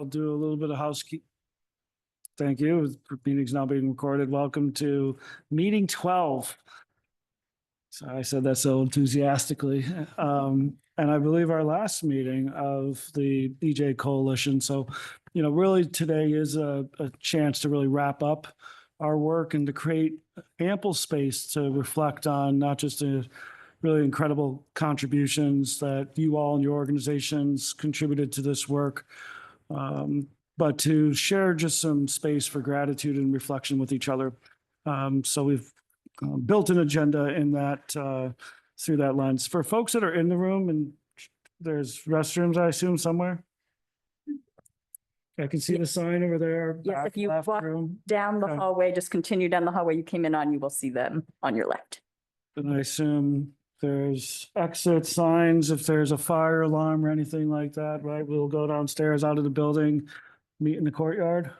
I'll do a little bit of housekeeping. Thank you. The meeting's now being recorded. Welcome to meeting 12. So I said that so enthusiastically. And I believe our last meeting of the EJ Coalition. So, really today is a chance to really wrap up our work and to create ample space to reflect on not just the really incredible contributions that you all and your organizations contributed to this work, but to share just some space for gratitude and reflection with each other. So we've built an agenda in that through that lens. For folks that are in the room, and there's restrooms, I assume, somewhere. I can see the sign over there. Yes, if you left walk room. down the Okay. hallway, just continue down the hallway you came in on, you will see them on your left. And I assume there's exit signs if there's a fire alarm or anything like that, right? We'll go downstairs out of the building, meet in the courtyard. Do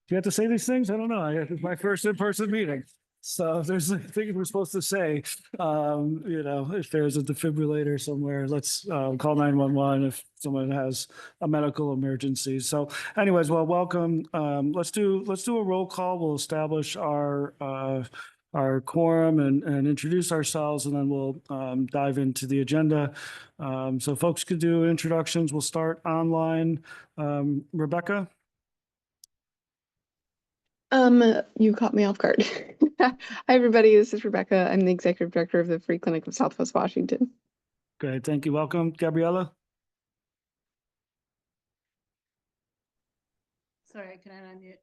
you have to say these things? I don't know. It's my first in-person meeting. So if there's things we're supposed to say, if there's a defibrillator somewhere, let's call 911 if someone has a medical emergency. So anyways, well, welcome. Let's do a roll call. We'll establish our quorum and introduce ourselves, and then we'll dive into the agenda. So folks could do introductions. We'll start online. Rebecca? You caught me off guard. Hi, everybody. This is Rebecca. I'm the executive director of the Free Clinic of Southwest Washington. Great. Thank you. Welcome. Gabriella? Sorry, can I unmute?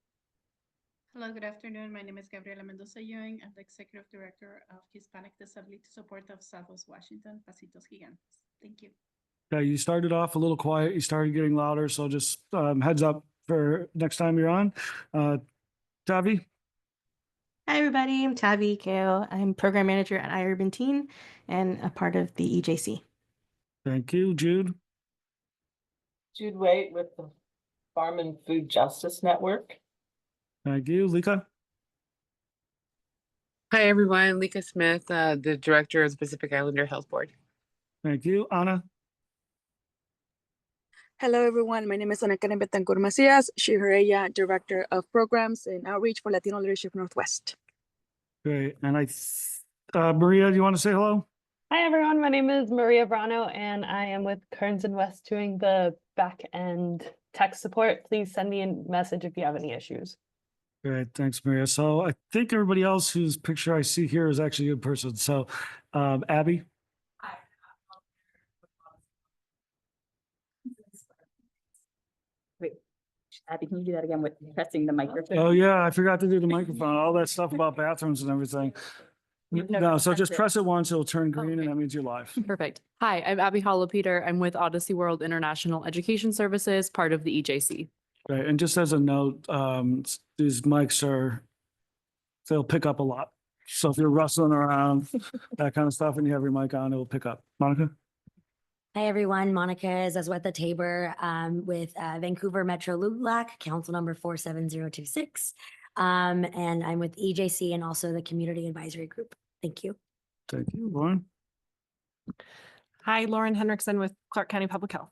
Hello, good afternoon. My name is Gabriela Mendoza Ewing. I'm the executive director of Hispanic Disability Support of Southwest Washington, Pasitos Gigantes. Thank you. Yeah, you started off a little quiet. You started getting louder. So just heads up for next time you're on. Tavi? Hi, everybody. I'm Tavi Kao. I'm program manager at iUrban Teen and a part of the EJC. Thank you. Jude? Jude Waite with the Farm and Food Justice Network. Thank you. Lika? Hi, everyone. Lika Smith, the director of the Pacific Islander Health Board. Thank you. Anna? Hello, everyone. My name is Ana Karen Betancourt Macias, she, her, ella, Director of Programs and Outreach for Latino Leadership Northwest. Great. And Maria, do you want to say hello? Hi, everyone. My name is Maria Brano, and I am with Kearns and West doing the back end tech support. Please send me a message if you have any issues. Great. Thanks, Maria. So I think everybody else whose picture I see here is actually a good person. So Abby? Wait, Abby, can you do that again with pressing the microphone? Oh, yeah. I forgot to do the microphone, all that stuff about bathrooms and everything. No, so just press it once, it'll turn green, and that means you're live. Perfect. Hi, I'm Abby Hollow-Peter. I'm with Odyssey World International Education Services, part of the EJC. Right. And just as a note, these mics they'll pick up a lot. So if you're rustling around, that kind of stuff, and you have your mic on, it'll pick up. Monica? Hi, everyone. Monica is Azweta Tabor with Vancouver Metro LULAC, council number 47026. And I'm with EJC and also the Community Advisory Group. Thank you. Thank you. Lauren? Hi, Lauren Henriksen with Clark County Public Health.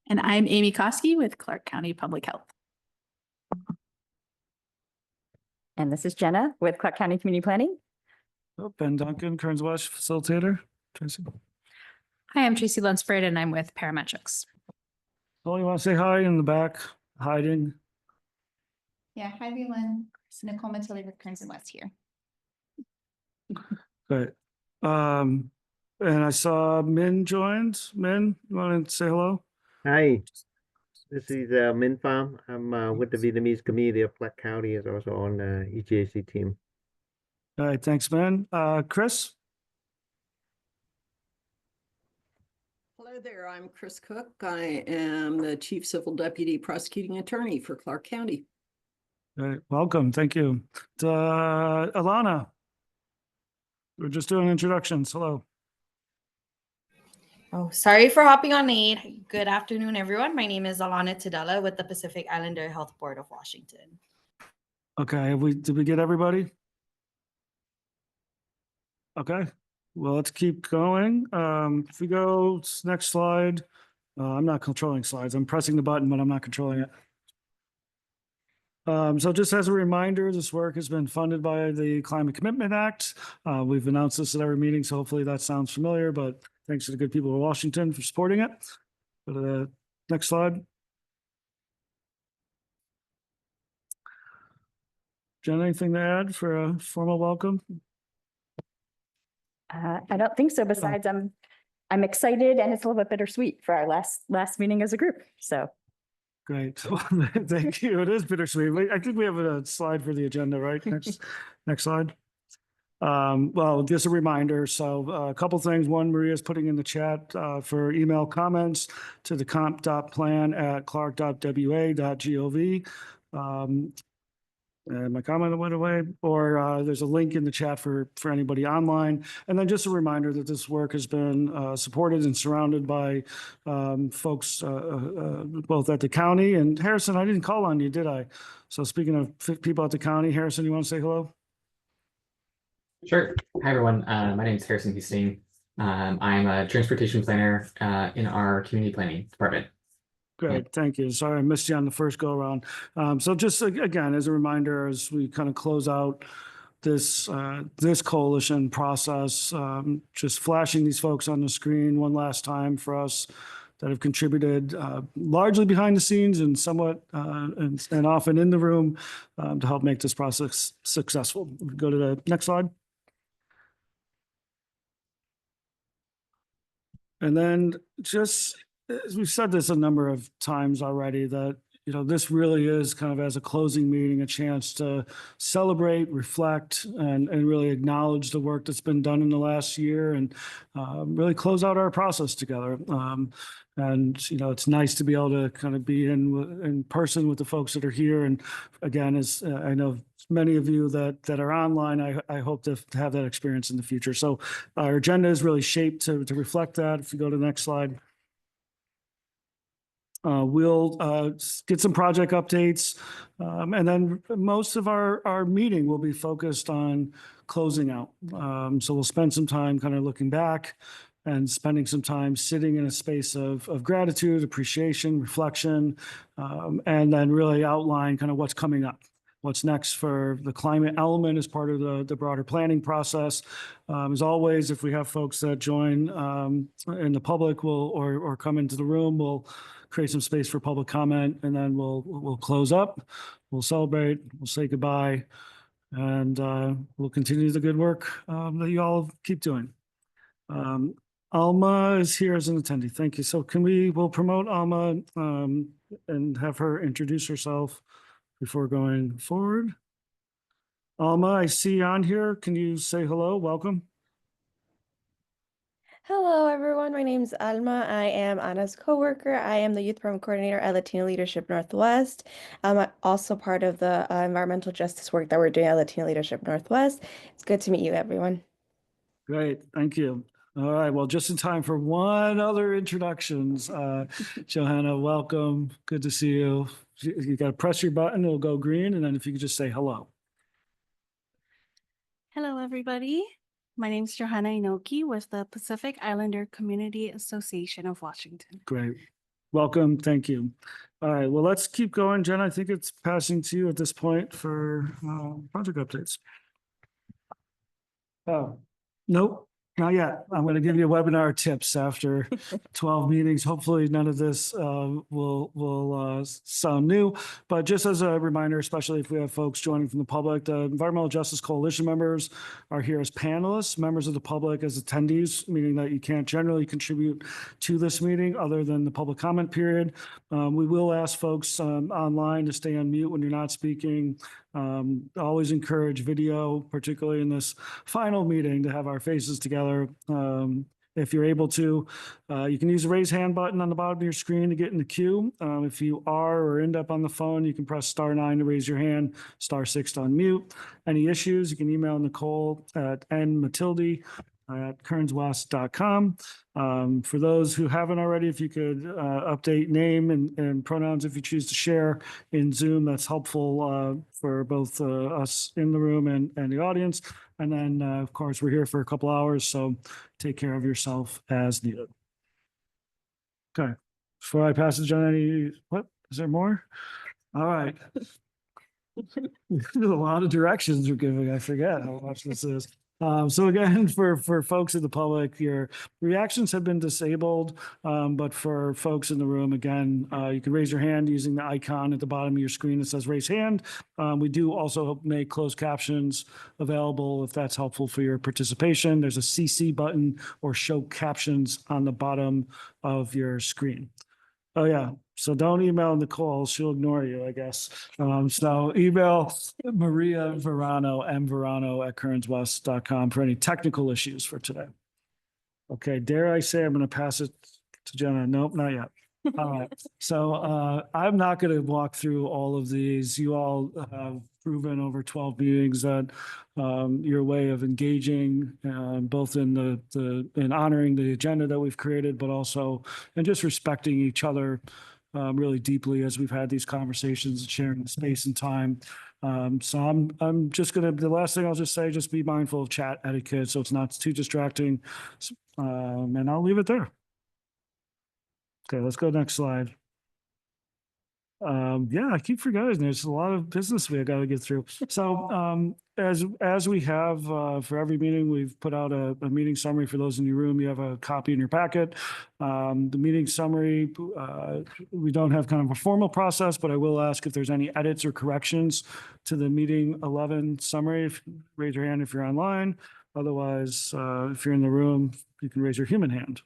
And I'm Amy Koski with Clark County Public Health. And this is Jenna with Clark County Community Planning. Oh, Ben Duncan, Kearns West facilitator. Tracy? Hi, I'm Tracy Lunsford and I'm with Parametrics. Oh, you want to say hi in the back, hiding? Yeah, hi everyone. It's Nicole Matilli with Kearns and West here. Great. And I saw Min joined. Min, you want to say hello? Hi, this is Min Pham. I'm with the Vietnamese community of Clark County, is also on the EJC team. All right, thanks, Min. Chris? Hello there, I'm Chris Cook. I am the Chief Civil Deputy Prosecuting Attorney for Clark County. All right, welcome. Thank you. Alana? We're just doing introductions. Hello. Oh, sorry for hopping on late. Good afternoon, everyone. My name is Alana Tadella with the Pacific Islander Health Board of Washington. Okay, did we get everybody? Okay, well, let's keep going. If we go next slide, I'm not controlling slides. I'm pressing the button, but I'm not controlling it. So just as a reminder, this work has been funded by the Climate Commitment Act. We've announced this at every meeting, so hopefully that sounds familiar, but thanks to the good people of Washington for supporting it. Go to the next slide. Jen, anything to add for a formal welcome? I don't think so. Besides, I'm excited and it's a little bit bittersweet for our last meeting as a group. So Great. Thank you. It is bittersweet. I think we have a slide for the agenda, right? Next slide. Well, just a reminder. So a couple things. One, Maria's putting in the chat for email comments to the comp.plan@clark.wa.gov. And my comment went away, or there's a link in the chat for anybody online. And then just a reminder that this work has been supported and surrounded by folks both at the county and Harrison. I didn't call on you, did I? So speaking of people at the county, Harrison, you want to say hello? Sure. Hi, everyone. My name is Harrison Husting. I'm a transportation planner in our community planning department. Great, thank you. Sorry, I missed you on the first go around. So just again, as a reminder, as we kind of close out this this coalition process, just flashing these folks on the screen one last time for us that have contributed largely behind the scenes and somewhat and often in the room to help make this process successful. Go to the next slide. And then just, as we've said this a number of times already, that, you know, this really is kind of as a closing meeting, a chance to celebrate, reflect, and really acknowledge the work that's been done in the last year and really close out our process together. And, you know, it's nice to be able to kind of be in person with the folks that are here. And again, as I know many of you that are online, I hope to have that experience in the future. So our agenda is really shaped to reflect that. If you go to the next slide. We'll get some project updates, and then most of our meeting will be focused on closing out. So we'll spend some time kind of looking back and spending some time sitting in a space of gratitude, appreciation, reflection, and then really outline kind of what's coming up. What's next for the climate element as part of the broader planning process. As always, if we have folks that join in the public or come into the room, we'll create some space for public comment, and then we'll close up, we'll celebrate, we'll say goodbye, and we'll continue the good work that you all keep doing. Alma is here as an attendee. Thank you. So we'll promote Alma and have her introduce herself before going forward. Alma, I see you on here. Can you say hello? Welcome. Hello, everyone. My name is Alma. I am Anna's coworker. I am the Youth Program Coordinator at Latino Leadership Northwest. I'm also part of the environmental justice work that we're doing at Latino Leadership Northwest. It's good to meet you, everyone. Great. Thank you. All right. Well, just in time for one other introductions. Johanna, welcome. Good to see you. You got to press your button. It'll go green. And then if you could just say hello. Hello, everybody. My name is Johanna Inoki with the Pacific Islander Community Association of Washington. Great. Welcome. Thank you. All right. Well, let's keep going. Jen, I think it's passing to you at this point for project updates. Oh, nope. Not yet. I'm going to give you webinar tips after 12 meetings. Hopefully none of this will sound new, but just as a reminder, especially if we have folks joining from the public, the Environmental Justice Coalition members are here as panelists, members of the public as attendees, meaning that you can't generally contribute to this meeting other than the public comment period. We will ask folks online to stay on mute when you're not speaking. Always encourage video, particularly in this final meeting, to have our faces together. If you're able to, you can use the raise hand button on the bottom of your screen to get in the queue. If you are or end up on the phone, you can press *9 to raise your hand, *6 to unmute. Any issues, you can email Nicole at nmatilde@kernswest.com. For those who haven't already, if you could update name and pronouns if you choose to share in Zoom, that's helpful for both us in the room and the audience. And then, of course, we're here for a couple hours, so take care of yourself as needed. Okay. Before I pass it, John, any, what, is there more? All right. There's a lot of directions we're giving. I forget how much this is. So again, for folks in the public, your reactions have been disabled. But for folks in the room, again, you can raise your hand using the icon at the bottom of your screen that says raise hand. We do also make closed captions available if that's helpful for your participation. There's a CC button or show captions on the bottom of your screen. Oh, yeah. So don't email Nicole. She'll ignore you, I guess. So email Maria Verano, mverano@kernswest.com for any technical issues for today. Okay, dare I say I'm going to pass it to Jenna? Nope, not yet. All right. So I'm not going to walk through all of these. You all have proven over 12 meetings that your way of engaging both in in honoring the agenda that we've created, but also in just respecting each other really deeply as we've had these conversations and sharing the space and time. So I'm just going to, the last thing I'll just say, just be mindful of chat etiquette so it's not too distracting. And I'll leave it there. Okay, let's go next slide. Yeah, I keep forgetting there's a lot of business we got to get through. So as we have for every meeting, we've put out a meeting summary for those in your room. You have a copy in your packet. The meeting summary, we don't have kind of a formal process, but I will ask if there's any edits or corrections to the meeting 11 summary. Raise your hand if you're online. Otherwise, if you're in the room, you can raise your human hand.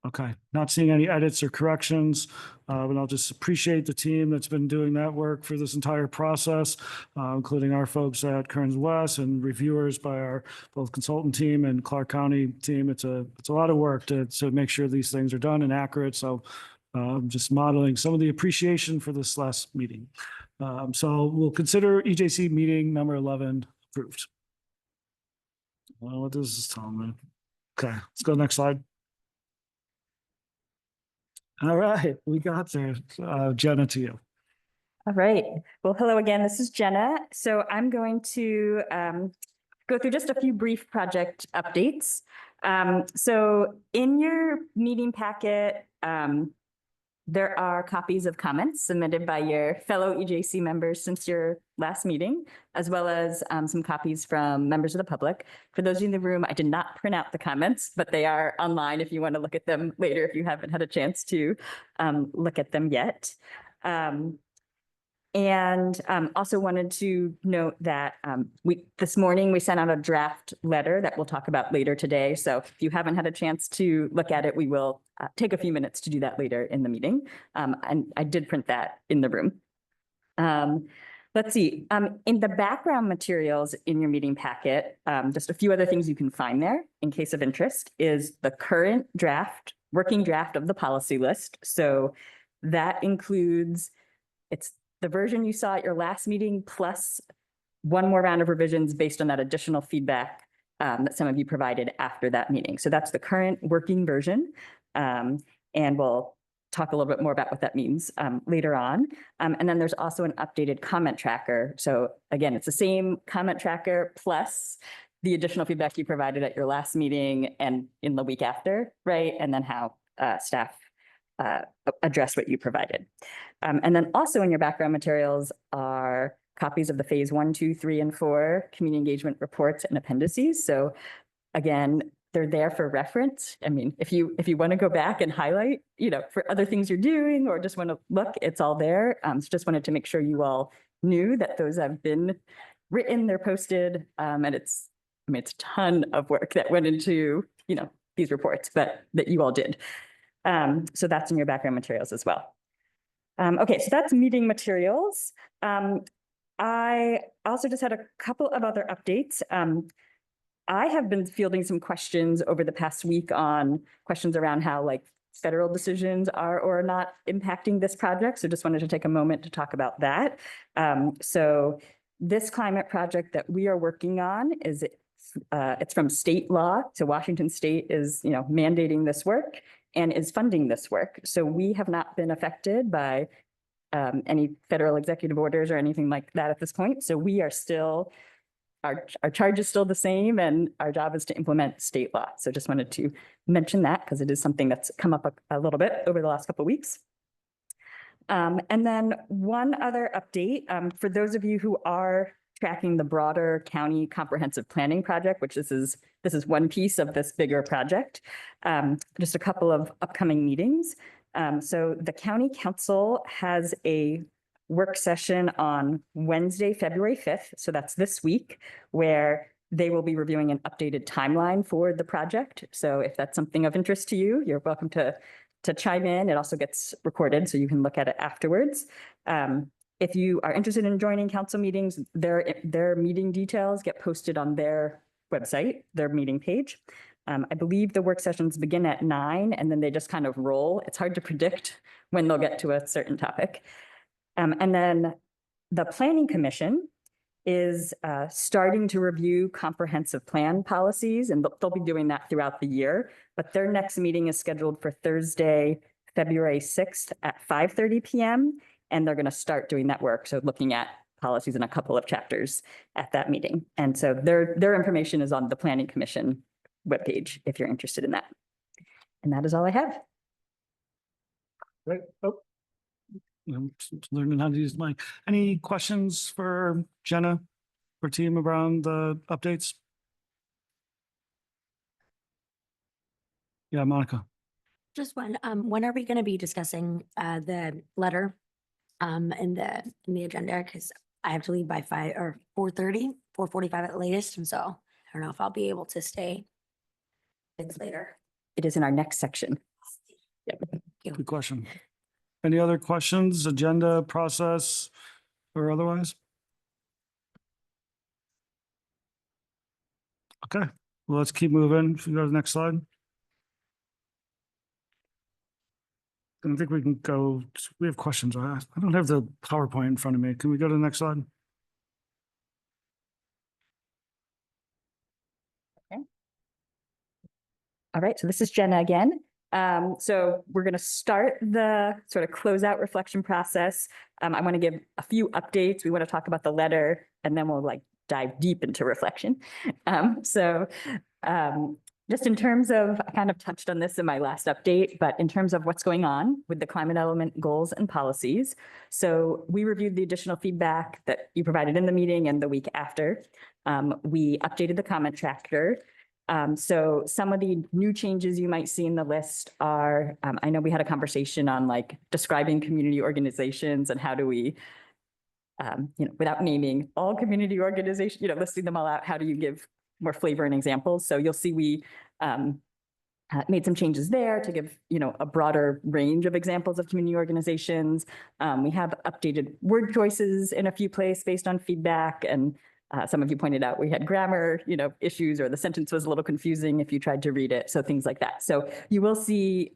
Okay, not seeing any edits or corrections, but I'll just appreciate the team that's been doing that work for this entire process, including our folks at Kearns West and reviewers by our both consultant team and Clark County team. It's a lot of work to make sure these things are done and accurate. So just modeling some of the appreciation for this last meeting. So we'll consider EJC meeting number 11 approved. Well, what does this tell me? Okay, let's go next slide. All right, we got there. Jenna, to you. All right. Well, hello again. This is Jenna. So I'm going to go through just a few brief project updates. So in your meeting packet, there are copies of comments submitted by your fellow EJC members since your last meeting, as well as some copies from members of the public. For those in the room, I did not print out the comments, but they are online if you want to look at them later, if you haven't had a chance to look at them yet. And also wanted to note that this morning we sent out a draft letter that we'll talk about later today. So if you haven't had a chance to look at it, we will take a few minutes to do that later in the meeting. And I did print that in the room. Let's see, in the background materials in your meeting packet, just a few other things you can find there in case of interest is the current draft, working draft of the policy list. So that includes, it's the version you saw at your last meeting, plus one more round of revisions based on that additional feedback that some of you provided after that meeting. So that's the current working version. And we'll talk a little bit more about what that means later on. And then there's also an updated comment tracker. So again, it's the same comment tracker plus the additional feedback you provided at your last meeting and in the week after, right? And then how staff address what you provided. And then also in your background materials are copies of the phase 1, 2, 3, and 4 community engagement reports and appendices. So again, they're there for reference. I mean, if you want to go back and highlight, for other things you're doing or just want to look, it's all there. So just wanted to make sure you all knew that those have been written, they're posted, and it's a ton of work that went into, these reports, but that you all did. So that's in your background materials as well. Okay, so that's meeting materials. I also just had a couple of other updates. I have been fielding some questions over the past week on questions around how federal decisions are or are not impacting this project. So just wanted to take a moment to talk about that. So this climate project that we are working on is it's from state law. So Washington State is mandating this work and is funding this work. So we have not been affected by any federal executive orders or anything like that at this point. So we are still our charge is still the same and our job is to implement state law. So just wanted to mention that because it is something that's come up a little bit over the last couple of weeks. And then one other update, for those of you who are tracking the broader county comprehensive planning project, which this is one piece of this bigger project, just a couple of upcoming meetings. So the county council has a work session on Wednesday, February 5th. So that's this week, where they will be reviewing an updated timeline for the project. So if that's something of interest to you, you're welcome to chime in. It also gets recorded, so you can look at it afterwards. If you are interested in joining council meetings, their meeting details get posted on their website, their meeting page. I believe the work sessions begin at 9 and then they just kind of roll. It's hard to predict when they'll get to a certain topic. And then the Planning Commission is starting to review comprehensive plan policies, and they'll be doing that throughout the year. But their next meeting is scheduled for Thursday, February 6th at 5:30 p.m. And they're going to start doing that work. So looking at policies in a couple of chapters at that meeting. And so their information is on the Planning Commission webpage if you're interested in that. And that is all I have. Right. Oh. I'm just learning how to use my, any questions for Jenna or team around the updates? Yeah, Monica. Just when are we going to be discussing the letter in the agenda? Because I have to leave by 5 or 4:30, 4:45 at the latest. And so I don't know if I'll be able to stay. It's later. It is in our next section. Yep. Good question. Any other questions, agenda, process, or otherwise? Okay, well, let's keep moving. If you go to the next slide. I think we can go, we have questions. I don't have the PowerPoint in front of me. Can we go to the next slide? Okay. All right, so this is Jenna again. So we're going to start the sort of closeout reflection process. I want to give a few updates. We want to talk about the letter, and then we'll dive deep into reflection. Just in terms of, I kind of touched on this in my last update, but in terms of what's going on with the climate element goals and policies. So we reviewed the additional feedback that you provided in the meeting and the week after. We updated the comment tracker. So some of the new changes you might see in the list are, I know we had a conversation on describing community organizations and how do we, without naming all community organizations, listing them all out, how do you give more flavor and examples? So you'll see we made some changes there to give, a broader range of examples of community organizations. We have updated word choices in a few places based on feedback, and some of you pointed out we had grammar, issues, or the sentence was a little confusing if you tried to read it. So things like that. So you will see,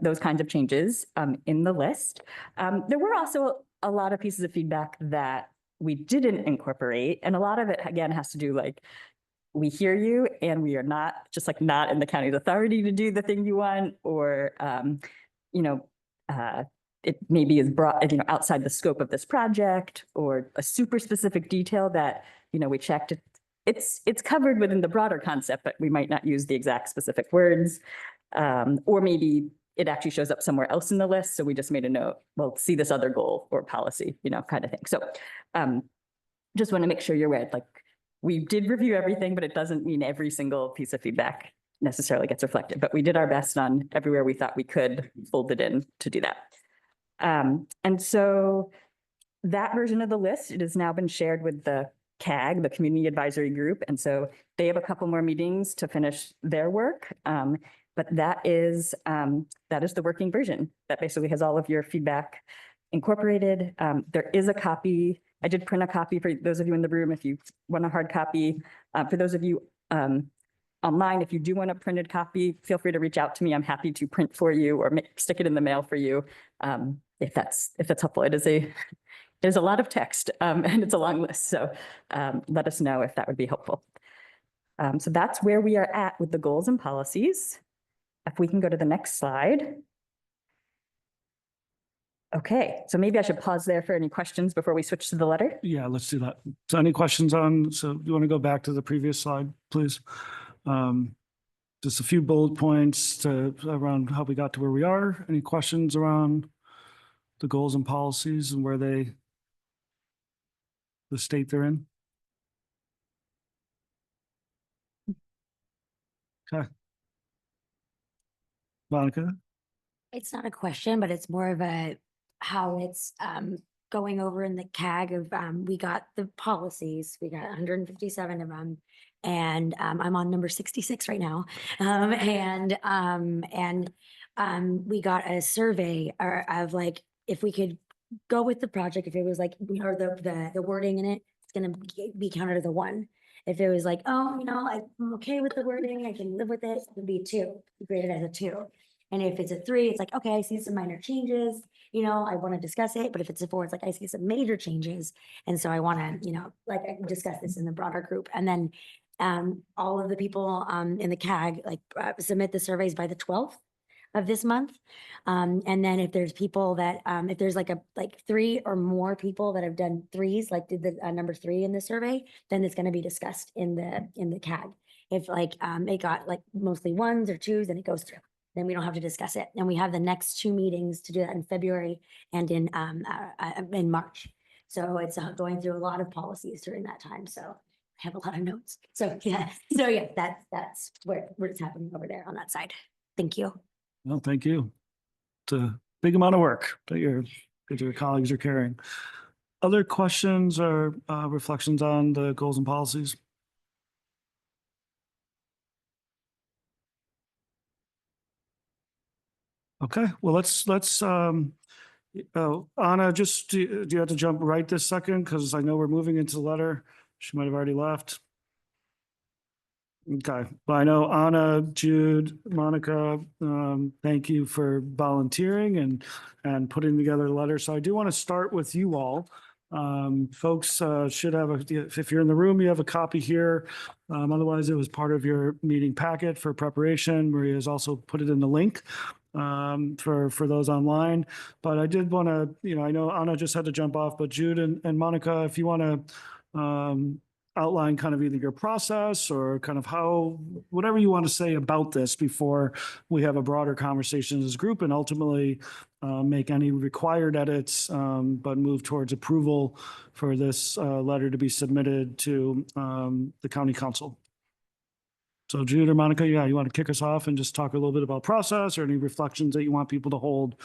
those kinds of changes in the list. There were also a lot of pieces of feedback that we didn't incorporate. And a lot of it, again, has to do we hear you and we are not not in the county's authority to do the thing you want, or, it maybe is brought, outside the scope of this project, or a super specific detail that, we checked. It's covered within the broader concept, but we might not use the exact specific words. Or maybe it actually shows up somewhere else in the list. So we just made a note, well, see this other goal or policy, kind of thing. So just want to make sure you're aware, we did review everything, but it doesn't mean every single piece of feedback necessarily gets reflected. But we did our best on everywhere we thought we could fold it in to do that. And so that version of the list, it has now been shared with the CAG, the Community Advisory Group. And so they have a couple more meetings to finish their work. But that is the working version that basically has all of your feedback incorporated. There is a copy. I did print a copy for those of you in the room if you want a hard copy. For those of you online, if you do want a printed copy, feel free to reach out to me. I'm happy to print for you or stick it in the mail for you if that's helpful. It is a lot of text and it's a long list. So let us know if that would be helpful. So that's where we are at with the goals and policies. If we can go to the next slide. Okay, so maybe I should pause there for any questions before we switch to the letter. Yeah, let's do that. So any questions so you want to go back to the previous slide, please? Just a few bullet points around how we got to where we are. Any questions around the goals and policies and where the state they're in? Okay. Monica? It's not a question, but it's more of a how it's going over in the CAG of we got the policies, we got 157 of them. And I'm on number 66 right now. We got a survey of like if we could go with the project, if it was like, or the wording in it, it's gonna be counted as a 1. If it was like, oh, I'm okay with the wording, I can live with it, it would be 2, graded as a 2. And if it's a 3, it's like, okay, I see some minor changes, I want to discuss it. But if it's a 4, it's like, I see some major changes. And so I want to, I can discuss this in the broader group. And then all of the people in the CAG, submit the surveys by the 12th of this month. And then if there's people that, if there's like 3 or more people that have done 3s, like did the number 3 in the survey, then it's going to be discussed in the CAG. If it got mostly 1s or 2s, then it goes through. Then we don't have to discuss it. And we have the next 2 meetings to do that in February and in March. So it's going through a lot of policies during that time. So I have a lot of notes. So yeah, that's where it's happening over there on that side. Thank you. Well, thank you. It's a big amount of work that your colleagues are carrying. Other questions or reflections on the goals and policies? Okay, well, let's Anna, just, do you have to jump right this second? Because I know we're moving into the letter. She might have already left. Okay, well, I know Anna, Jude, Monica, thank you for volunteering and putting together the letter. So I do want to start with you all. Folks should have, if you're in the room, you have a copy here. Otherwise, it was part of your meeting packet for preparation. Maria has also put it in the link for those online. But I did want to, I know Anna just had to jump off, but Jude and Monica, if you want to outline kind of either your process or kind of whatever you want to say about this before we have a broader conversation as a group and ultimately make any required edits, but move towards approval for this letter to be submitted to the county council. So Jude or Monica, yeah, you want to kick us off and just talk a little bit about process or any reflections that you want people to hold?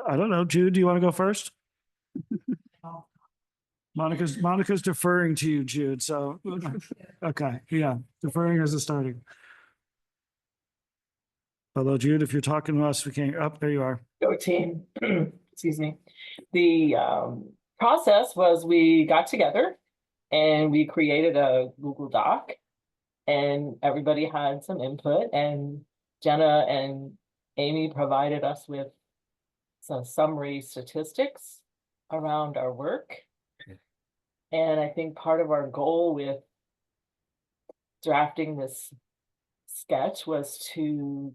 I don't know. Jude, do you want to go first? Monica's deferring to you, Jude. So, okay. Yeah. Deferring as a starting. Although Jude, if you're talking to us, we can't, there you are. Go team. Excuse me. The process was we got together and we created a Google Doc and everybody had some input and Jenna and Amy provided us with some summary statistics around our work. And I think part of our goal with drafting this sketch was to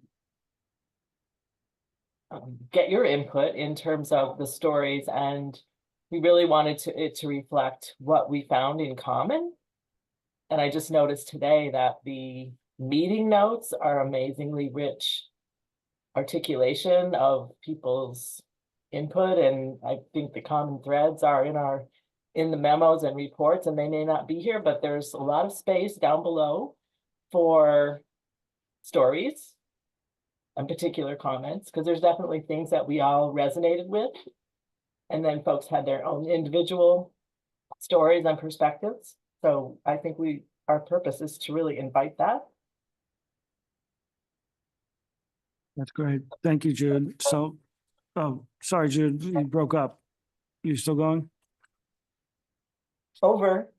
get your input in terms of the stories, and we really wanted it to reflect what we found in common. And I just noticed today that the meeting notes are amazingly rich articulation of people's input, and I think the common threads are in the memos and reports, and they may not be here, but there's a lot of space down below for stories and particular comments, because there's definitely things that we all resonated with. And then folks had their own individual stories and perspectives. So I think our purpose is to really invite that. That's great. Thank you, Jude. So, oh, sorry, Jude, you broke up. You still going? Over.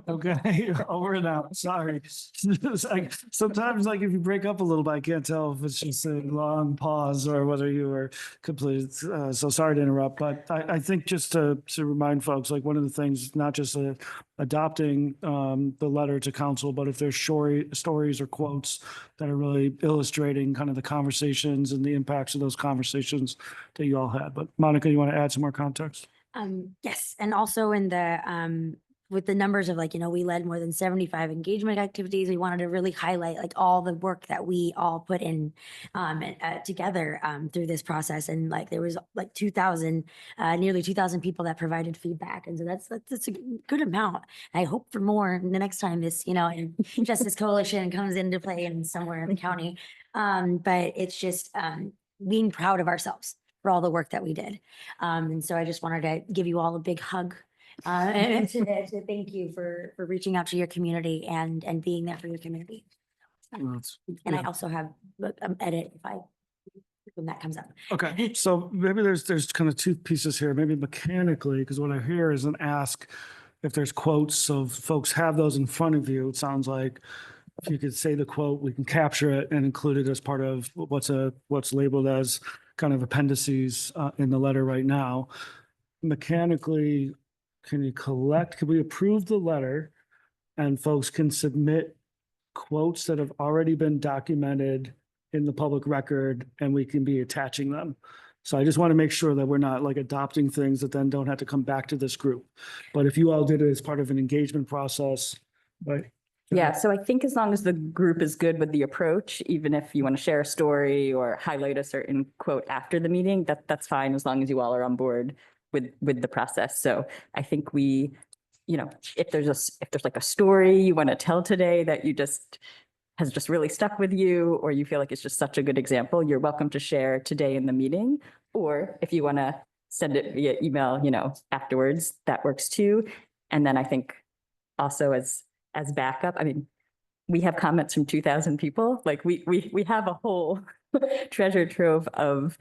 Okay, over and out. Sorry. It's like, sometimes like if you break up a little bit, I can't tell if it's just a long pause or whether you were complete. So sorry to interrupt, but I think just to remind folks, like one of the things, not just adopting the letter to council, but if there's stories or quotes that are really illustrating kind of the conversations and the impacts of those conversations that you all had. But Monica, you want to add some more context? Yes, and also in the with the numbers of like, we led more than 75 engagement activities. We wanted to really highlight like all the work that we all put in together through this process. And like there was like 2,000, nearly 2,000 people that provided feedback. And so that's a good amount. I hope for more the next time this, Justice Coalition comes into play in somewhere in the county. But it's just being proud of ourselves for all the work that we did. And so I just wanted to give you all a big hug and to thank you for reaching out to your community and being there for your community. And I also have edit when that comes up. Okay, so maybe there's kind of two pieces here, maybe mechanically, because what I hear is an ask if there's quotes, so if folks have those in front of you, it sounds like if you could say the quote, we can capture it and include it as part of what's labeled as kind of appendices in the letter right now. Mechanically, can we approve the letter and folks can submit quotes that have already been documented in the public record and we can be attaching them? So I just want to make sure that we're not like adopting things that then don't have to come back to this group. But if you all did it as part of an engagement process, right? Yeah, so I think as long as the group is good with the approach, even if you want to share a story or highlight a certain quote after the meeting, that's fine, as long as you all are on board with the process. So I think we, if there's like a story you want to tell today that has just really stuck with you, or you feel like it's just such a good example, you're welcome to share today in the meeting. Or if you want to send it via email, afterwards, that works too. And then I think also as backup, I mean, we have comments from 2,000 people. Like we have a whole treasure trove of,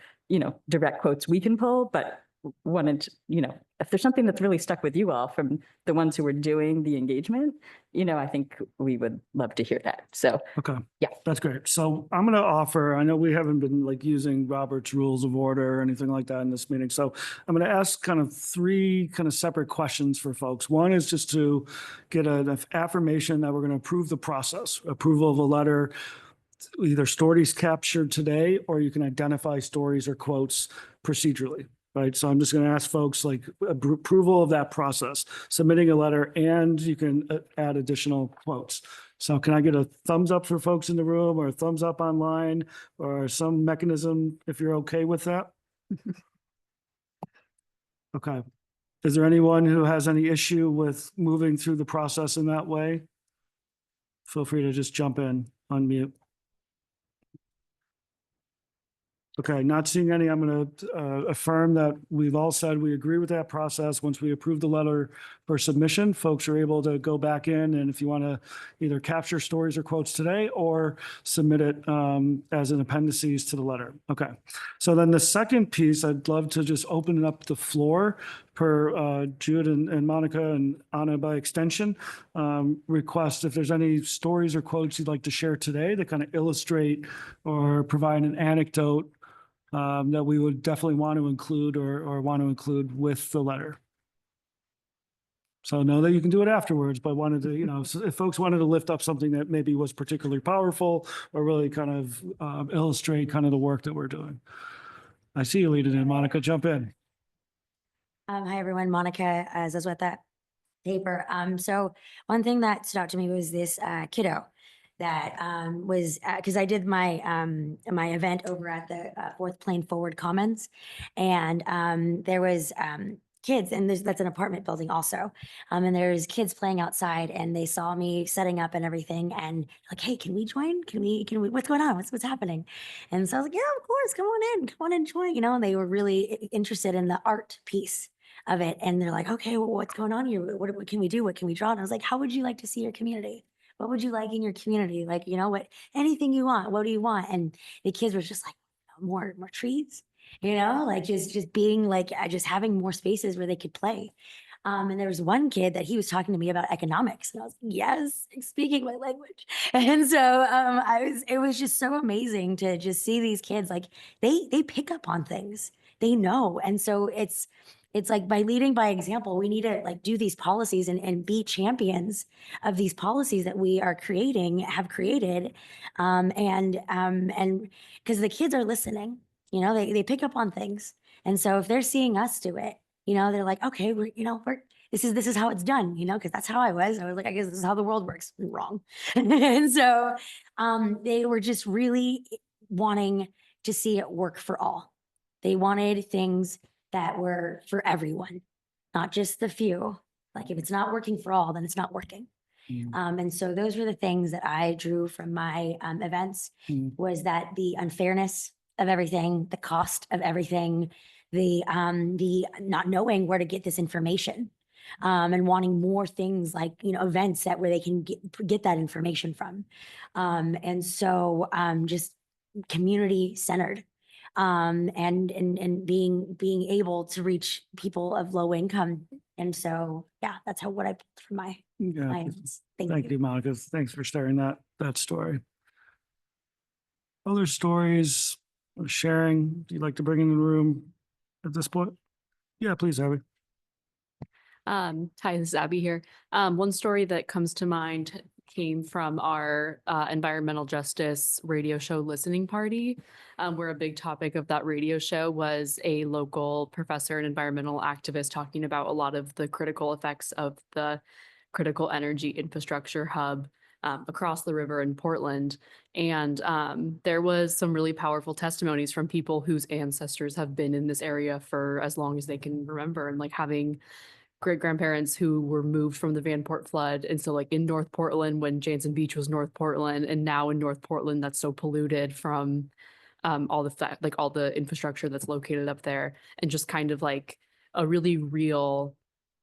direct quotes we can pull, but wanted, if there's something that's really stuck with you all from the ones who were doing the engagement, I think we would love to hear that. So, Okay. Yeah. That's great. So I'm going to offer, I know we haven't been like using Robert's Rules of Order or anything like that in this meeting. So I'm going to ask kind of three kind of separate questions for folks. One is just to get an affirmation that we're going to approve the process, approval of a letter, either stories captured today, or you can identify stories or quotes procedurally. Right. So I'm just going to ask folks like approval of that process, submitting a letter, and you can add additional quotes. So can I get a thumbs up for folks in the room, or a thumbs up online, or some mechanism if you're okay with that? Okay. Is there anyone who has any issue with moving through the process in that way? Feel free to just jump in, unmute. Okay, not seeing any, I'm going to affirm that we've all said we agree with that process. Once we approve the letter for submission, folks are able to go back in, and if you want to either capture stories or quotes today or submit it as an appendices to the letter. Okay, so then the second piece, I'd love to just open up the floor per Jude and Monica and Anna by extension. Request if there's any stories or quotes you'd like to share today that kind of illustrate or provide an anecdote that we would definitely want to include or want to include with the letter. So know that you can do it afterwards, but wanted to, so if folks wanted to lift up something that maybe was particularly powerful or really kind of illustrate kind of the work that we're doing. I see you leading in, Monica, jump in. Hi, everyone. Monica Zazweta paper. So one thing that stood out to me was this kiddo that was because I did my my event over at the Fourth Plane Forward Commons, and there was kids, and that's an apartment building also, and there's kids playing outside, and they saw me setting up and everything, and like, hey, can we join? Can we? What's going on? What's happening? And so I was like, yeah, of course, come on in, join. And they were really interested in the art piece of it, and they're like, okay, well, what's going on here? What can we do? What can we draw? And I was like, how would you like to see your community? What would you like in your community? Like, what, anything you want, what do you want? And the kids were just like, more trees, like just being like, just having more spaces where they could play. And there was one kid that he was talking to me about economics, and I was like, yes, speaking my language. And so it was just so amazing to just see these kids, like they pick up on things, they know. And so it's like by leading by example, we need to like do these policies and be champions of these policies that we are have created. And because the kids are listening, they pick up on things. And so if they're seeing us do it, they're like, okay, this is how it's done, because that's how I was like, I guess this is how the world works. Wrong. And so they were just really wanting to see it work for all. They wanted things that were for everyone, not just the few. Like if it's not working for all, then it's not working. And so those were the things that I drew from my events, was that the unfairness of everything, the cost of everything, the not knowing where to get this information, and wanting more things like, events that where they can get that information from. And so just community centered, and being able to reach people of low income. And so, yeah, that's what I pulled from my Yeah. events. Thank you, Monica. Thanks for sharing that story. Other stories or sharing you'd like to bring in the room at this point? Yeah, please, Abby. Hi, this is Abby here. One story that comes to mind came from our environmental justice radio show listening party, where a big topic of that radio show was a local professor and environmental activist talking about a lot of the critical effects of the critical energy infrastructure hub across the river in Portland. And there was some really powerful testimonies from people whose ancestors have been in this area for as long as they can remember, and like having great grandparents who were moved from the Vanport flood. And so like in North Portland, when Jansen Beach was North Portland, and now in North Portland, that's so polluted from all the infrastructure that's located up there, and just kind of like a really real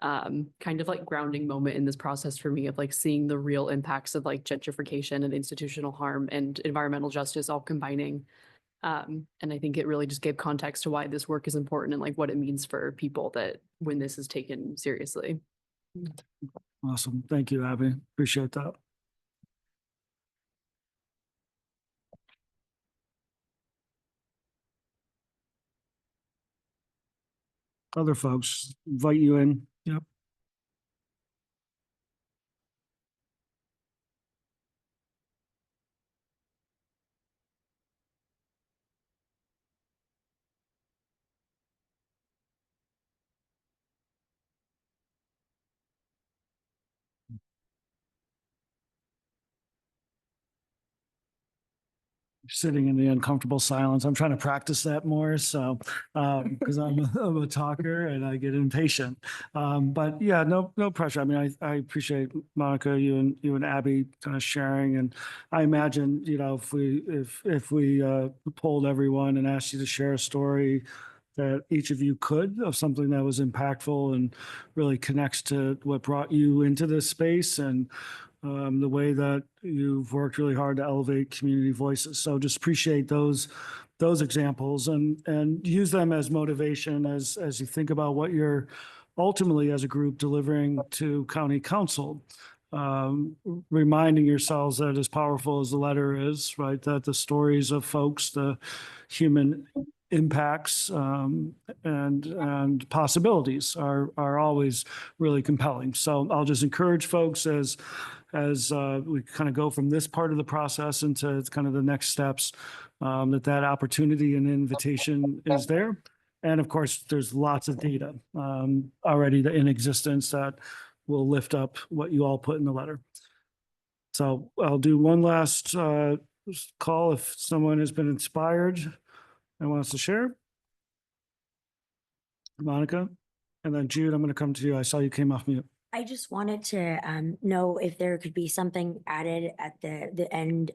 kind of like grounding moment in this process for me of like seeing the real impacts of like gentrification and institutional harm and environmental justice all combining. And I think it really just gave context to why this work is important and like what it means for people that when this is taken seriously. Awesome. Thank you, Abby. Appreciate that. Other folks, invite you in. Yep. Sitting in the uncomfortable silence. I'm trying to practice that more. So, because I'm a talker and I get impatient. But yeah, no pressure. I mean, I appreciate Monica, you and Abby kind of sharing. And I imagine, if we polled everyone and asked you to share a story that each of you could of something that was impactful and really connects to what brought you into this space and the way that you've worked really hard to elevate community voices. So just appreciate those examples and use them as motivation as you think about what you're ultimately as a group delivering to county council. Reminding yourselves that as powerful as the letter is, right, that the stories of folks, the human impacts and possibilities are always really compelling. So I'll just encourage folks as we kind of go from this part of the process into kind of the next steps, that opportunity and invitation is there. And of course, there's lots of data already in existence that will lift up what you all put in the letter. So I'll do one last call if someone has been inspired and wants to share. Monica, and then Jude, I'm going to come to you. I saw you came off mute. I just wanted to know if there could be something added at the end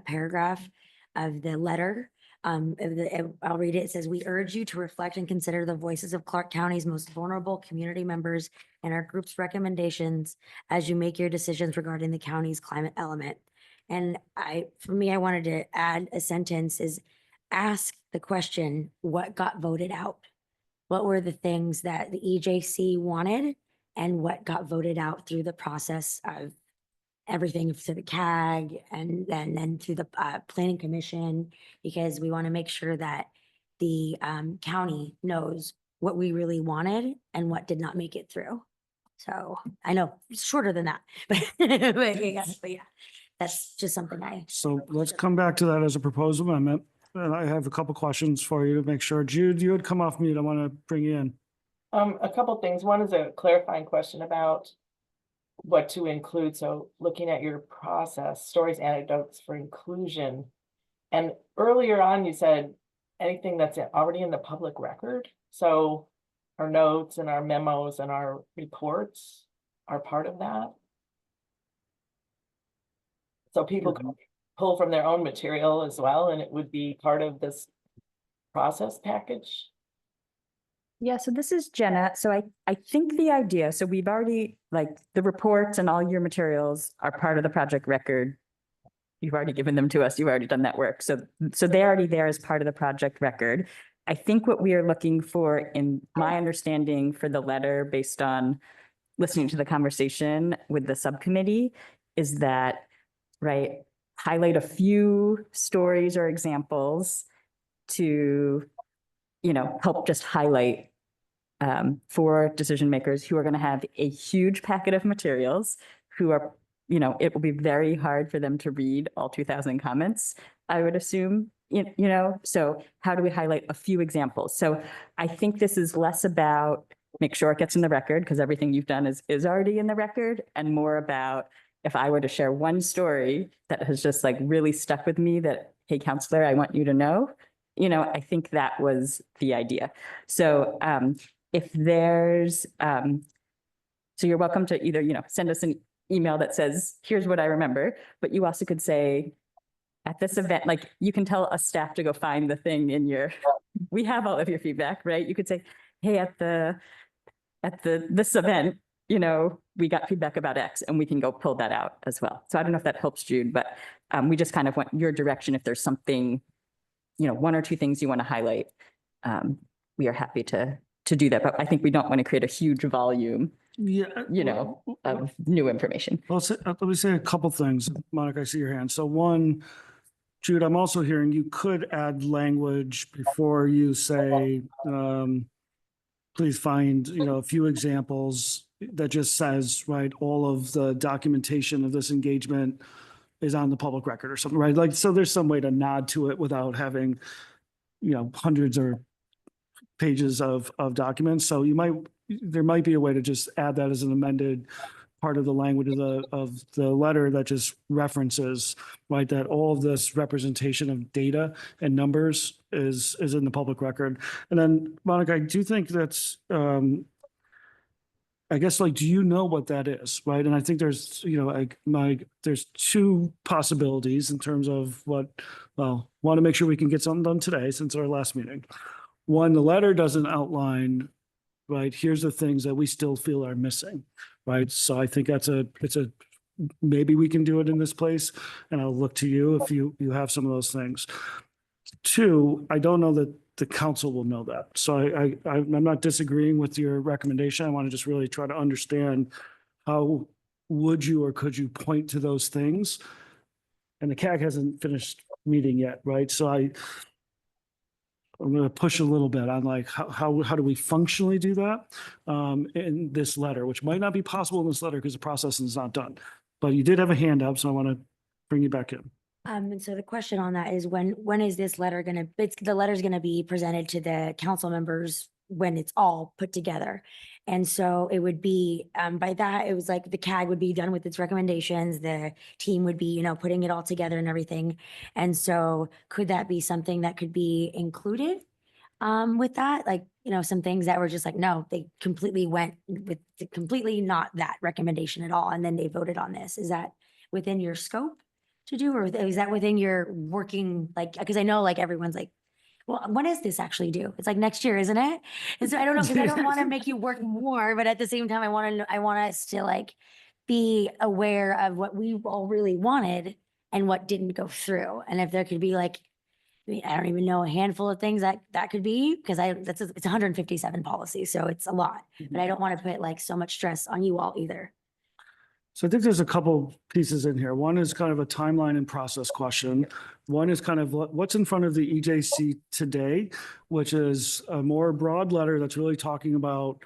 paragraph of the letter. I'll read it. It says, "We urge you to reflect and consider the voices of Clark County's most vulnerable community members and our group's recommendations as you make your decisions regarding the county's climate element." And for me, I wanted to add a sentence is ask the question, what got voted out? what were the things that the EJC wanted and what got voted out through the process of everything to the CAG and then through the Planning Commission, because we want to make sure that the county knows what we really wanted and what did not make it through. So I know it's shorter than that, but yeah, that's just something So let's come back to that as a proposed amendment. And I have a couple questions for you to make sure. Jude, you had come off mute. I want to bring you in. A couple things. One is a clarifying question about what to include. So looking at your process, stories, anecdotes for inclusion. And earlier on, you said anything that's already in the public record. So our notes and our memos and our reports are part of that. So people can pull from their own material as well, and it would be part of this process package. Yeah, so this is Jenna. So I think the idea, so we've already, like, the reports and all your materials are part of the project record. You've already given them to us. You've already done that work. So they're already there as part of the project record. I think what we are looking for, in my understanding, for the letter, based on listening to the conversation with the subcommittee, is that, right, highlight a few stories or examples to, help just highlight for decision makers who are going to have a huge packet of materials, who are, it will be very hard for them to read all 2,000 comments, I would assume, so how do we highlight a few examples? So I think this is less about make sure it gets in the record, because everything you've done is already in the record, and more about, if I were to share one story that has just like really stuck with me that, hey, counselor, I want you to know, I think that was the idea. So if there's, so you're welcome to either, send us an email that says, here's what I remember, but you also could say, at this event, like, you can tell us staff to go find the thing in your, we have all of your feedback, right? You could say, hey, at this event, we got feedback about X, and we can go pull that out as well. So I don't know if that helps, Jude, but we just kind of went your direction. If there's something, one or two things you want to highlight, we are happy to do that. But I think we don't want to create a huge volume, of new information. Well, let me say a couple things. Monica, I see your hand. So one, Jude, I'm also hearing you could add language before you say, please find, a few examples that just says, right, all of the documentation of this engagement is on the public record or something, right? Like, so there's some way to nod to it without having, hundreds or pages of documents. So there might be a way to just add that as an amended part of the language of the letter that just references, right, that all of this representation of data and numbers is in the public record. And then, Monica, I do think that's, I guess, like, do you know what that is, right? And I think there's, there's two possibilities in terms of want to make sure we can get something done today since our last meeting. One, the letter doesn't outline, right, here's the things that we still feel are missing, right? So I think maybe we can do it in this place, and I'll look to you if you have some of those things. Two, I don't know that the council will know that. So I'm not disagreeing with your recommendation. I want to just really try to understand how would you or could you point to those things? And the CAG hasn't finished meeting yet, right? So I'm going to push a little bit on, like, how do we functionally do that in this letter, which might not be possible in this letter because the process is not done. But you did have a hand up, so I want to bring you back in. And so the question on that is when is this letter the letter's gonna be presented to the council members when it's all put together? And so it would be, by that, it was like the CAG would be done with its recommendations, the team would be, putting it all together and everything. And so could that be something that could be included with that? Like, some things that were just like, no, they completely went with completely not that recommendation at all. And then they voted on this. Is that within your scope to do, or is that within your working, like, because I know, like, everyone's like, well, when is this actually due? It's like next year, isn't it? And so I don't know, because I don't want to make you work more, but at the same time, I want us to, like, be aware of what we all really wanted and what didn't go through. And if there could be, like, I don't even know, a handful of things that could be, because it's 157 policies, so it's a lot. But I don't want to put like so much stress on you all either. So I think there's a couple pieces in here. One is kind of a timeline and process question. One is kind of what's in front of the EJC today, which is a more broad letter that's really talking about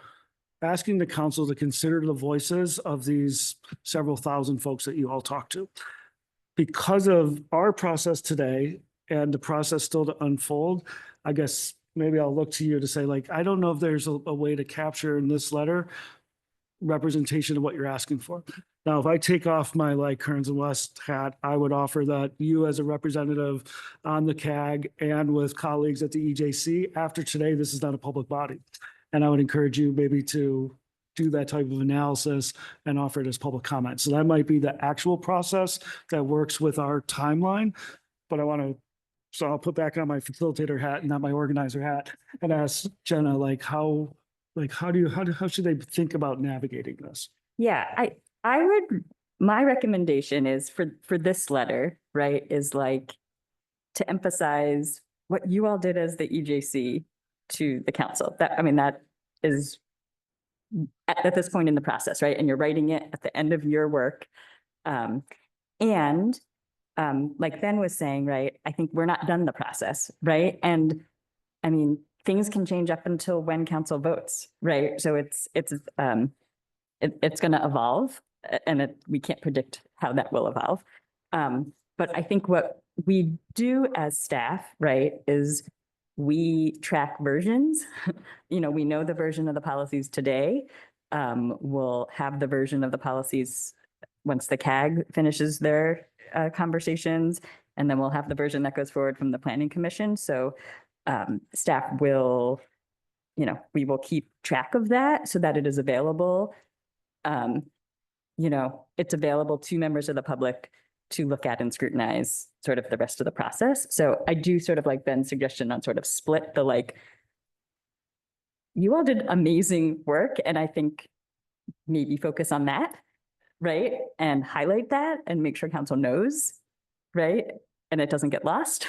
asking the council to consider the voices of these several thousand folks that you all talk to. Because of our process today and the process still to unfold, I guess maybe I'll look to you to say, like, I don't know if there's a way to capture in this letter representation of what you're asking for. Now, if I take off my like Kearns and West hat, I would offer that you as a representative on the CAG and with colleagues at the EJC, after today, this is not a public body. And I would encourage you maybe to do that type of analysis and offer it as public comment. So that might be the actual process that works with our timeline. But so I'll put back on my facilitator hat and not my organizer hat and ask Jenna, how should they think about navigating this? Yeah, my recommendation is for this letter, right, is like to emphasize what you all did as the EJC to the council. That is at this point in the process, right? And you're writing it at the end of your work. Like Ben was saying, right, I think we're not done the process, right? And I mean, things can change up until when council votes, right? So it's going to evolve, and we can't predict how that will evolve. But I think what we do as staff, right, is we track versions. We know the version of the policies today. We'll have the version of the policies once the CAG finishes their conversations, and then we'll have the version that goes forward from the Planning Commission. So staff will, we will keep track of that so that it is available. It's available to members of the public to look at and scrutinize sort of the rest of the process. So I do sort of like Ben's suggestion on sort of split the you all did amazing work, and I think maybe focus on that, right? And highlight that and make sure council knows, right? And it doesn't get lost,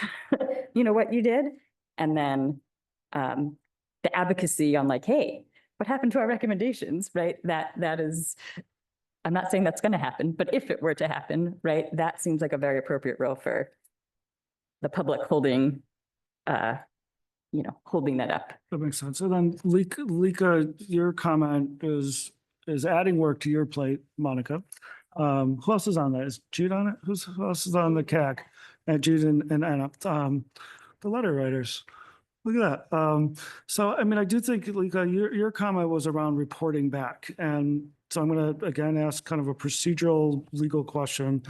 what you did. And then the advocacy on hey, what happened to our recommendations, right? That is, I'm not saying that's going to happen, but if it were to happen, right, that seems like a very appropriate role for the public holding that up. That makes sense. So then Lika, your comment is adding work to your plate, Monica. Who else is on that? Is Jude on it? Who else is on the CAC? Jude and Anna, the letter writers. Look at that. So, I do think, Lika, your comment was around reporting back. And so I'm going to, again, ask kind of a procedural legal question.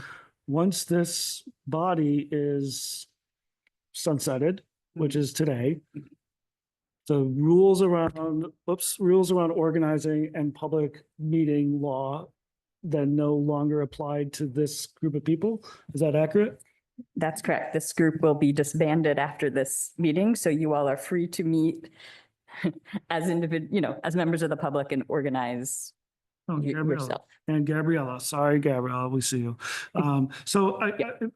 Once this body is sunsetted, which is today, the rules around organizing and public meeting law then no longer applied to this group of people. Is that accurate? That's correct. This group will be disbanded after this meeting, so you all are free to meet as as members of the public and organize yourself. And Gabriella, sorry, Gabriella, we see you.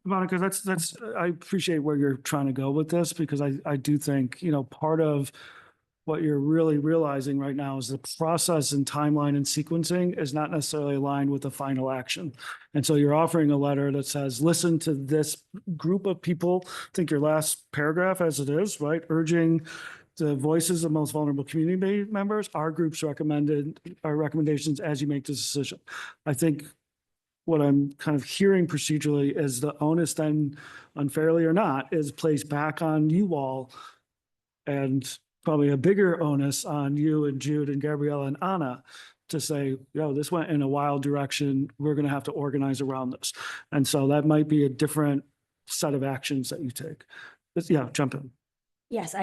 Monica, that's I appreciate where you're trying to go with this, because I do think, part of what you're really realizing right now is the process and timeline and sequencing is not necessarily aligned with the final action. And so you're offering a letter that says, listen to this group of people. I think your last paragraph as it is, right? Urging the voices of most vulnerable community members, our group's recommendations as you make this decision. I think what I'm kind of hearing procedurally is the onus then, unfairly or not, is placed back on you all, and probably a bigger onus on you and Jude and Gabriella and Anna to say, this went in a wild direction. We're going to have to organize around this. And so that might be a different set of actions that you take. Jump in. Yes,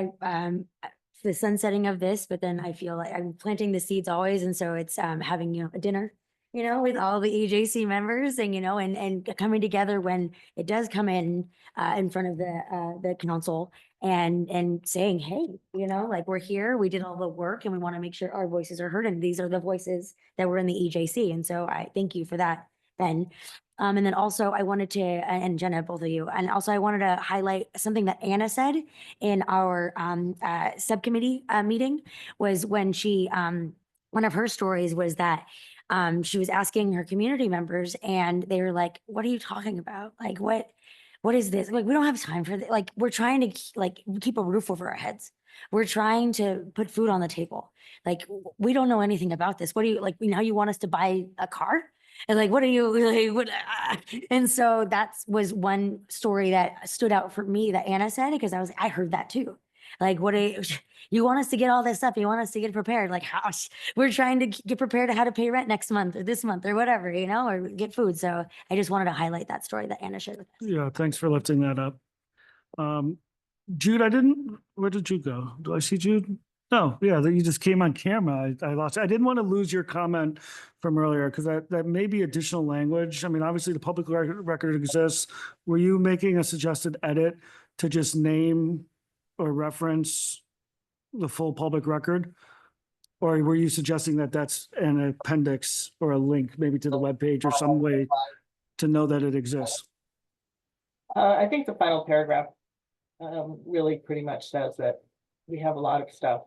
the sunsetting of this, but then I feel like I'm planting the seeds always. And so it's having, a dinner, with all the EJC members and, and coming together when it does come in front of the council and saying, hey, we're here, we did all the work and we want to make sure our voices are heard. And these are the voices that were in the EJC. And so I thank you for that, Ben. And then also I wanted to, and Jenna, both of you, and also I wanted to highlight something that Anna said in our subcommittee meeting was when she, one of her stories was that she was asking her community members and they were like, what are you talking about? Like, what is this? Like, we don't have time for this. Like, we're trying to keep a roof over our heads. We're trying to put food on the table. Like, we don't know anything about this. What do you like? Now you want us to buy a car? And like, what are you like? What? And so that was one story that stood out for me that Anna said, because I heard that too. Like, what do you want us to get all this stuff? You want us to get prepared? Like, how we're trying to get prepared to how to pay rent next month or this month or whatever, or get food. So I just wanted to highlight that story that Anna shared with us. Yeah, thanks for lifting that up. Jude, where did Jude go? Do I see Jude? No, yeah, you just came on camera. I lost, I didn't want to lose your comment from earlier because that may be additional language. I mean, obviously the public record exists. Were you making a suggested edit to just name or reference the full public record? Or were you suggesting that that's an appendix or a link maybe to the webpage or some way to know that it exists? I think the final paragraph really pretty much says that we have a lot of stuff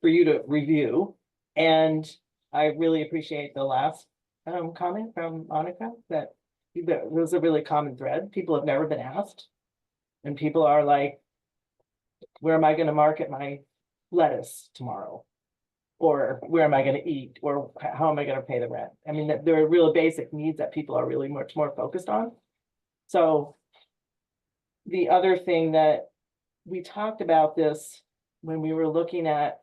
for you to review. And I really appreciate the last comment from Monica that was a really common thread. People have never been asked. And people are like, where am I going to market my lettuce tomorrow? Or where am I going to eat? Or how am I going to pay the rent? I mean, there are real basic needs that people are really much more focused on. So the other thing that we talked about this when we were looking at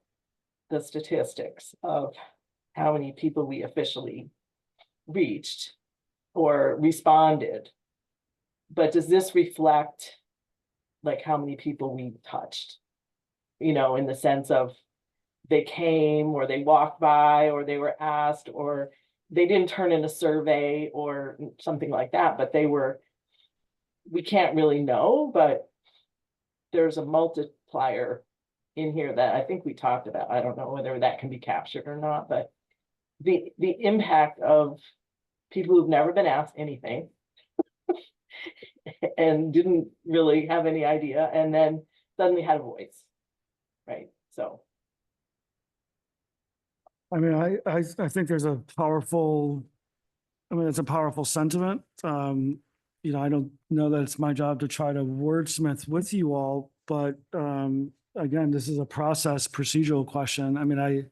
the statistics of how many people we officially reached or responded. But does this reflect like how many people we touched? In the sense of they came or they walked by or they were asked or they didn't turn in a survey or something like that, but we can't really know, but there's a multiplier in here that I think we talked about. I don't know whether that can be captured or not, but the impact of people who've never been asked anything and didn't really have any idea and then suddenly had a voice, right? So. I mean, I think there's a powerful, it's a powerful sentiment. I don't know that it's my job to try to wordsmith with you all, but again, this is a procedural question. I mean,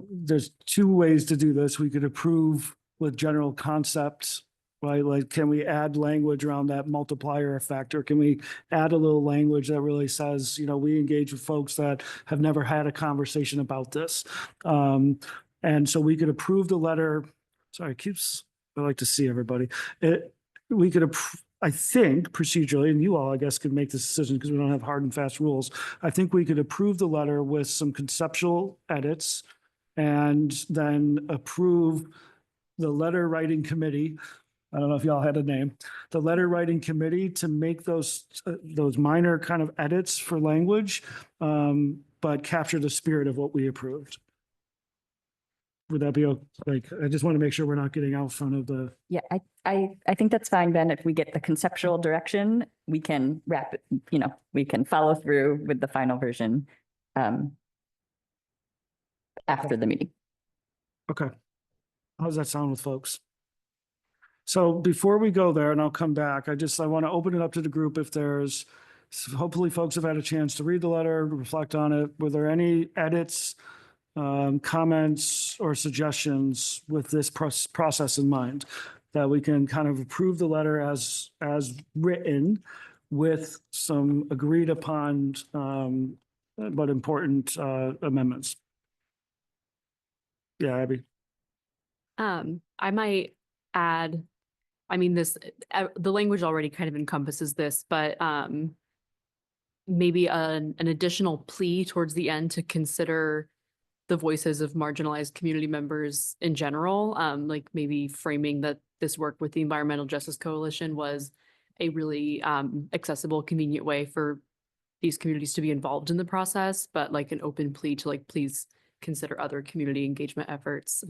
there's two ways to do this. We could approve with general concepts, right? Like, can we add language around that multiplier effect, or can we add a little language that really says, we engage with folks that have never had a conversation about this. And so we could approve the letter. Sorry, I like to see everybody. We could I think procedurally, and you all, I guess, could make this decision because we don't have hard and fast rules. I think we could approve the letter with some conceptual edits and then approve the letter writing committee. I don't know if y'all had a name, the letter writing committee to make those minor kind of edits for language, but capture the spirit of what we approved. Would that be like, I just want to make sure we're not getting out front of the. Yeah, I think that's fine, Ben. If we get the conceptual direction, we can wrap it, we can follow through with the final version after the meeting. Okay. How does that sound with folks? So before we go there, and I'll come back, I want to open it up to the group if hopefully folks have had a chance to read the letter, reflect on it. Were there any edits, comments, or suggestions with this process in mind that we can kind of approve the letter as written with some agreed upon but important amendments? Yeah, Abby. I might add, the language already kind of encompasses this, but maybe an additional plea towards the end to consider the voices of marginalized community members in general, like maybe framing that this work with the Environmental Justice Coalition was a really accessible, convenient way for these communities to be involved in the process, but like an open plea to please consider other community engagement efforts.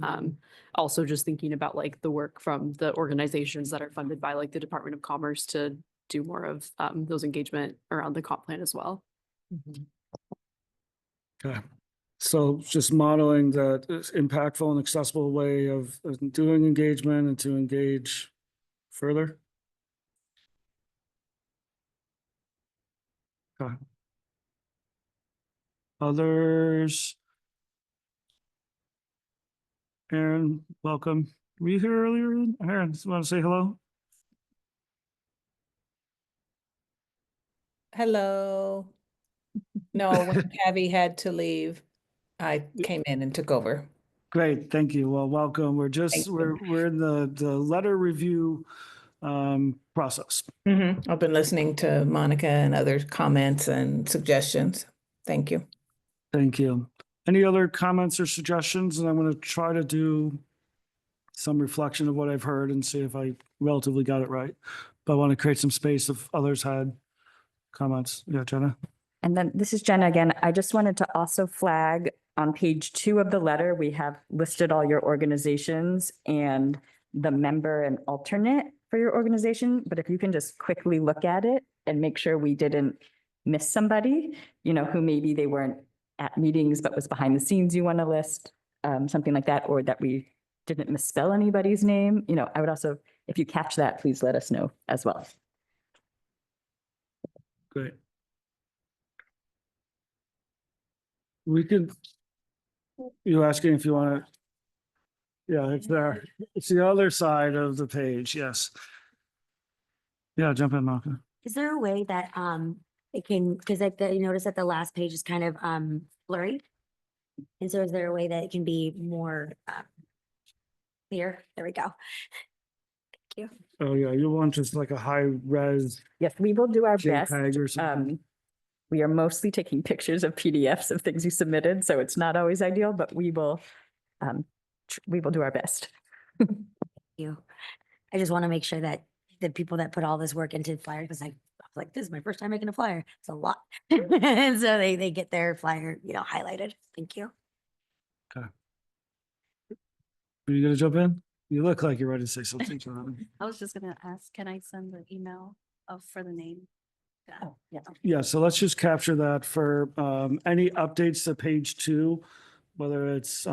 Also just thinking about like the work from the organizations that are funded by like the Department of Commerce to do more of those engagement around the comp plan as well. Okay. So just modeling that is impactful and accessible way of doing engagement and to engage further. Okay. Others? Aaron, welcome. Were you here earlier? Aaron, just want to say hello? Hello. No, when Tavi had to leave, I came in and took over. Great, thank you. Well, welcome. We're just, we're in the letter review process. I've been listening to Monica and other comments and suggestions. Thank you. Thank you. Any other comments or suggestions? And I'm going to try to do some reflection of what I've heard and see if I relatively got it right. But I want to create some space if others had comments. Yeah, Jenna? And then this is Jenna again. I just wanted to also flag on page 2 of the letter, we have listed all your organizations and the member and alternate for your organization. But if you can just quickly look at it and make sure we didn't miss somebody, you know, who maybe they weren't at meetings, but was behind the scenes you want to list, something like that, or that we didn't misspell anybody's name. You know, I would also, if you catch that, please let us know as well. Great. We could, you asking if you want to, yeah, it's there. It's the other side of the page, yes. Yeah, jump in, Malcolm. Is there a way that it can, because like you notice that the last page is kind of blurry? And so is there a way that it can be more clear? There we go. Thank you. Oh, yeah, you want just like a high res. Yes, we will do our best. JPEG or something. We are mostly taking pictures of PDFs of things you submitted, so it's not always ideal, but we will do our best. Thank you. I just want to make sure that the people that put all this work into flyer, because I was like, this is my first time making a flyer. It's a lot. And so they get their flyer, you know, highlighted. Thank you. Okay. Are you gonna jump in? You look like you're ready to say something. Jonathan. I was just gonna ask, can I send the email for the name? Oh, yeah. Yeah, so let's just capture that for any updates to page 2, whether it's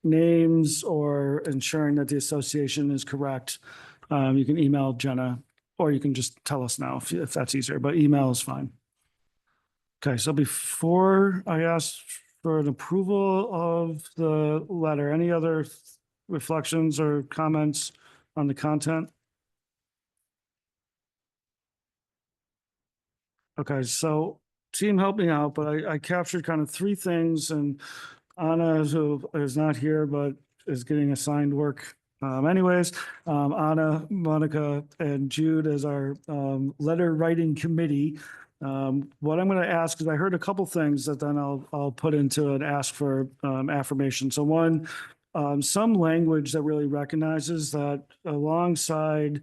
names or ensuring that the association is correct. You can email Jenna, or you can just tell us now if that's easier, but email is fine. Okay, so before I ask for an approval of the letter, any other reflections or comments on the content? Okay, so team helped me out, but I captured kind of 3 things, and Anna, who is not here, but is getting assigned work anyways. Anna, Monica, and Jude as our letter writing committee. What I'm going to ask is I heard a couple things that then I'll put into and ask for affirmation. So one, some language that really recognizes that alongside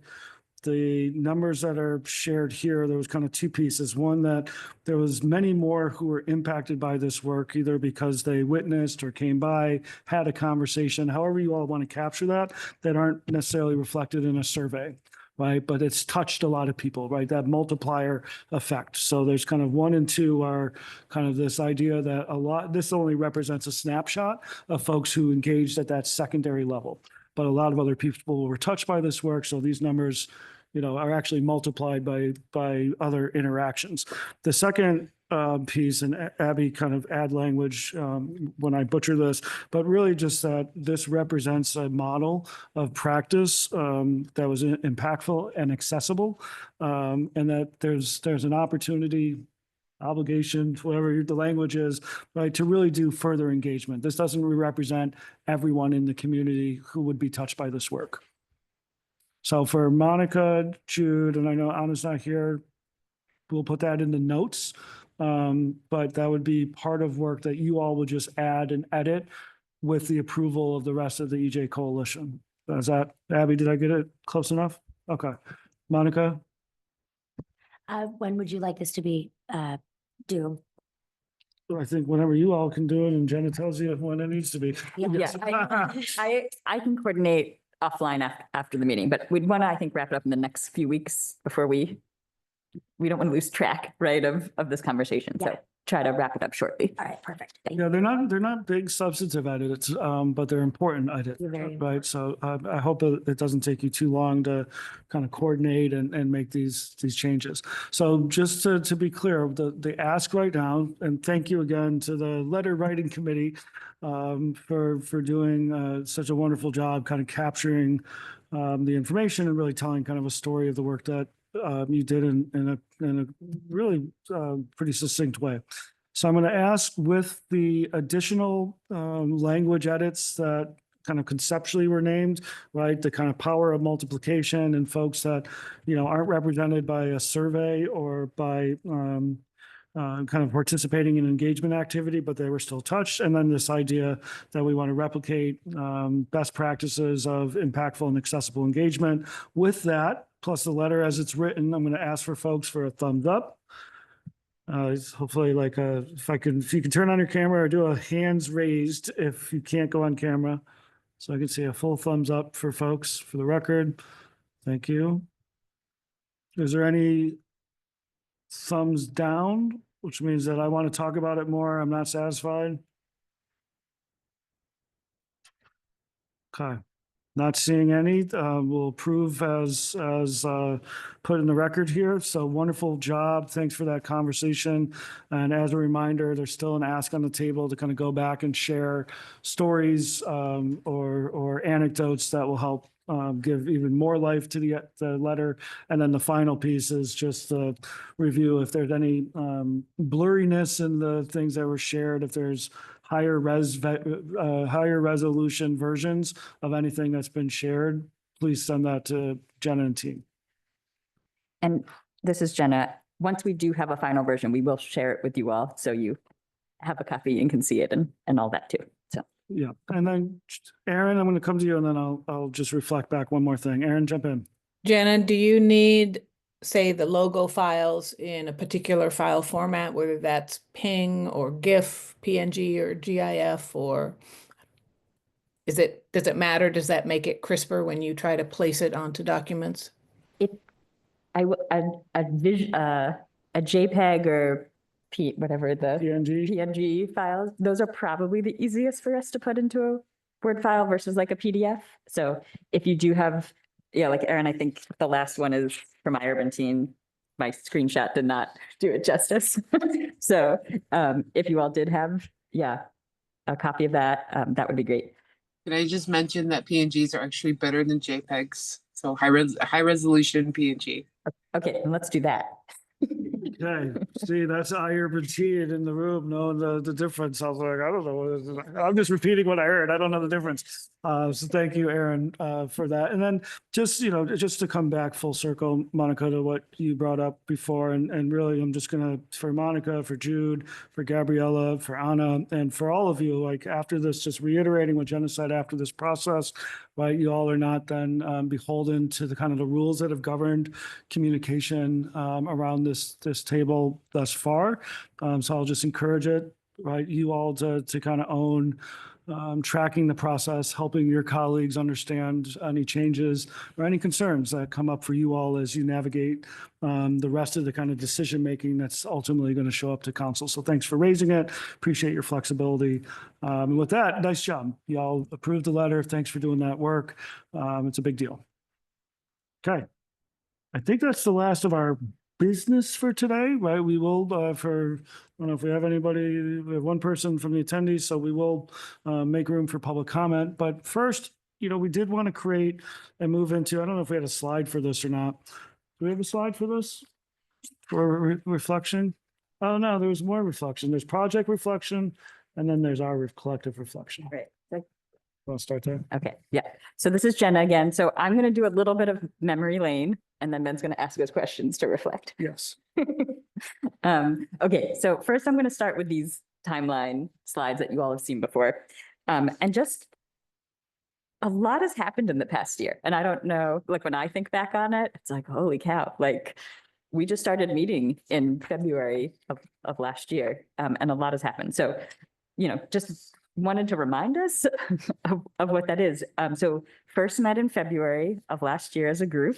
the numbers that are shared here, there was kind of 2 pieces. One, that there was many more who were impacted by this work, either because they witnessed or came by, had a conversation, however you all want to capture that aren't necessarily reflected in a survey, right? But it's touched a lot of people, right? That multiplier effect. So there's kind of 1 and 2 are kind of this idea that this only represents a snapshot of folks who engaged at that secondary level. But a lot of other people were touched by this work. So these numbers, you know, are actually multiplied by other interactions. The second piece, and Abby kind of add language when I butcher this, but really just that this represents a model of practice that was impactful and accessible, and that there's an opportunity, obligation, whatever the language is, right, to really do further engagement. This doesn't represent everyone in the community who would be touched by this work. So for Monica, Jude, and I know Anna's not here, we'll put that in the notes. But that would be part of work that you all would just add and edit with the approval of the rest of the EJ Coalition. Is that, Abby, did I get it close enough? Okay. Monica? When would you like this to be due? I think whenever you all can do it and Jenna tells you when it needs to be. Yeah, I can coordinate offline after the meeting, but we'd want to, I think, wrap it up in the next few weeks before we don't want to lose track, right, of this conversation. So Yeah. try to wrap it up shortly. All right, perfect. Thank Yeah, they're not big substantive edits, but they're important edits, You're very right? So I hope that it doesn't take you too long to kind of coordinate and make these changes. So just to be clear, the ask right now, and thank you again to the letter writing committee for doing such a wonderful job kind of capturing the information and really telling kind of a story of the work that you did in a really pretty succinct way. So I'm going to ask, with the additional language edits that kind of conceptually were named, right? The kind of power of multiplication and folks that, aren't represented by a survey or by kind of participating in engagement activity, but they were still touched. And then this idea that we want to replicate best practices of impactful and accessible engagement. With that, plus the letter as it's written, I'm going to ask for folks for a thumbs up. Hopefully like if you can turn on your camera or do a hands raised if you can't go on camera. So I can see a full thumbs up for folks for the record. Thank you. Is there any thumbs down, which means that I want to talk about it more? I'm not satisfied. Okay. Not seeing any, we'll approve as put in the record here. So wonderful job. Thanks for that conversation. And as a reminder, there's still an ask on the table to kind of go back and share stories or anecdotes that will help give even more life to the letter. And then the final piece is just the review if there's any blurriness in the things that were shared, if there's higher resolution versions of anything that's been shared, please send that to Jenna and team. And this is Jenna. Once we do have a final version, we will share it with you all. So you have a copy and can see it and all that too. So. Yeah. And then Aaron, I'm going to come to you and then I'll just reflect back one more thing. Aaron, jump in. Jenna, do you need, say, the logo files in a particular file format, whether that's PNG or GIF, PNG or GIF, or does it matter? Does that make it crisper when you try to place it onto documents? A JPEG or whatever the PNG files, those are probably the easiest for us to put into a Word file versus like a PDF. So if you do have, like Aaron, I think the last one is from my urban team. My screenshot did not do it justice. So if you all did have, a copy of that, that would be great. Can I just mention that PNGs are actually better than JPEGs? So high resolution PNG. Okay, and let's do that. Okay, see, that's iUrban Teen in the room knowing the difference. I was like, I don't know. I'm just repeating what I heard. I don't know the difference. So thank you, Aaron, for that. And then just to come back full circle, Monica, to what you brought up before, and really I'm just gonna, for Monica, for Jude, for Gabriella, for Anna, and for all of you, like after this, just reiterating what Jenna said, after this process, right, you all are not then beholden to the kind of the rules that have governed communication around this table thus far. So I'll just encourage it, right, you all to kind of own tracking the process, helping your colleagues understand any changes or any concerns that come up for you all as you navigate the rest of the kind of decision making that's ultimately going to show up to council. So thanks for raising it. Appreciate your flexibility. And with that, nice job. Y'all approved the letter. Thanks for doing that work. It's a big deal. Okay. I think that's the last of our business for today, right? We will, I don't know if we have anybody, we have one person from the attendees, so we will make room for public comment. But first, we did want to create and move into, I don't know if we had a slide for this or not. Do we have a slide for this? For reflection? Oh, no, there was more reflection. There's project reflection, and then there's our collective reflection. Right. Want to start there? Okay, yeah. So this is Jenna again. So I'm going to do a little bit of memory lane, and then Ben's going to ask us questions to reflect. Yes. Okay, so first I'm going to start with these timeline slides that you all have seen before. And just a lot has happened in the past year. And I don't know, like when I think back on it, it's like, holy cow, like we just started meeting in February of last year, and a lot has happened. So, just wanted to remind us of what that is. So first met in February of last year as a group.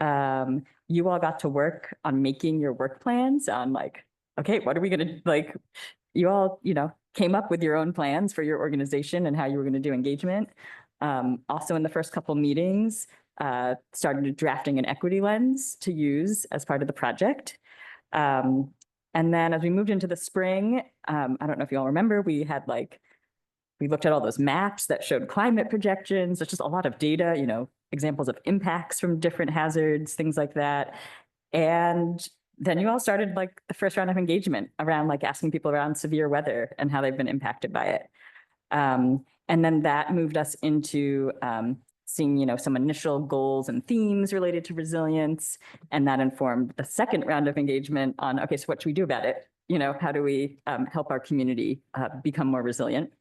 You all got to work on making your work plans on like, okay, what are we gonna like? You all, came up with your own plans for your organization and how you were gonna do engagement. Also in the first couple meetings, started drafting an equity lens to use as part of the project. And then as we moved into the spring, I don't know if you all remember, we looked at all those maps that showed climate projections. There's just a lot of data, examples of impacts from different hazards, things like that. And then you all started like the first round of engagement around like asking people around severe weather and how they've been impacted by it. And then that moved us into seeing, some initial goals and themes related to resilience. And that informed the second round of engagement on, okay, so what should we do about it? How do we help our community become more resilient?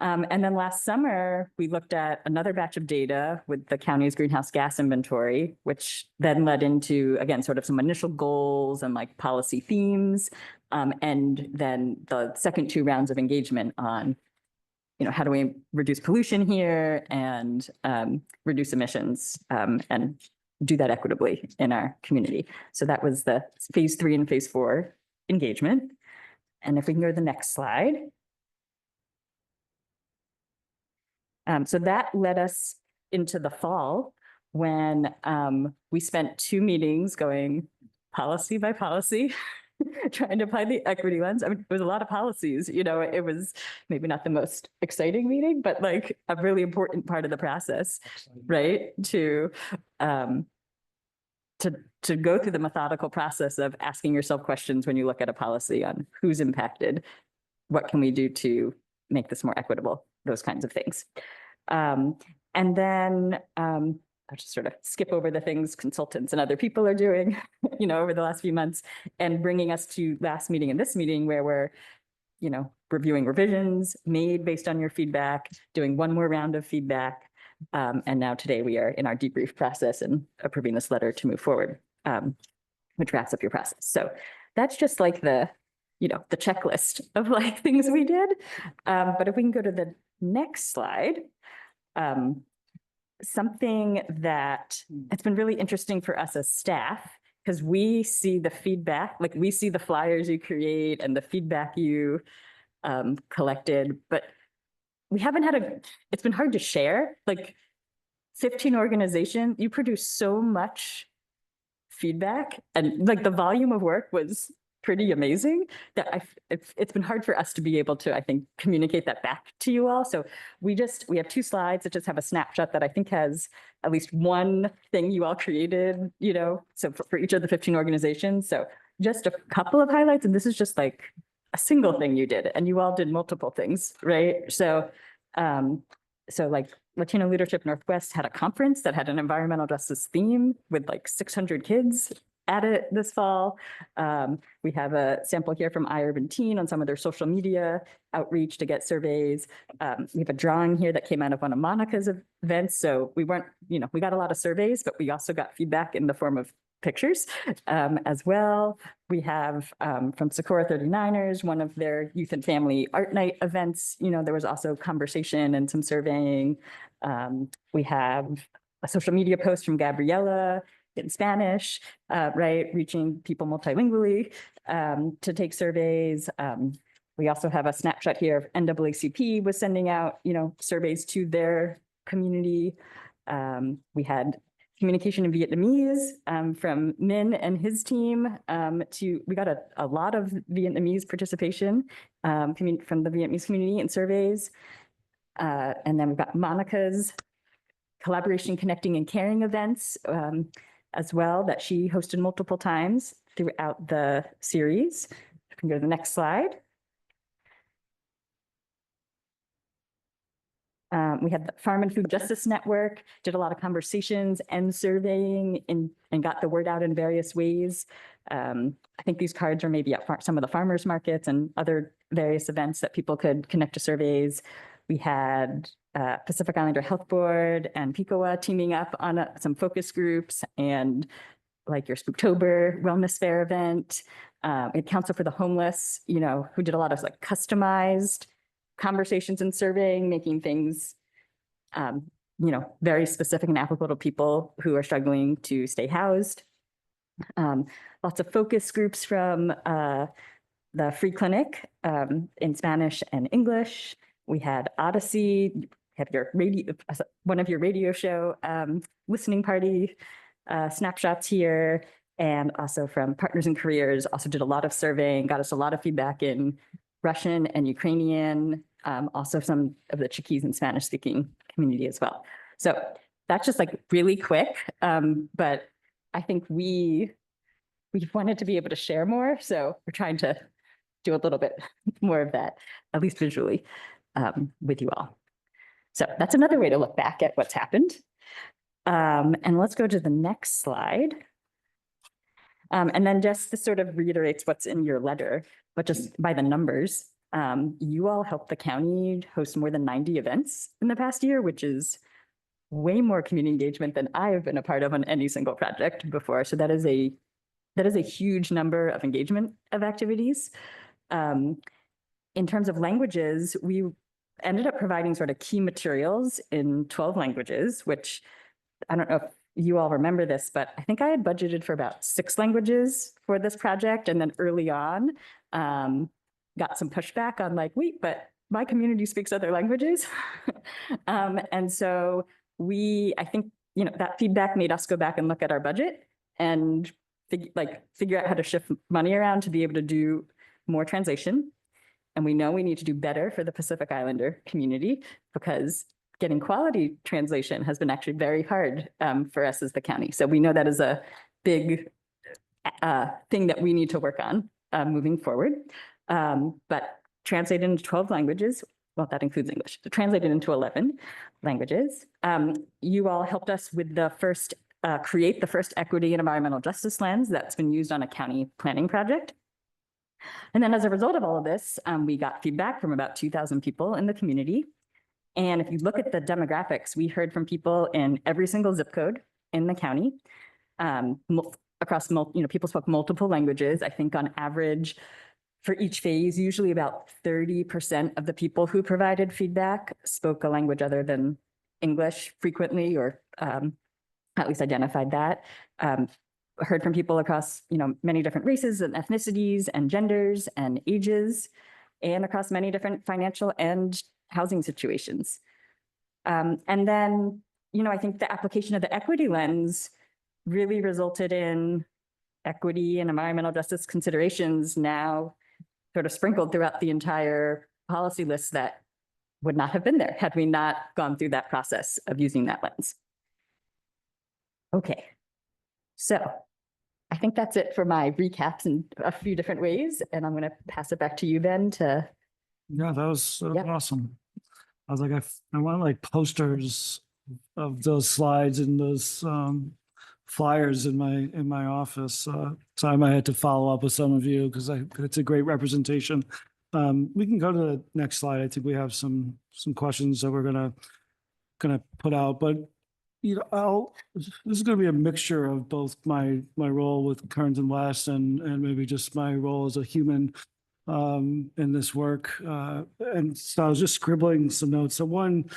And then last summer, we looked at another batch of data with the county's greenhouse gas inventory, which then led into, again, sort of some initial goals and like policy themes. And then the second two rounds of engagement on, how do we reduce pollution here and reduce emissions and do that equitably in our community. So that was the phase 3 and phase 4 engagement. And if we can go to the next slide. So that led us into the fall when we spent 2 meetings going policy by policy, trying to apply the equity lens. I mean, it was a lot of policies, it was maybe not the most exciting meeting, but like a really important part of the process, right? To go through the methodical process of asking yourself questions when you look at a policy on who's impacted, what can we do to make this more equitable, those kinds of things. And then I'll just sort of skip over the things consultants and other people are doing, over the last few months and bringing us to last meeting and this meeting where we're, reviewing revisions made based on your feedback, doing one more round of feedback. And now today we are in our debrief process and approving this letter to move forward, which wraps up your process. So that's just like the checklist of like things we did. But if we can go to the next slide, something that it's been really interesting for us as staff, because we see the feedback, like we see the flyers you create and the feedback you collected, but we haven't had it's been hard to share, like 15 organizations, you produce so much feedback and like the volume of work was pretty amazing that it's been hard for us to be able to, I think, communicate that back to you all. So we have 2 slides that just have a snapshot that I think has at least one thing you all created, so for each of the 15 organizations. So just a couple of highlights, and this is just like a single thing you did, and you all did multiple things, right? So, like Latino Leadership Northwest had a conference that had an environmental justice theme with like 600 kids at it this fall. We have a sample here from iUrban Teen on some of their social media outreach to get surveys. We have a drawing here that came out of one of Monica's events. So we weren't, we got a lot of surveys, but we also got feedback in the form of pictures as well. We have from Socorro 39ers, one of their youth and family art night events, there was also conversation and some surveying. We have a social media post from Gabriella in Spanish, right, reaching people multilingually to take surveys. We also have a snapshot here of NAACP was sending out, surveys to their community. We had communication in Vietnamese from Min and his team. We got a lot of Vietnamese participation from the Vietnamese community in surveys. And then we've got Monica's collaboration, connecting and caring events as well that she hosted multiple times throughout the series. You can go to the next slide. We had the Farm and Food Justice Network, did a lot of conversations and surveying and got the word out in various ways. I think these cards are maybe at some of the farmers markets and other various events that people could connect to surveys. We had Pacific Islander Health Board and PICOA teaming up on some focus groups and like your Spooktober Wellness Fair event, and Council for the Homeless, you know, who did a lot of like customized conversations and surveying, making things, you know, very specific and applicable to people who are struggling to stay housed. Lots of focus groups from the free clinic in Spanish and English. We had Odyssey, had your radio, one of your radio show listening party snapshots here, and also from Partners in Careers, also did a lot of surveying, got us a lot of feedback in Russian and Ukrainian, also some of the Chiquis and Spanish speaking community as well. So that's just like really quick, but I think we wanted to be able to share more, so we're trying to do a little bit more of that, at least visually, with you all. So that's another way to look back at what's happened. And let's go to the next slide. And then just this sort of reiterates what's in your letter, but just by the numbers. You all helped the county host more than 90 events in the past year, which is way more community engagement than I have been a part of on any single project before. So that is a huge number of engagement of activities. In terms of languages, we ended up providing sort of key materials in 12 languages, which I don't know if you all remember this, but I think I had budgeted for about 6 languages for this project. And then early on, got some pushback on like, wait, but my community speaks other languages. And so I think, you know, that feedback made us go back and look at our budget and figure out how to shift money around to be able to do more translation. And we know we need to do better for the Pacific Islander community because getting quality translation has been actually very hard for us as the county. So we know that is a big thing that we need to work on moving forward. But translated into 12 languages, well, that includes English, so translated into 11 languages. You all helped us with the first, create the first equity and environmental justice lens that's been used on a county planning project. And then as a result of all of this, we got feedback from about 2,000 people in the community. And if you look at the demographics, we heard from people in every single zip code in the county, across, people spoke multiple languages. I think on average for each phase, usually about 30% of the people who provided feedback spoke a language other than English frequently, or at least identified that. Heard from people across, many different races and ethnicities and genders and ages, and across many different financial and housing situations. And then, I think the application of the equity lens really resulted in equity and environmental justice considerations now sort of sprinkled throughout the entire policy list that would not have been there had we not gone through that process of using that lens. Okay, so I think that's it for my recaps in a few different ways, and I'm going to pass it back to you, Ben, to. Yeah, that was awesome. I was like, I want like posters of those slides and those flyers in my office. So I might have to follow up with some of you because it's a great representation. We can go to the next slide. I think we have some questions that we're gonna put out, but this is going to be a mixture of both my role with Kearns and West and maybe just my role as a human in this work. And so I was just scribbling some notes. So one,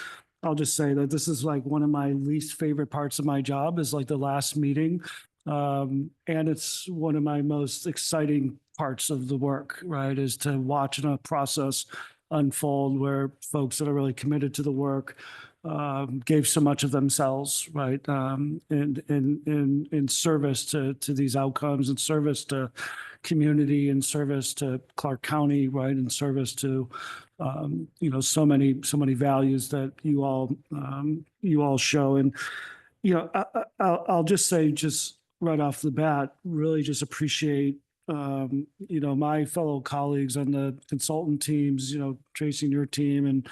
I'll just say that this is like one of my least favorite parts of my job is like the last meeting. And it's one of my most exciting parts of the work, right, is to watch a process unfold where folks that are really committed to the work gave so much of themselves, right, in service to these outcomes, in service to community, in service to Clark County, right, in service to so many values that you all show. And I'll just say, just right off the bat, really just appreciate my fellow colleagues on the consultant teams, Tracy and your team, and,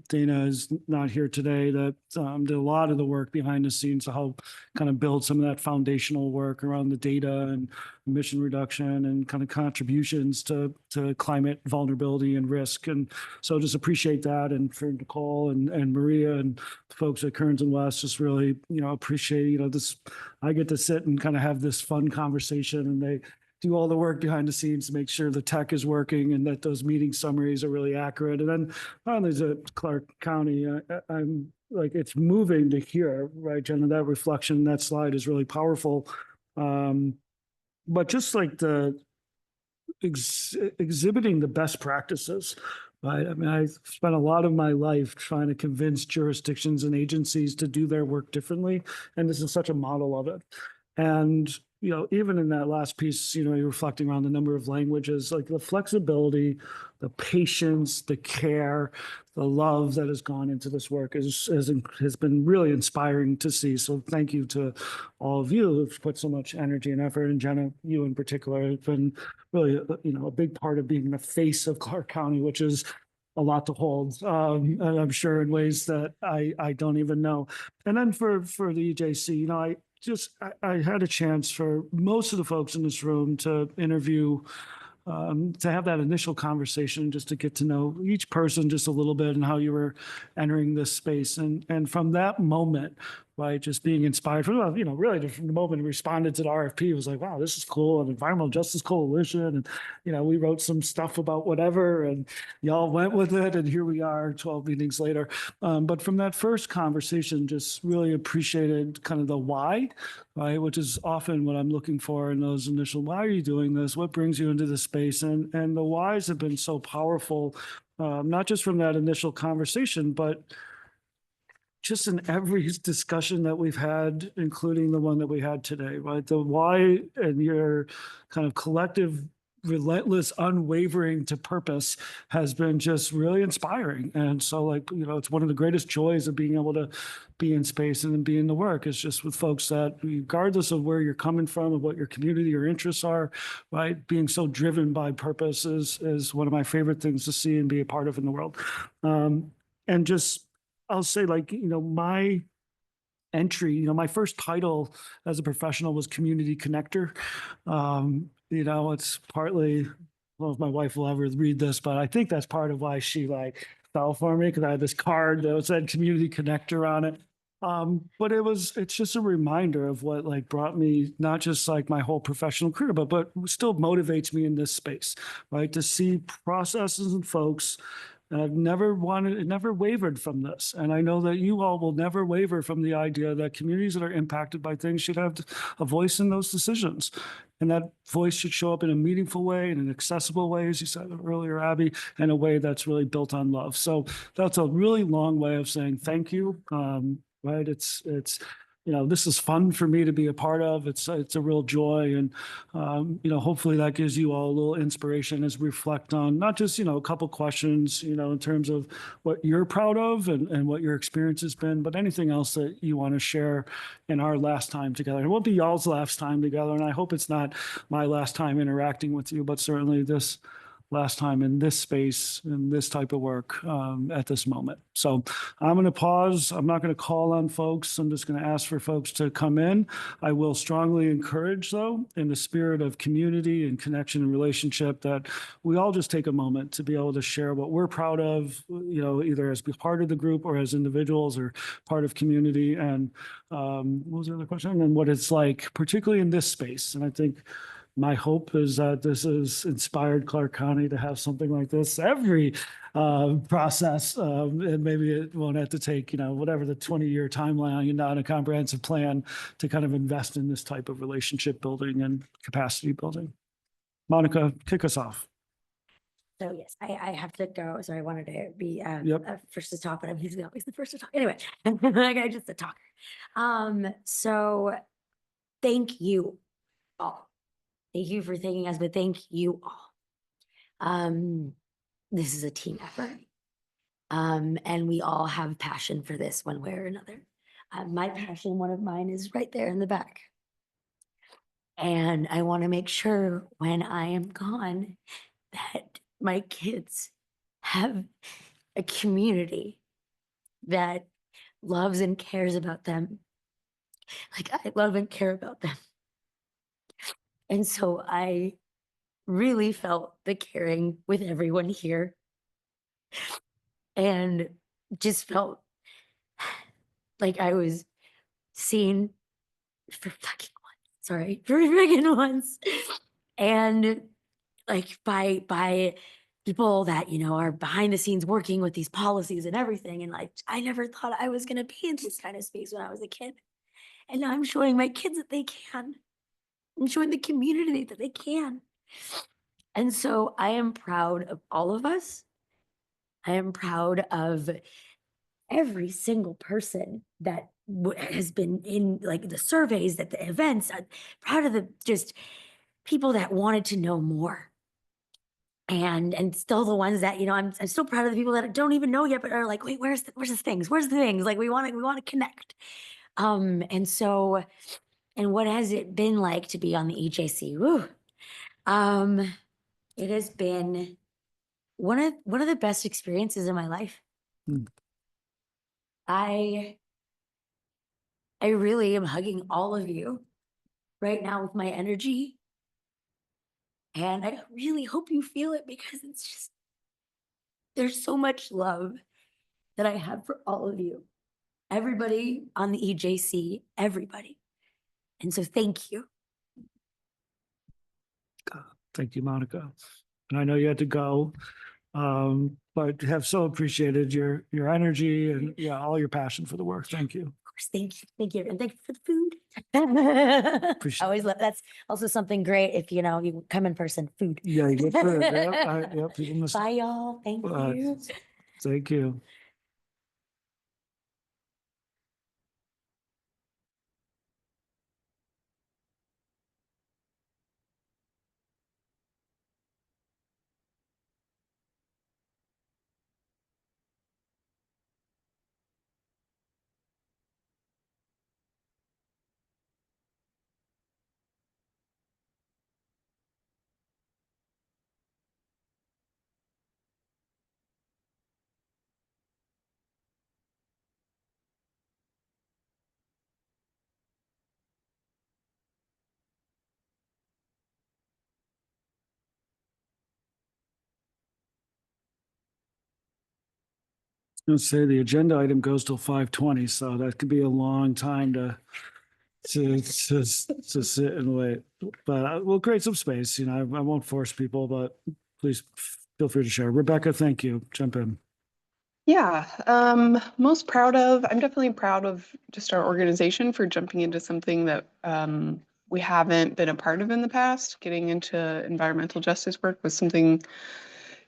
Dana is not here today, that did a lot of the work behind the scenes to help kind of build some of that foundational work around the data and emission reduction and kind of contributions to climate vulnerability and risk. And so just appreciate that. And for Nicole and Maria and the folks at Kearns and West, just really, appreciate, this, I get to sit and kind of have this fun conversation, and they do all the work behind the scenes to make sure the tech is working and that those meeting summaries are really accurate. And then finally, at Clark County, I'm like, it's moving to hear, right, Jenna, that reflection, that slide is really powerful. But just like the exhibiting the best practices, right? I mean, I spent a lot of my life trying to convince jurisdictions and agencies to do their work differently. And this is such a model of it. And, even in that last piece, you're reflecting around the number of languages, like the flexibility, the patience, the care, the love that has gone into this work has been really inspiring to see. So thank you to all of you who've put so much energy and effort, and Jenna, you in particular, have been really, a big part of being the face of Clark County, which is a lot to hold, and I'm sure in ways that I don't even know. And then for the EJC, I had a chance for most of the folks in this room to interview, to have that initial conversation, just to get to know each person just a little bit and how you were entering this space. And from that moment, right, just being inspired from, really from the moment we responded to the RFP, it was like, wow, this is cool. And Environmental Justice Coalition. And, we wrote some stuff about whatever, and y'all went with it. And here we are 12 meetings later. But from that first conversation, just really appreciated kind of the why, right, which is often what I'm looking for in those initial, why are you doing this? What brings you into this space? And the whys have been so powerful, not just from that initial conversation, but just in every discussion that we've had, including the one that we had today, right? The why and your kind of collective, relentless, unwavering to purpose has been just really inspiring. And so it's one of the greatest joys of being able to be in space and be in the work is just with folks that, regardless of where you're coming from and what your community or interests are, right, being so driven by purpose is one of my favorite things to see and be a part of in the world. And just, I'll say, my entry, my first title as a professional was community connector. It's partly, I don't know if my wife will ever read this, but I think that's part of why she fell for me, because I had this card that said community connector on it. But it's just a reminder of what brought me, not just my whole professional career, but still motivates me in this space, right? To see processes and folks. And I've never wavered from this. And I know that you all will never waver from the idea that communities that are impacted by things should have a voice in those decisions. And that voice should show up in a meaningful way, in an accessible way, as you said earlier, Abby, in a way that's really built on love. So that's a really long way of saying thank you. Right? It's this is fun for me to be a part of. It's a real joy. And, hopefully that gives you all a little inspiration as we reflect on not just, a couple questions, in terms of what you're proud of and what your experience has been, but anything else that you want to share in our last time together. It won't be y'all's last time together. And I hope it's not my last time interacting with you, but certainly this last time in this space, in this type of work at this moment. So I'm going to pause. I'm not going to call on folks. I'm just going to ask for folks to come in. I will strongly encourage, though, in the spirit of community and connection and relationship, that we all just take a moment to be able to share what we're proud of, either as part of the group or as individuals or part of community. And what was the other question? And what it's like, particularly in this space. And I think my hope is that this has inspired Clark County to have something like this every process. And maybe it won't have to take, whatever the 20-year timeline, on a comprehensive plan to kind of invest in this type of relationship building and capacity building. Monica, kick us off. So yes, I have to go. So I wanted to be Yep. first to talk, but I'm usually always the first to talk. Anyway, I'm just a talker. So thank you all. Thank you for thanking us, but thank you all. This is a team effort. And we all have passion for this one way or another. My passion, one of mine is right there in the back. And I want to make sure when I am gone that my kids have a community that loves and cares about them like I love and care about them. And so I really felt the caring with everyone here and just felt like I was seen for fucking once. Sorry, for fucking once. And like by people that, you know, are behind the scenes working with these policies and everything. And like I never thought I was gonna be in this kind of space when I was a kid. And now I'm showing my kids that they can. I'm showing the community that they can. And so I am proud of all of us. I am proud of every single person that has been in like the surveys, that the events. I'm proud of the just people that wanted to know more. And still the ones that, you know, I'm still proud of the people that don't even know yet, but are like, wait, where's the things? Where's the things? Like we want to connect. And so, and what has it been like to be on the EJC? Woo. It has been one of the best experiences in my life. Hmm. I really am hugging all of you right now with my energy. And I really hope you feel it because it's just, there's so much love that I have for all of you. Everybody on the EJC, everybody. And so thank you. Thank you, Monica. And I know you had to go, but have so appreciated your energy and yeah, all your passion for the work. Thank you. Of course, thank you. And thank you for the food. I Appreciate always love, that's also something great if, you know, you come in person, food. Yeah, you get food. Yeah, people miss. Bye y'all, thank you. Thank you. Let's say the agenda item goes till 5:20, so that could be a long time to sit and wait. But we'll create some space. You know, I won't force people, but please feel free to share. Rebecca, thank you. Jump in. Yeah, most proud of, I'm definitely proud of just our organization for jumping into something that we haven't been a part of in the past. Getting into environmental justice work was something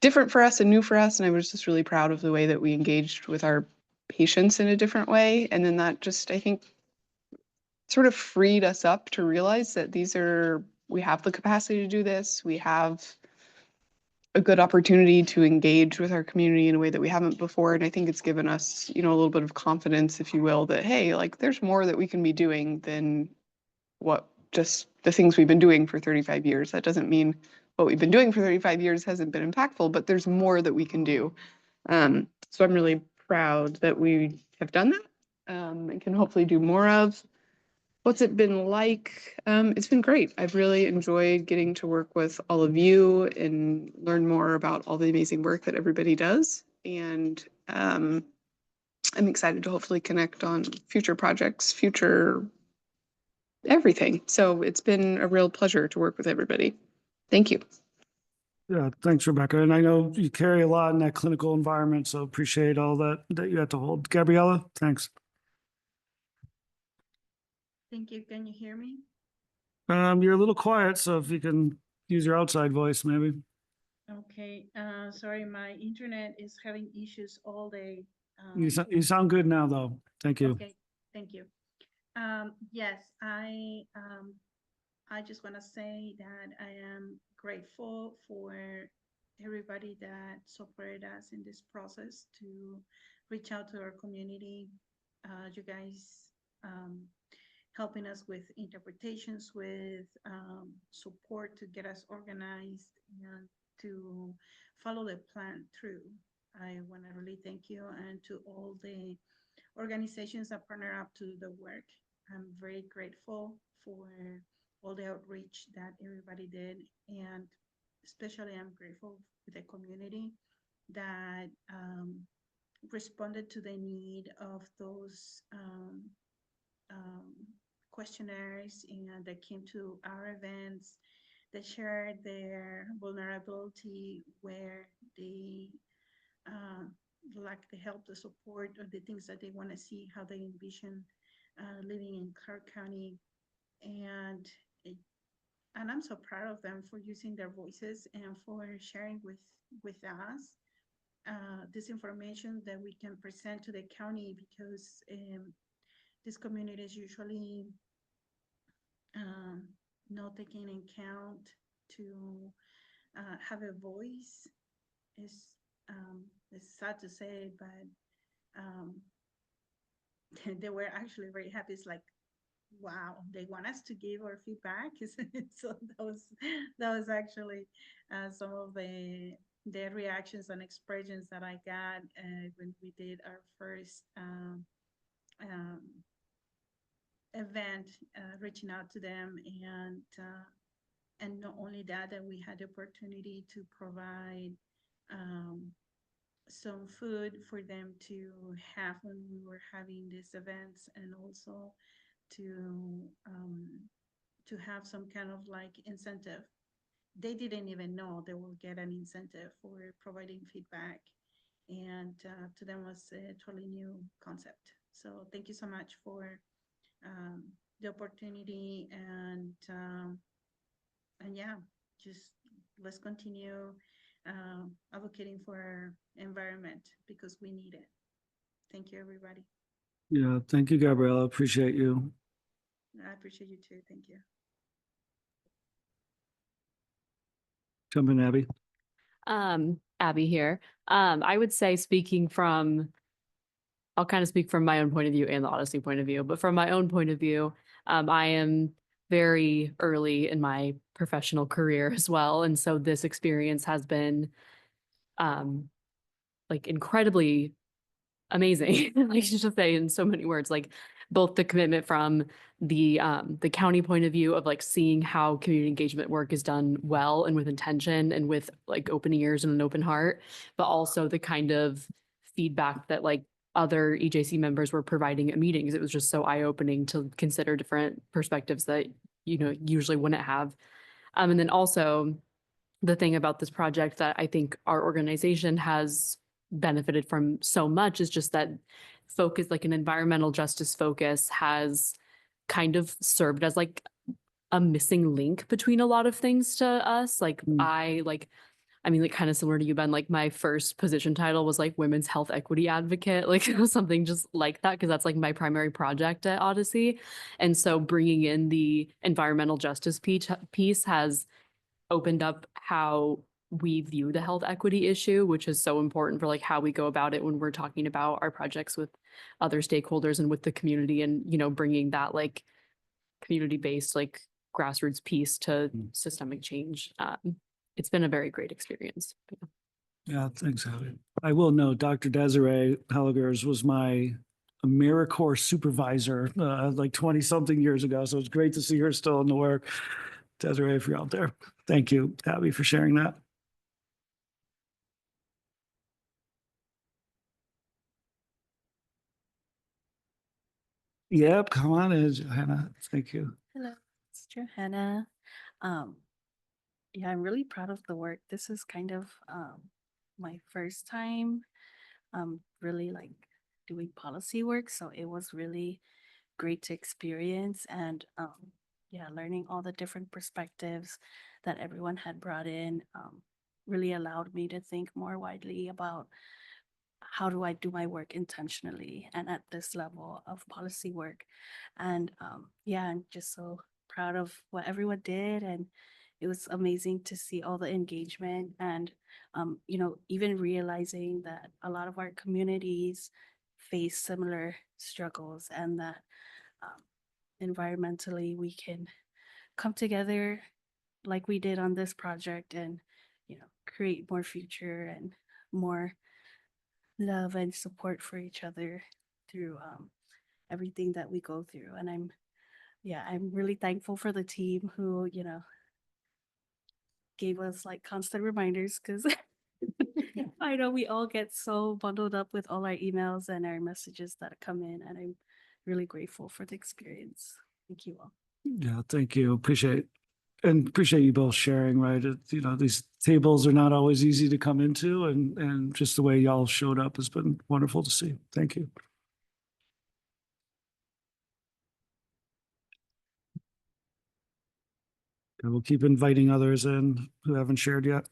different for us and new for us. And I was just really proud of the way that we engaged with our patients in a different way. And then that just, I think, sort of freed us up to realize that we have the capacity to do this. We have a good opportunity to engage with our community in a way that we haven't before. And I think it's given us, you know, a little bit of confidence, if you will, that, hey, like there's more that we can be doing than what just the things we've been doing for 35 years. That doesn't mean what we've been doing for 35 years hasn't been impactful, but there's more that we can do. So I'm really proud that we have done that and can hopefully do more of. What's it been like? It's been great. I've really enjoyed getting to work with all of you and learn more about all the amazing work that everybody does. And I'm excited to hopefully connect on future projects, future everything. So it's been a real pleasure to work with everybody. Thank you. Yeah, thanks, Rebecca. And I know you carry a lot in that clinical environment, so appreciate all that you had to hold. Gabriella, thanks. Thank you. Can you hear me? You're a little quiet, so if you can use your outside voice, maybe. Okay, sorry, my internet is having issues all day. You sound good now, though. Thank you. Okay, thank you. Yes, I just want to say that I am grateful for everybody that supported us in this process to reach out to our community. You guys helping us with interpretations, with support to get us organized and to follow the plan through. I want to really thank you, and to all the organizations that partner up to the work. I'm very grateful for all the outreach that everybody did, and especially I'm grateful for the community that responded to the need of those questionnaires, and that came to our events, that shared their vulnerability, where they lack the help, the support, or the things that they want to see, how they envision living in Clark County. And I'm so proud of them for using their voices and for sharing with us this information that we can present to the county, because this community is usually not taken in count to have a voice. It's sad to say, but they were actually very happy. It's like, wow, they want us to give our feedback. So that was actually some of the reactions and expressions that I got when we did our first event, reaching out to them, and not only that we had the opportunity to provide some food for them to have when we were having these events, and also to have some kind of like incentive. They didn't even know they will get an incentive for providing feedback, and to them was a totally new concept. So thank you so much for the opportunity, and yeah, just let's continue advocating for our environment, because we need it. Thank you, everybody. Yeah, thank you, Gabriella. Appreciate you. I appreciate you too. Thank you. Jump in, Abby. Abby here. I would say I'll kind of speak from my own point of view and the Odyssey point of view, but from my own point of view, I am very early in my professional career as well. And so this experience has been like incredibly amazing. Like to just say in so many words, like both the commitment from the county point of view of like seeing how community engagement work is done well and with intention and with like open ears and an open heart, but also the kind of feedback that like other EJC members were providing at meetings. It was just so eye-opening to consider different perspectives that, you know, usually wouldn't have. And then also the thing about this project that I think our organization has benefited from so much is just that focus, like an environmental justice focus, has kind of served as like a missing link between a lot of things to us. Like I mean, like kind of similar to you, Ben, like my first position title was like women's health equity advocate, like something just like that, because that's like my primary project at Odyssey. And so bringing in the environmental justice piece has opened up how we view the health equity issue, which is so important for like how we go about it when we're talking about our projects with other stakeholders and with the community, and, you know, bringing that like community-based, like grassroots piece to systemic change. It's been a very great experience. Yeah, thanks, Abby. I will note Dr. Desiree Helligers was my AmeriCorps supervisor like 20-something years ago. So it's great to see her still in the work. Desiree, if you're out there. Thank you, Abby, for sharing that. Yep, come on in, Johanna. Thank you. Hello, it's Johanna. Yeah, I'm really proud of the work. This is kind of my first time really like doing policy work, so it was really great to experience, and yeah, learning all the different perspectives that everyone had brought in really allowed me to think more widely about how do I do my work intentionally and at this level of policy work. And yeah, I'm just so proud of what everyone did, and it was amazing to see all the engagement, and you know, even realizing that a lot of our communities face similar struggles, and that environmentally we can come together like we did on this project and, create more future and more love and support for each other through everything that we go through. And I'm really thankful for the team who, gave us like constant reminders because I know we all get so bundled up with all our emails and our messages that come in, and I'm really grateful for the experience. Thank you all. Yeah, thank you. Appreciate you both sharing, right? These tables are not always easy to come into, and just the way y'all showed up has been wonderful to see. Thank you. And we'll keep inviting others in who haven't shared yet.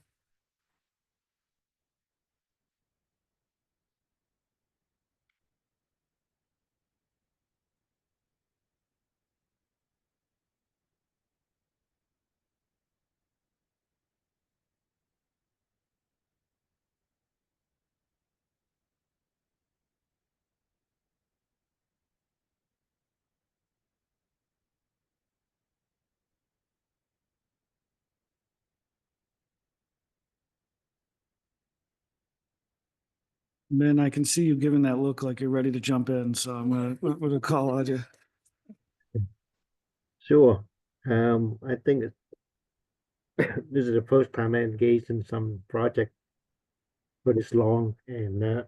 Man, I can see you giving that look like you're ready to jump in, so I'm gonna call on you. Sure. I think this is the first time I engaged in some project for this long, and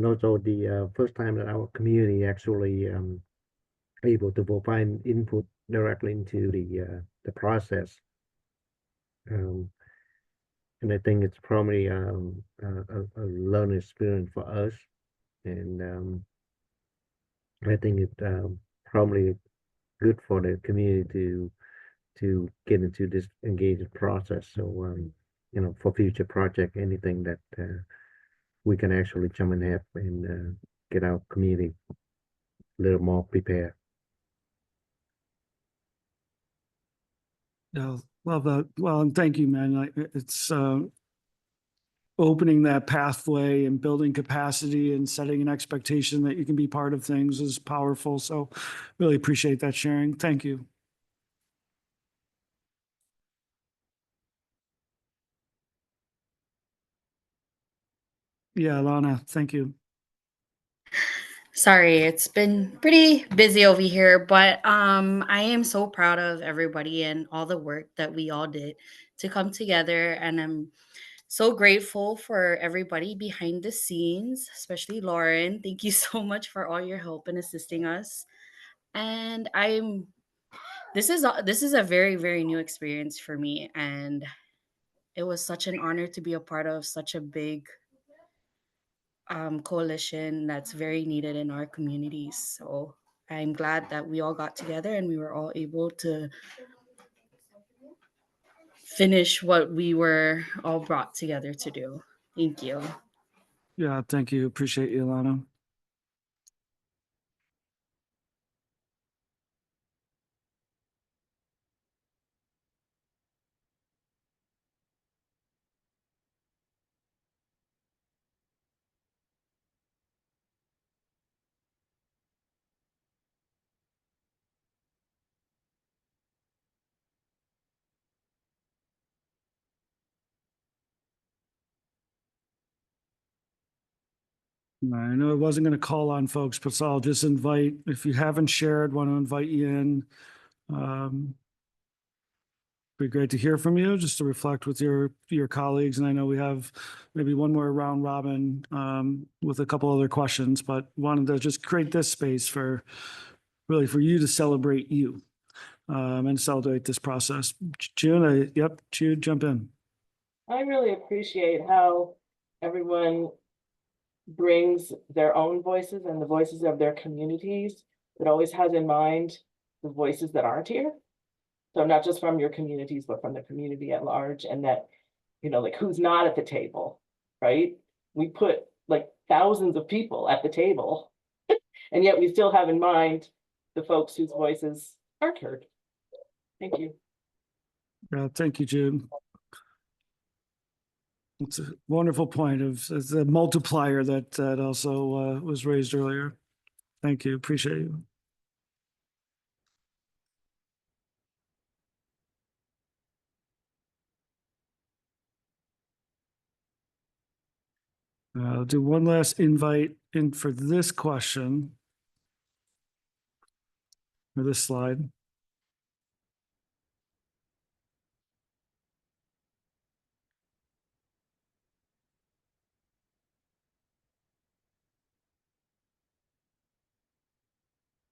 also the first time that our community actually able to provide input directly into the process. And I think it's probably a learning experience for us, and I think it probably good for the community to get into this engaged process. So for future project, anything that we can actually jump and help and get our community a little more prepared. Yeah, love that. Well, and thank you, man. It's opening that pathway and building capacity and setting an expectation that you can be part of things is powerful. So really appreciate that sharing. Thank you. Yeah, Lana, thank you. Sorry, it's been pretty busy over here, but I am so proud of everybody and all the work that we all did to come together, and I'm so grateful for everybody behind the scenes, especially Lauren. Thank you so much for all your help in assisting us. And this is a very, very new experience for me, and it was such an honor to be a part of such a big coalition that's very needed in our communities. So I'm glad that we all got together and we were all able to finish what we were all brought together to do. Thank you. Yeah, thank you. Appreciate you, Lana. I know I wasn't going to call on folks, but so I'll just invite, if you haven't shared, want to invite you in. Be great to hear from you, just to reflect with your colleagues. And I know we have maybe one more round robin with a couple other questions, but wanted to just create this space for you to celebrate you and celebrate this process. June, Jude, jump in. I really appreciate how everyone brings their own voices and the voices of their communities, but always has in mind the voices that aren't here. So not just from your communities, but from the community at large, and that, like who's not at the table, right? We put like thousands of people at the table, and yet we still have in mind the folks whose voices aren't heard. Thank you. Yeah, thank you, Jude. It's a wonderful point of the multiplier that also was raised earlier. Thank you. Appreciate you. I'll do one last invite in for this question. Or this slide.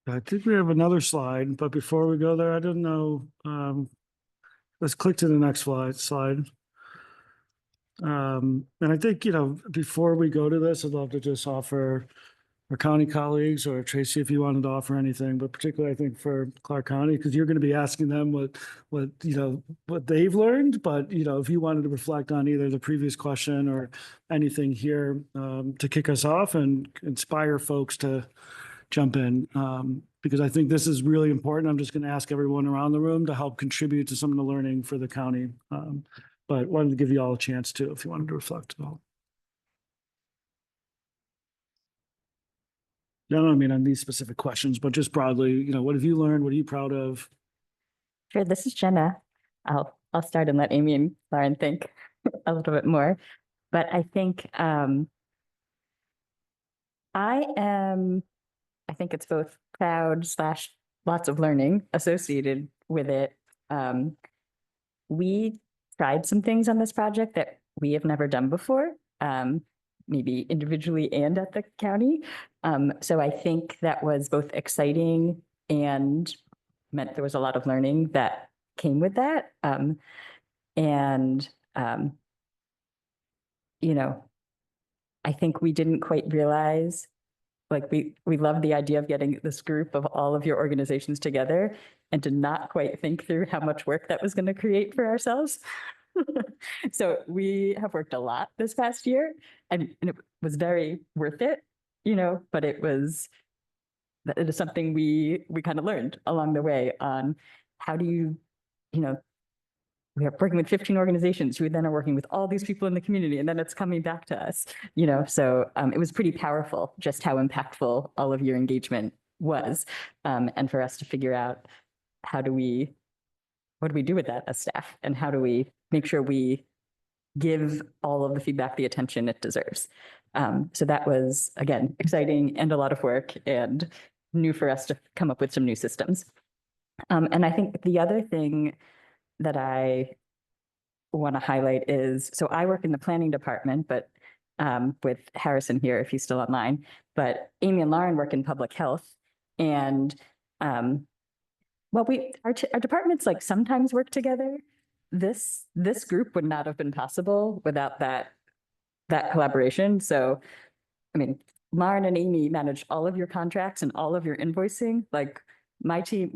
I think we have another slide, but before we go there, I don't know. Let's click to the next slide. And I think, before we go to this, I'd love to just offer our county colleagues, or Tracy, if you wanted to offer anything, but particularly I think for Clark County, because you're going to be asking them what they've learned. But, if you wanted to reflect on either the previous question or anything here to kick us off and inspire folks to jump in, because I think this is really important. I'm just going to ask everyone around the room to help contribute to some of the learning for the county. But wanted to give you all a chance to, if you wanted to reflect at all. No, I mean on these specific questions, but just broadly, what have you learned? What are you proud of? Sure, this is Jenna. I'll start and let Amy and Lauren think a little bit more. But I think I think it's both proud / lots of learning associated with it. We tried some things on this project that we have never done before, maybe individually and at the county. So I think that was both exciting and meant there was a lot of learning that came with that. I think we didn't quite realize, like we love the idea of getting this group of all of your organizations together and to not quite think through how much work that was going to create for ourselves. So we have worked a lot this past year and it was very worth it, but it is something we kind of learned along the way on how do you, we are working with 15 organizations who then are working with all these people in the community, and then it's coming back to us, so it was pretty powerful just how impactful all of your engagement was. And for us to figure out what do we do with that as staff, and how do we make sure we give all of the feedback the attention it deserves. So that was, again, exciting and a lot of work and new for us to come up with some new systems. And I think the other thing that I want to highlight is, so I work in the planning department, but with Harrison here, if he's still online, but Amy and Lauren work in public health. And our departments like sometimes work together. This group would not have been possible without that collaboration. So, I mean, Lauren and Amy manage all of your contracts and all of your invoicing. Like my team,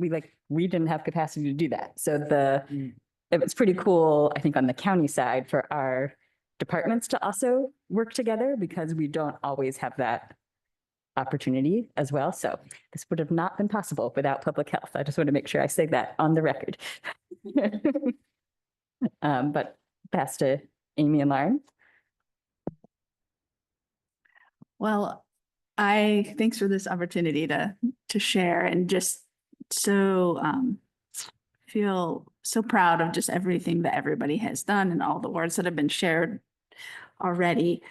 we didn't have capacity to do that. So it was pretty cool, I think, on the county side for our departments to also work together, because we don't always have that opportunity as well. So this would have not been possible without public health. I just want to make sure I say that on the record. But pass to Amy and Lauren. Well, thanks for this opportunity to share, and just so feel so proud of just everything that everybody has done and all the words that have been shared already.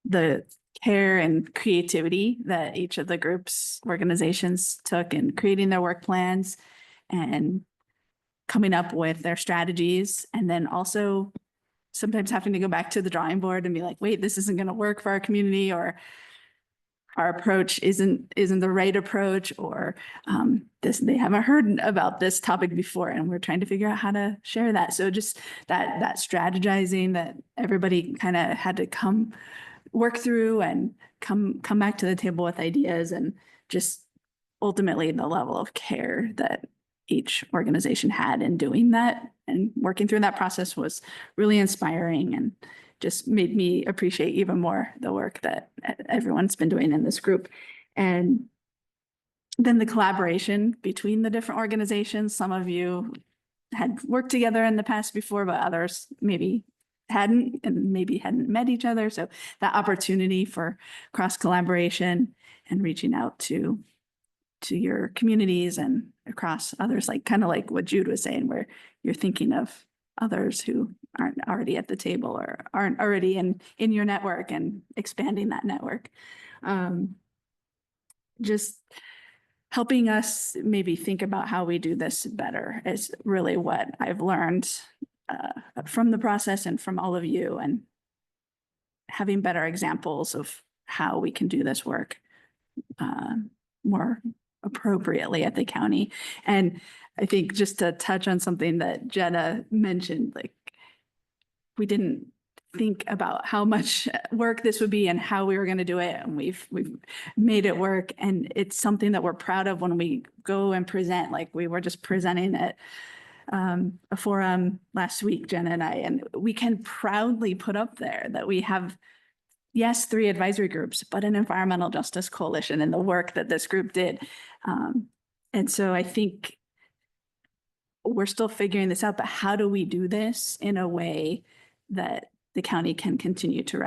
The care and creativity that each of the groups, organizations took in creating their work plans and coming up with their strategies, and then also sometimes having to go back to the drawing board and be like, wait, this isn't going to work for our community, or our approach isn't the right approach, or they haven't heard about this topic before, and we're trying to figure out how to share that. So just that strategizing that everybody kind of had to come work through and come back to the table with ideas, and just ultimately the level of care that each organization had in doing that and working through that process was really inspiring, and just made me appreciate even more the work that everyone's been doing in this group. And then the collaboration between the different organizations. Some of you had worked together in the past before, but others maybe hadn't and maybe hadn't met each other. So that opportunity for cross collaboration and reaching out to your communities and across others, like kind of like what Jude was saying, where you're thinking of others who aren't already at the table or aren't already in your network and expanding that network. Just helping us maybe think about how we do this better is really what I've learned from the process and from all of you, and having better examples of how we can do this work more appropriately at the county. And I think just to touch on something that Jenna mentioned, like we didn't think about how much work this would be and how we were going to do it. And we've made it work. And it's something that we're proud of when we go and present. Like we were just presenting at a forum last week, Jenna and I, and we can proudly put up there that we have, yes, 3 advisory groups, but an environmental justice coalition and the work that this group did. And so I think we're still figuring this out, but how do we do this in a way that the county can continue to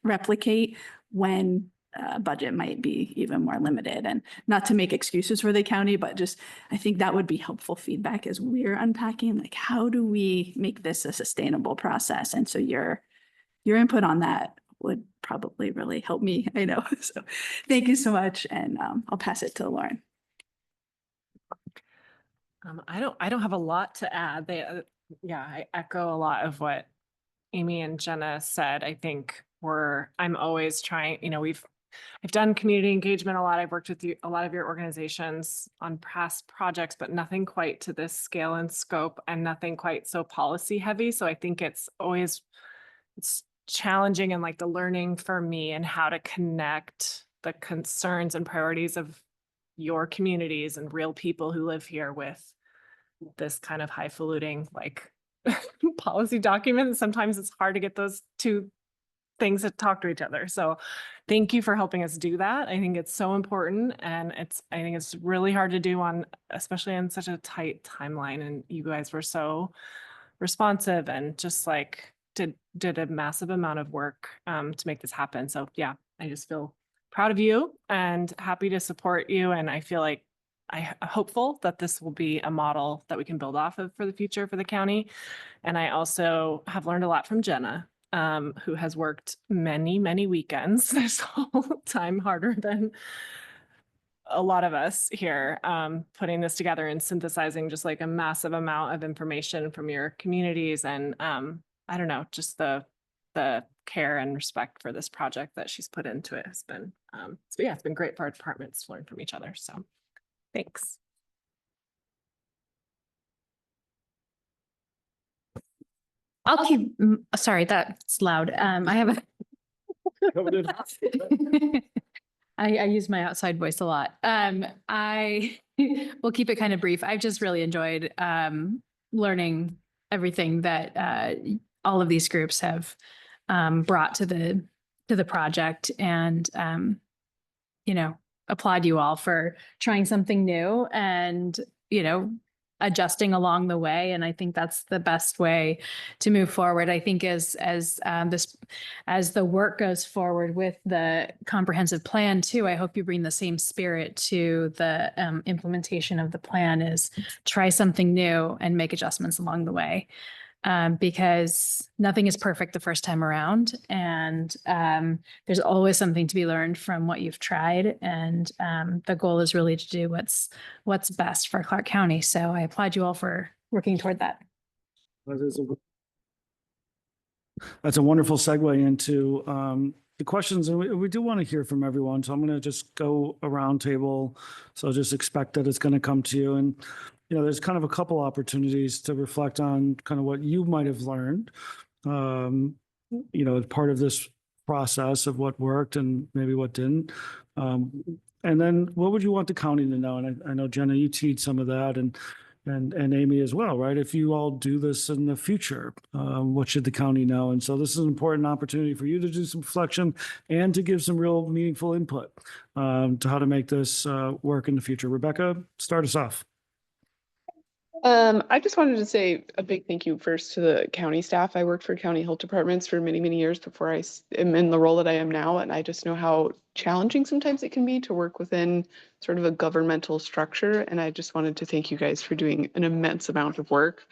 replicate when budget might be even more limited? And not to make excuses for the county, but just, I think that would be helpful feedback as we're unpacking, like, how do we make this a sustainable process? And so your input on that would probably really help me, I know. So thank you so much. And I'll pass it to Lauren. I don't have a lot to add. I echo a lot of what Amy and Jenna said. I think I'm always trying, I've done community engagement a lot. I've worked with a lot of your organizations on past projects, but nothing quite to this scale and scope, and nothing quite so policy heavy. So I think it's challenging, and like the learning for me and how to connect the concerns and priorities of your communities and real people who live here with this kind of highfalutin like policy document. Sometimes it's hard to get those two things to talk to each other. So thank you for helping us do that. I think it's so important, and I think it's really hard to do especially on such a tight timeline. And you guys were so responsive and just like did a massive amount of work to make this happen. So yeah, I just feel proud of you and happy to support you. And I feel like I'm hopeful that this will be a model that we can build off of for the future for the county. And I also have learned a lot from Jenna, who has worked many, many weekends this whole time, harder than a lot of us here, putting this together and synthesizing just like a massive amount of information from your communities. And I don't know, just the care and respect for this project that she's put into it has been, so yeah, it's been great for our departments to learn from each other. So thanks. I'll keep, sorry, that's loud. I have a, I use my outside voice a lot. I will keep it kind of brief. I've just really enjoyed learning everything that all of these groups have brought to the project, and applaud you all for trying something new and adjusting along the way. And I think that's the best way to move forward. I think as the work goes forward with the comprehensive plan too, I hope you bring the same spirit to the implementation of the plan, is try something new and make adjustments along the way. Because nothing is perfect the first time around, and there's always something to be learned from what you've tried. And the goal is really to do what's best for Clark County. So I applaud you all for working toward that. That's a wonderful segue into the questions, and we do want to hear from everyone. So I'm going to just go around table. So just expect that it's going to come to you. And there's kind of a couple opportunities to reflect on kind of what you might have learned, as part of this process of what worked and maybe what didn't. And then what would you want the county to know? And I know, Jenna, you teed some of that, and Amy as well, right? If you all do this in the future, what should the county know? And so this is an important opportunity for you to do some reflection and to give some real meaningful input to how to make this work in the future. Rebecca, start us off. I just wanted to say a big thank you first to the county staff. I worked for county health departments for many, many years before am in the role that I am now. And I just know how challenging sometimes it can be to work within sort of a governmental structure. And I just wanted to thank you guys for doing an immense amount of work.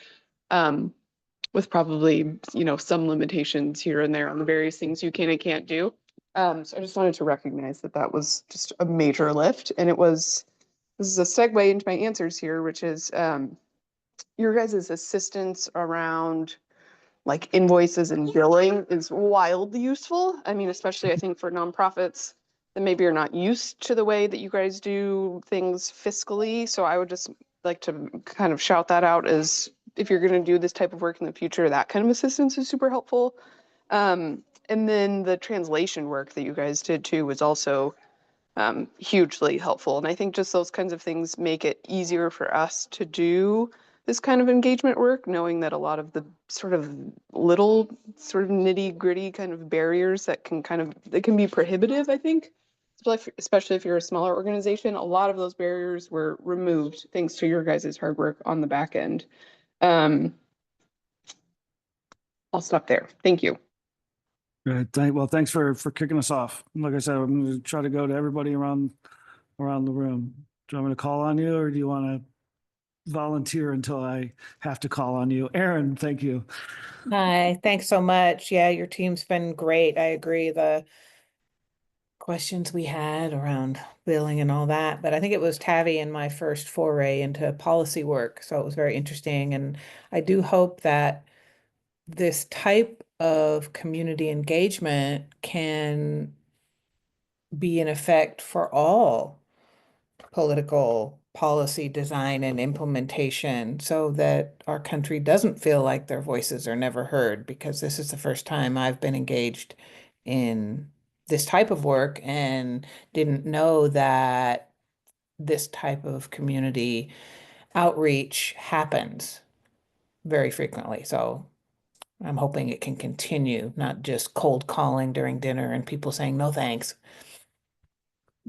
With probably, some limitations here and there on the various things you can and can't do. So I just wanted to recognize that that was just a major lift. And this is a segue into my answers here, which is your guys' assistance around like invoices and billing is wildly useful. I mean, especially I think for nonprofits that maybe are not used to the way that you guys do things fiscally. So I would just like to kind of shout that out as if you're going to do this type of work in the future, that kind of assistance is super helpful. And then the translation work that you guys did too was also hugely helpful. And I think just those kinds of things make it easier for us to do this kind of engagement work, knowing that a lot of the sort of little sort of nitty gritty kind of barriers that can be prohibitive, I think, especially if you're a smaller organization, a lot of those barriers were removed thanks to your guys' hard work on the back end. I'll stop there. Thank you. Right. Well, thanks for kicking us off. Like I said, I'm going to try to go to everybody around the room. Do you want me to call on you, or do you want to volunteer until I have to call on you? Aaron, thank you. Hi, thanks so much. Yeah, your team's been great. I agree. The questions we had around billing and all that, but I think it was Tavi and my first foray into policy work. So it was very interesting. And I do hope that this type of community engagement can be in effect for all political policy design and implementation so that our country doesn't feel like their voices are never heard, because this is the first time I've been engaged in this type of work and didn't know that this type of community outreach happens very frequently. So I'm hoping it can continue, not just cold calling during dinner and people saying no thanks,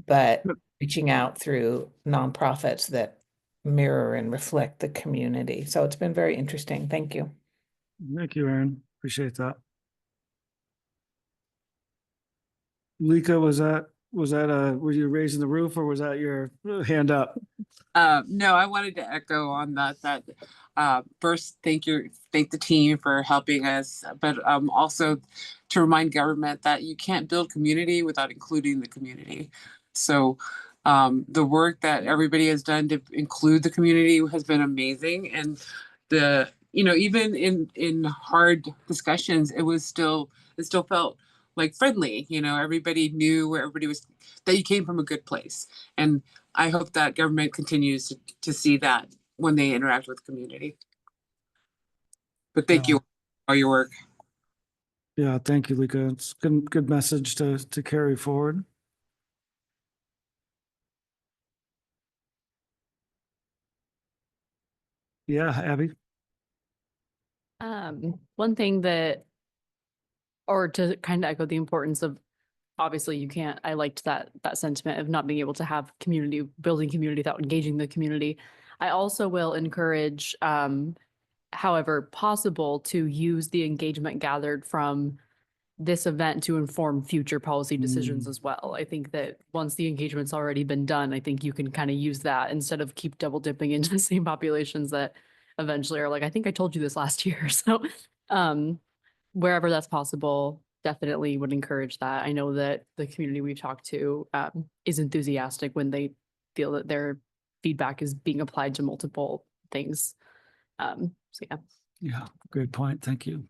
but reaching out through nonprofits that mirror and reflect the community. So it's been very interesting. Thank you. Thank you, Aaron. Appreciate that. Lika, were you raising the roof, or was that your hand up? No, I wanted to echo on that first, thank the team for helping us, but also to remind government that you can't build community without including the community. So the work that everybody has done to include the community has been amazing. And even in hard discussions, it still felt like friendly. Everybody knew where everybody was, that you came from a good place. And I hope that government continues to see that when they interact with the community. But thank you for all your work. Yeah, thank you, Lika. It's good message to carry forward. Yeah, Abby. One thing or to kind of echo the importance of, obviously I liked that sentiment of not being able to have building community without engaging the community. I also will encourage, however possible, to use the engagement gathered from this event to inform future policy decisions as well. I think that once the engagement's already been done, I think you can kind of use that instead of keep double dipping into the same populations that eventually are like, I think I told you this last year. So wherever that's possible, definitely would encourage that. I know that the community we've talked to is enthusiastic when they feel that their feedback is being applied to multiple things. So yeah. Yeah, great point. Thank you.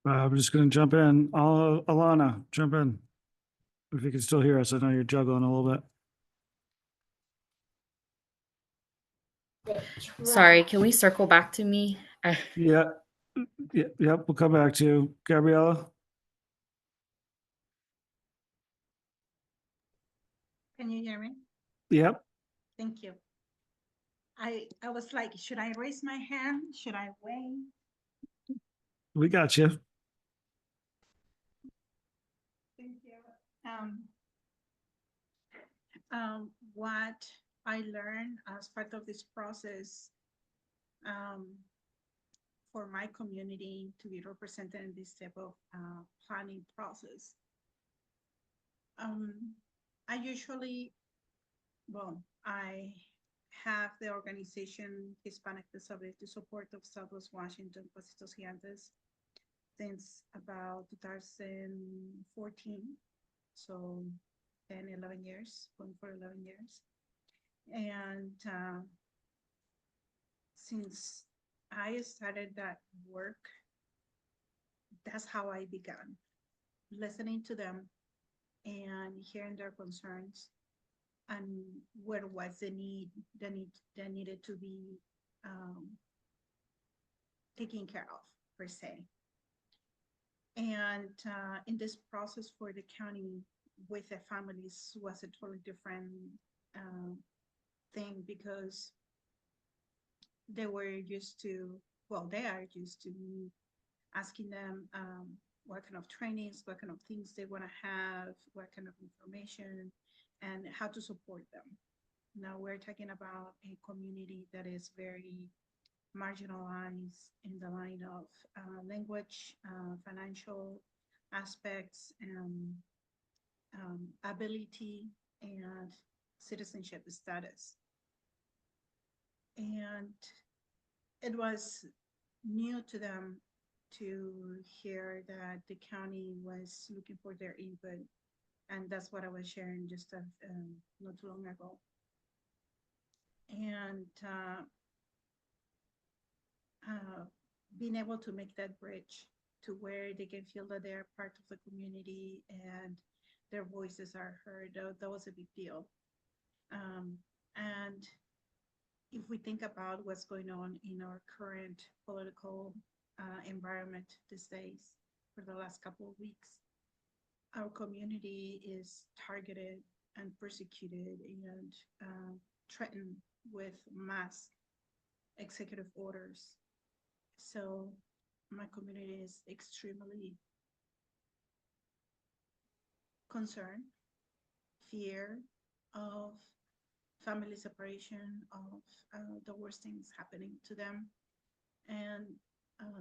I'm just going to jump in. Alana, jump in. If you can still hear us, I know you're juggling a little bit. Sorry, can we circle back to me? Yeah. Yep. We'll come back to you. Gabriella? Can you hear me? Yep. Thank you. I was like, should I raise my hand? Should I wait? We got you. Thank you. What I learned as part of this process, for my community to be represented in this type of planning process. I usually, well, I have the organization Hispanic Disability Support of Southwest Washington, Pasitos Gigantes, since about 2014. So 10, 11 years, going for 11 years. And since I started that work, that's how I began, listening to them and hearing their concerns and where was the need that needed to be taken care of, per se. And in this process for the county with the families was a totally different thing, because they were used to, well, they are used to me asking them what kind of trainings, what kind of things they want to have, what kind of information, and how to support them. Now we're talking about a community that is very marginalized in the line of language, financial aspects, and ability and citizenship status. And it was new to them to hear that the county was looking for their input. And that's what I was sharing just not too long ago. And being able to make that bridge to where they can feel that they're part of the community and their voices are heard, that was a big deal. And if we think about what's going on in our current political environment these days, for the last couple of weeks, our community is targeted and persecuted and threatened with mass executive orders. So my community is extremely concerned, fear of family separation, of the worst things happening to them. And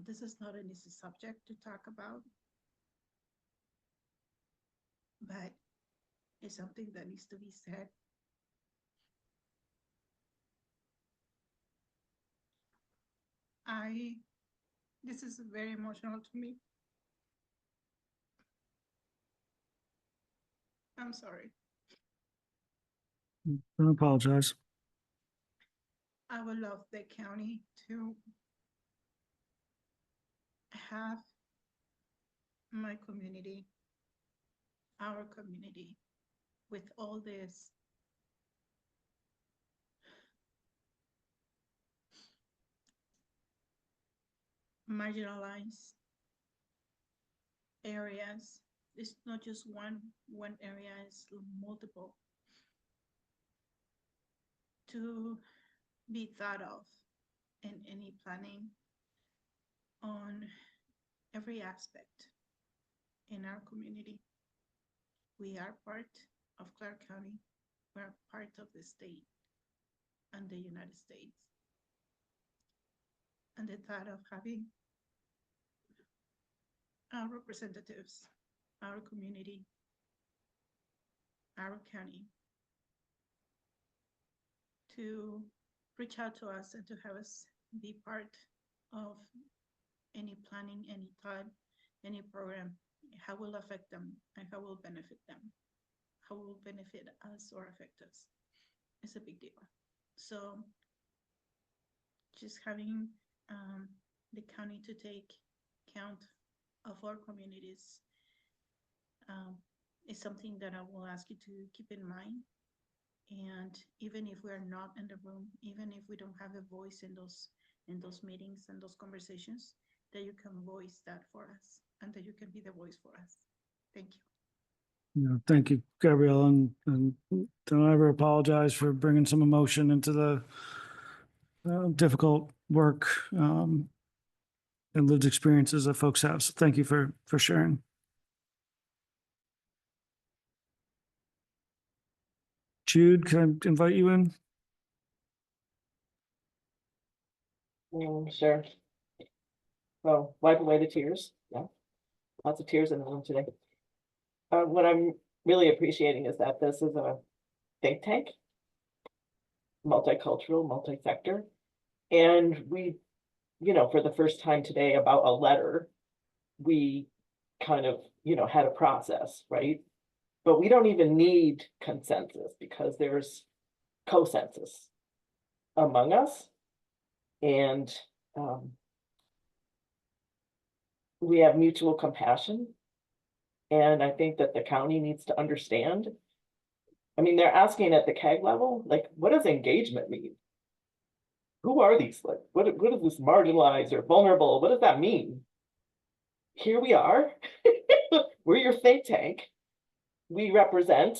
this is not an easy subject to talk about, but it's something that needs to be said. This is very emotional to me. I'm sorry. Don't apologize. I would love the county to have my community, our community, with all this marginalized areas. It's not just one area, it's multiple, to be thought of in any planning on every aspect in our community. We are part of Clark County. We're part of the state and the United States. And the thought of having our representatives, our community, our county, to reach out to us and to have us be part of any planning, any thought, any program, how will affect them and how will benefit them, how will benefit us or affect us. It's a big deal. So just having the county to take count of our communities is something that I will ask you to keep in mind. And even if we're not in the room, even if we don't have a voice in those meetings and those conversations, that you can voice that for us and that you can be the voice for us. Thank you. Yeah, thank you, Gabrielle, and don't ever apologize for bringing some emotion into difficult work and lived experiences that folks have. So thank you for sharing. Jude, can I invite you in? Sure. Well, wipe away the tears. Yeah, lots of tears in the room today. What I'm really appreciating is that this is a think tank, multicultural, multi-sector, and we, for the first time today about a letter, we kind of, had a process, right? But we don't even need consensus because there's consensus among us, and we have mutual compassion. And I think that the county needs to understand. I mean, they're asking at the CAG level, like, what does engagement mean? Who are these? Like, what is this marginalized or vulnerable? What does that mean? Here we are. We're your think tank. We represent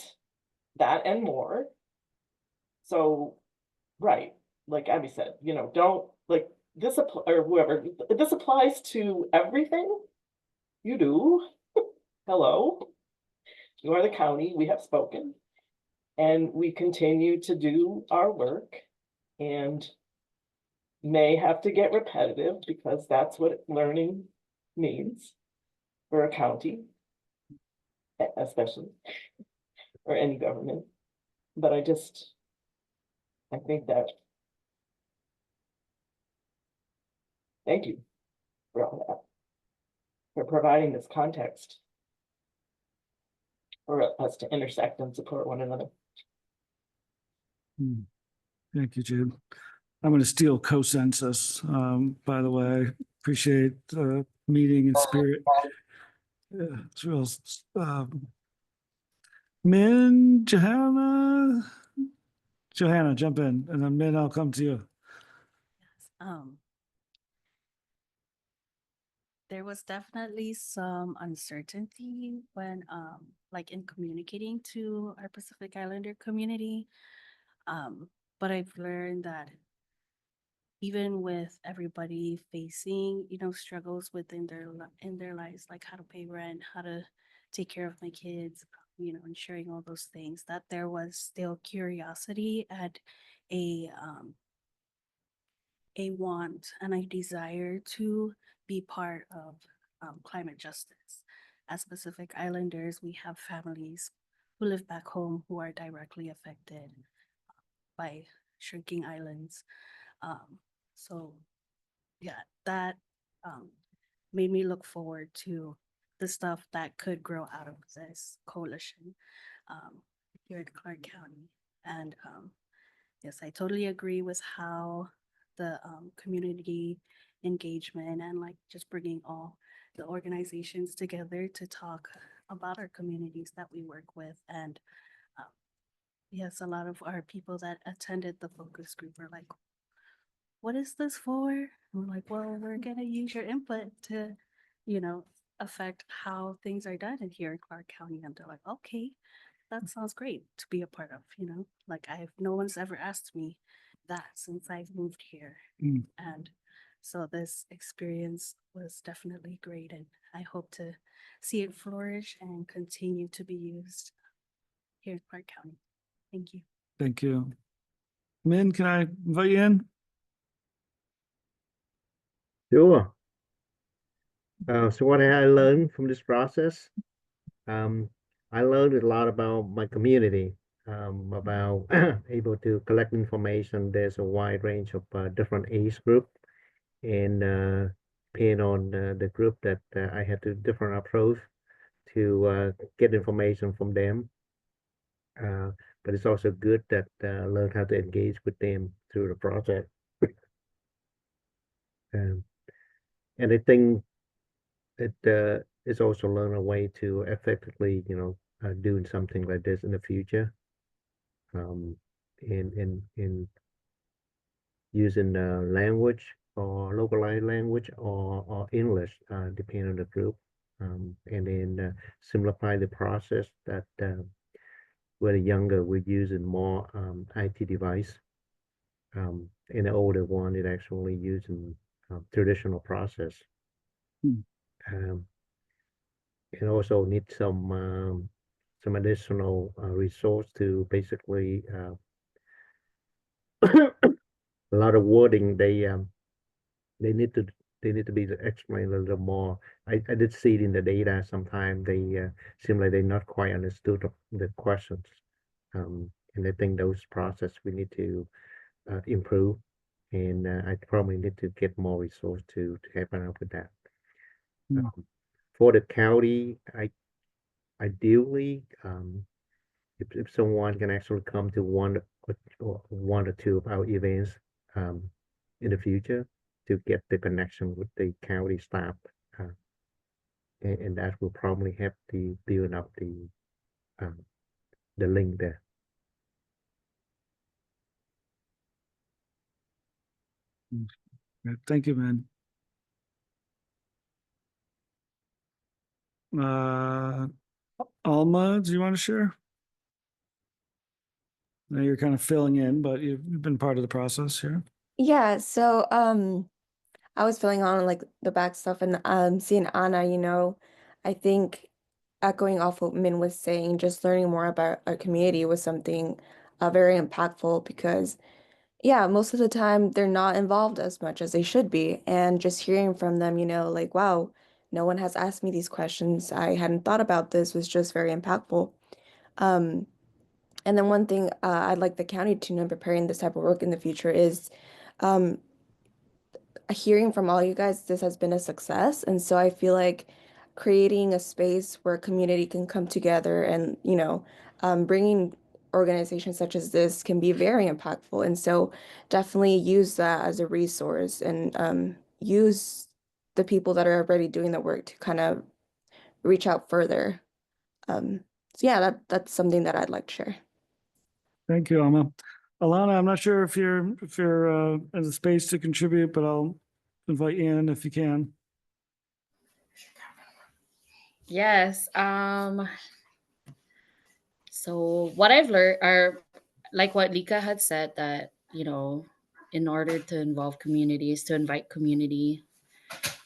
that and more. So, right, like Abby said, don't like this or whoever, this applies to everything you do. Hello, you are the county, we have spoken, and we continue to do our work and may have to get repetitive because that's what learning means for a county, especially, or any government. But I think that, thank you for all that, for providing this context for us to intersect and support one another. Thank you, Jude. I'm going to steal consensus, by the way. Appreciate the meeting and spirit. Yeah, it's real. Min, Johanna, jump in, and then Min, I'll come to you. There was definitely some uncertainty when, like in communicating to our Pacific Islander community. But I've learned that even with everybody facing, struggles within their lives, like how to pay rent, how to take care of my kids, ensuring all those things, that there was still curiosity and a want and a desire to be part of climate justice. As Pacific Islanders, we have families who live back home who are directly affected by shrinking islands. So yeah, that made me look forward to the stuff that could grow out of this coalition here in Clark County. And yes, I totally agree with how the community engagement and like just bringing all the organizations together to talk about our communities that we work with. And yes, a lot of our people that attended the focus group were like, what is this for? And we're like, well, we're going to use your input to, affect how things are done in here in Clark County. And they're like, okay, that sounds great to be a part of, like no one's ever asked me that since I've moved here. And so this experience was definitely great. And I hope to see it flourish and continue to be used here in Clark County. Thank you. Thank you. Min, can I invite you in? Sure. So what I learned from this process, I learned a lot about my community, about able to collect information. There's a wide range of different age group, and depending on the group that I had a different approach to get information from them. But it's also good that learn how to engage with them through the project. And I think that it's also learn a way to effectively, doing something like this in the future. In using language or localized language or English, depending on the group, and then simplify the process that where the younger we're using more IT device, in the older one, it actually using traditional process. Um, and also need some additional resource to basically a lot of wording they need to be explained a little more. I did see it in the data sometime they seem like they not quite understood the questions. And I think those process we need to improve, and I probably need to get more resource to help out with that. For the county, ideally, if someone can actually come to one or two of our events in the future to get the connection with the county staff, and that will probably help the build up the link there. Thank you, man. Alma, do you want to share? Now you're kind of filling in, but you've been part of the process here. Yeah, so I was filling on like the back stuff and seeing Anna, I think echoing off what Min was saying, just learning more about our community was something very impactful because yeah, most of the time they're not involved as much as they should be. And just hearing from them, like, wow, no one has asked me these questions. I hadn't thought about this was just very impactful. Um, and then one thing I'd like the county to know in preparing this type of work in the future is um, hearing from all you guys, this has been a success. And so I feel like creating a space where community can come together and, bringing organizations such as this can be very impactful. And so definitely use that as a resource and use the people that are already doing the work to kind of reach out further. So yeah, that's something that I'd like to share. Thank you, Alma. Alana, I'm not sure if you're in the space to contribute, but I'll invite you in if you can. Yes. So what I've learned are like what Lika had said, that, in order to involve communities, to invite community.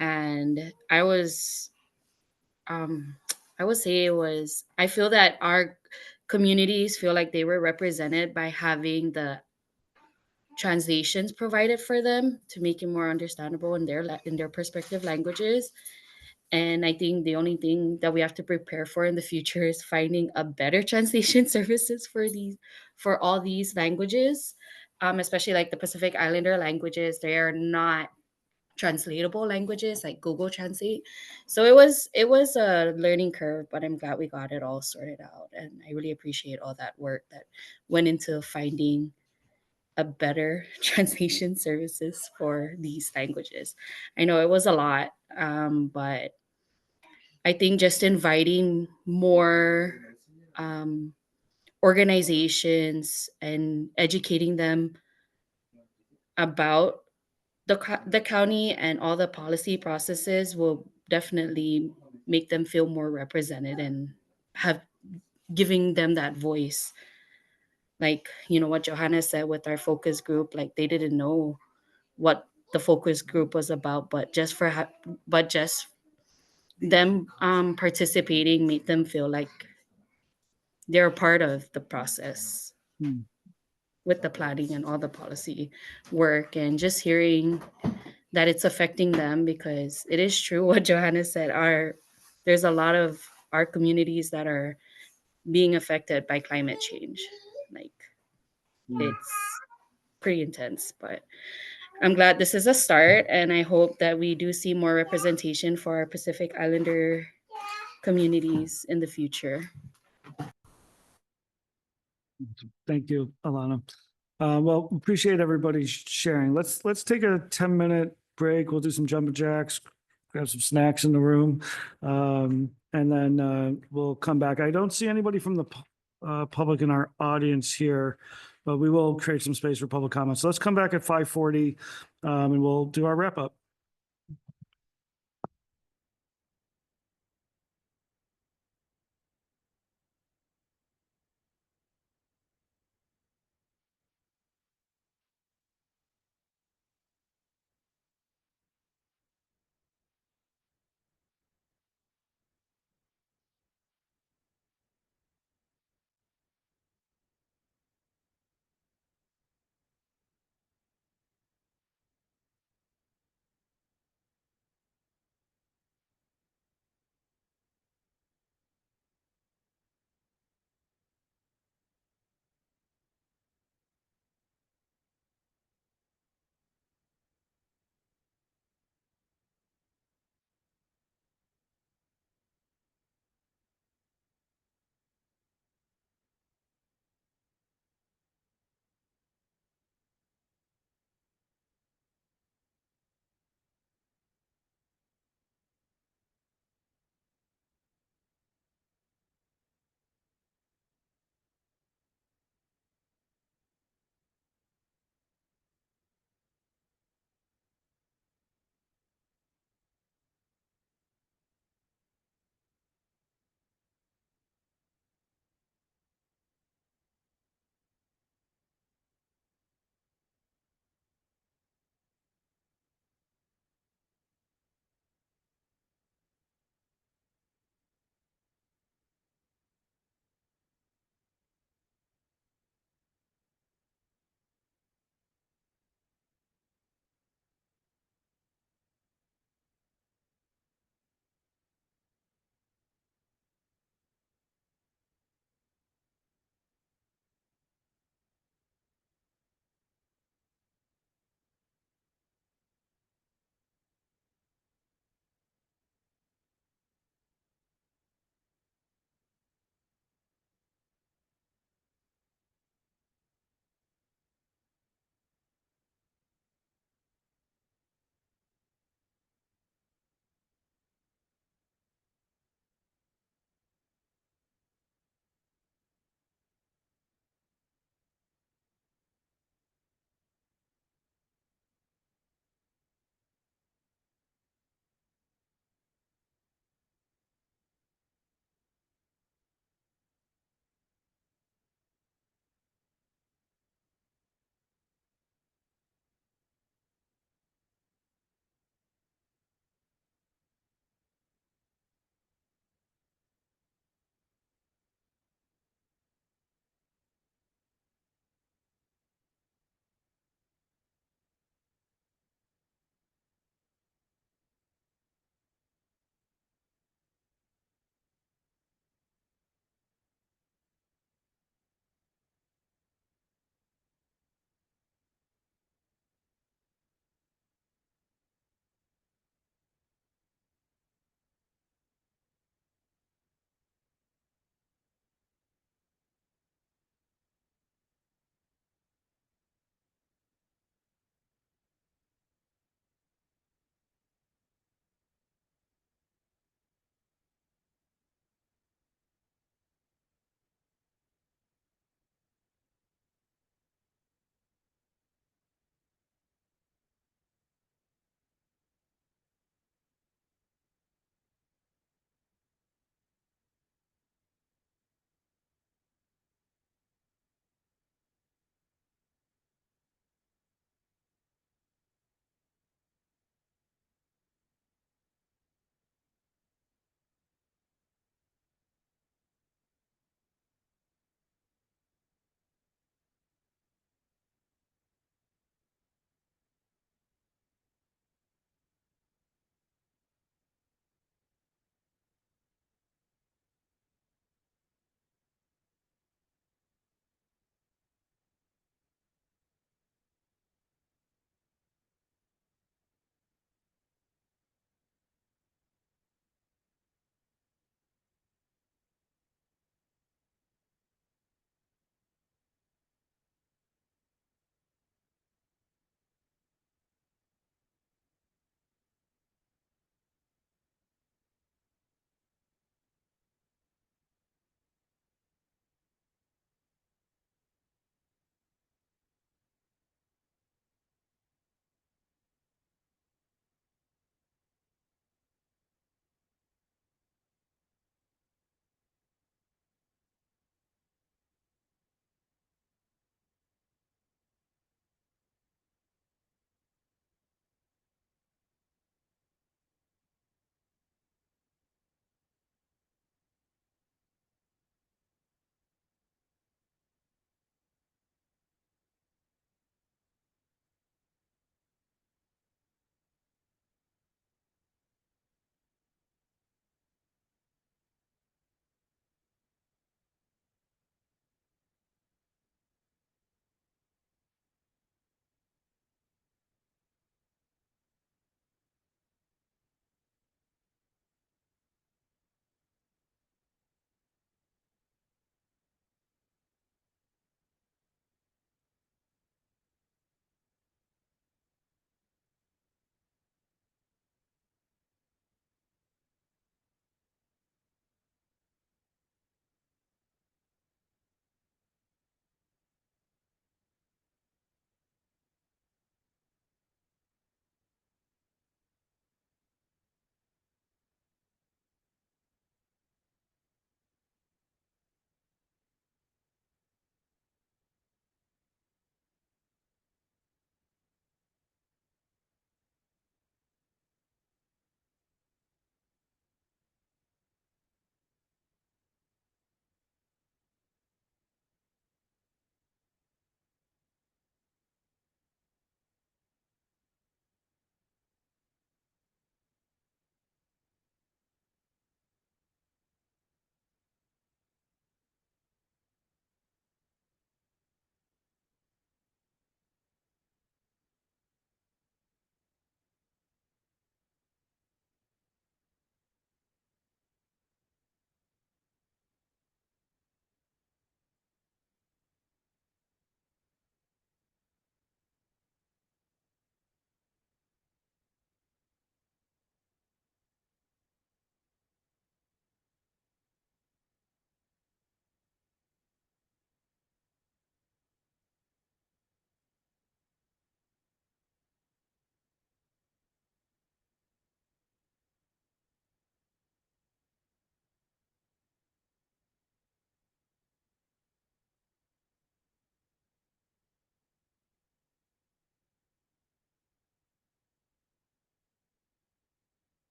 And I would say I feel that our communities feel like they were represented by having the translations provided for them to make it more understandable in their perspective languages. And I think the only thing that we have to prepare for in the future is finding a better translation services for all these languages, especially like the Pacific Islander languages. They are not translatable languages like Google Translate. So it was a learning curve, but I'm glad we got it all sorted out. And I really appreciate all that work that went into finding a better translation services for these languages. I know it was a lot, but I think just inviting more organizations and educating them about the county and all the policy processes will definitely make them feel more represented and have giving them that voice. Like, what Johanna said with our focus group, like they didn't know what the focus group was about, but just them participating made them feel like they're a part of the process with the planning and all the policy work, and just hearing that it's affecting them, because it is true what Johanna said. There's a lot of our communities that are being affected by climate change. Like it's pretty intense, but I'm glad this is a start, and I hope that we do see more representation for our Pacific Islander communities in the future. Thank you, Alana. Well, appreciate everybody sharing. Let's take a 10-minute break. We'll do some jumping jacks, grab some snacks in the room, and then we'll come back. I don't see anybody from the public in our audience here, but we will create some space for public comments. So let's come back at 5:40, and we'll do our wrap up.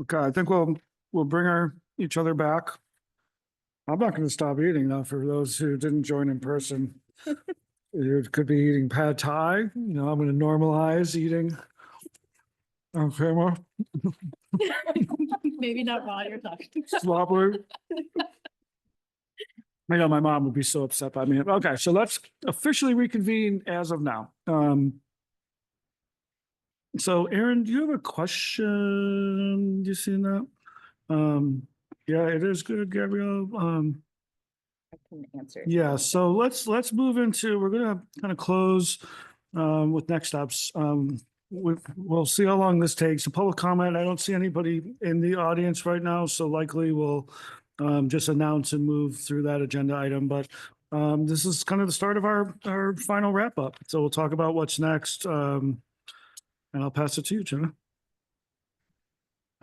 Okay, I think we'll bring each other back. I'm not gonna stop eating now for those who didn't join in person. You could be eating pad thai, I'm gonna normalize eating on camera. Maybe not while you're talking. Sloppily. I know my mom would be so upset by me. Okay, so let's officially reconvene as of now. So Aaron, do you have a question? You seen that? Yeah, it is good, Gabrielle. I can answer. Yeah, so let's move into, we're gonna kind of close with next steps. We'll see how long this takes. The public comment, I don't see anybody in the audience right now, so likely we'll just announce and move through that agenda item, but this is kind of the start of our final wrap up. So we'll talk about what's next. And I'll pass it to you, Jenna.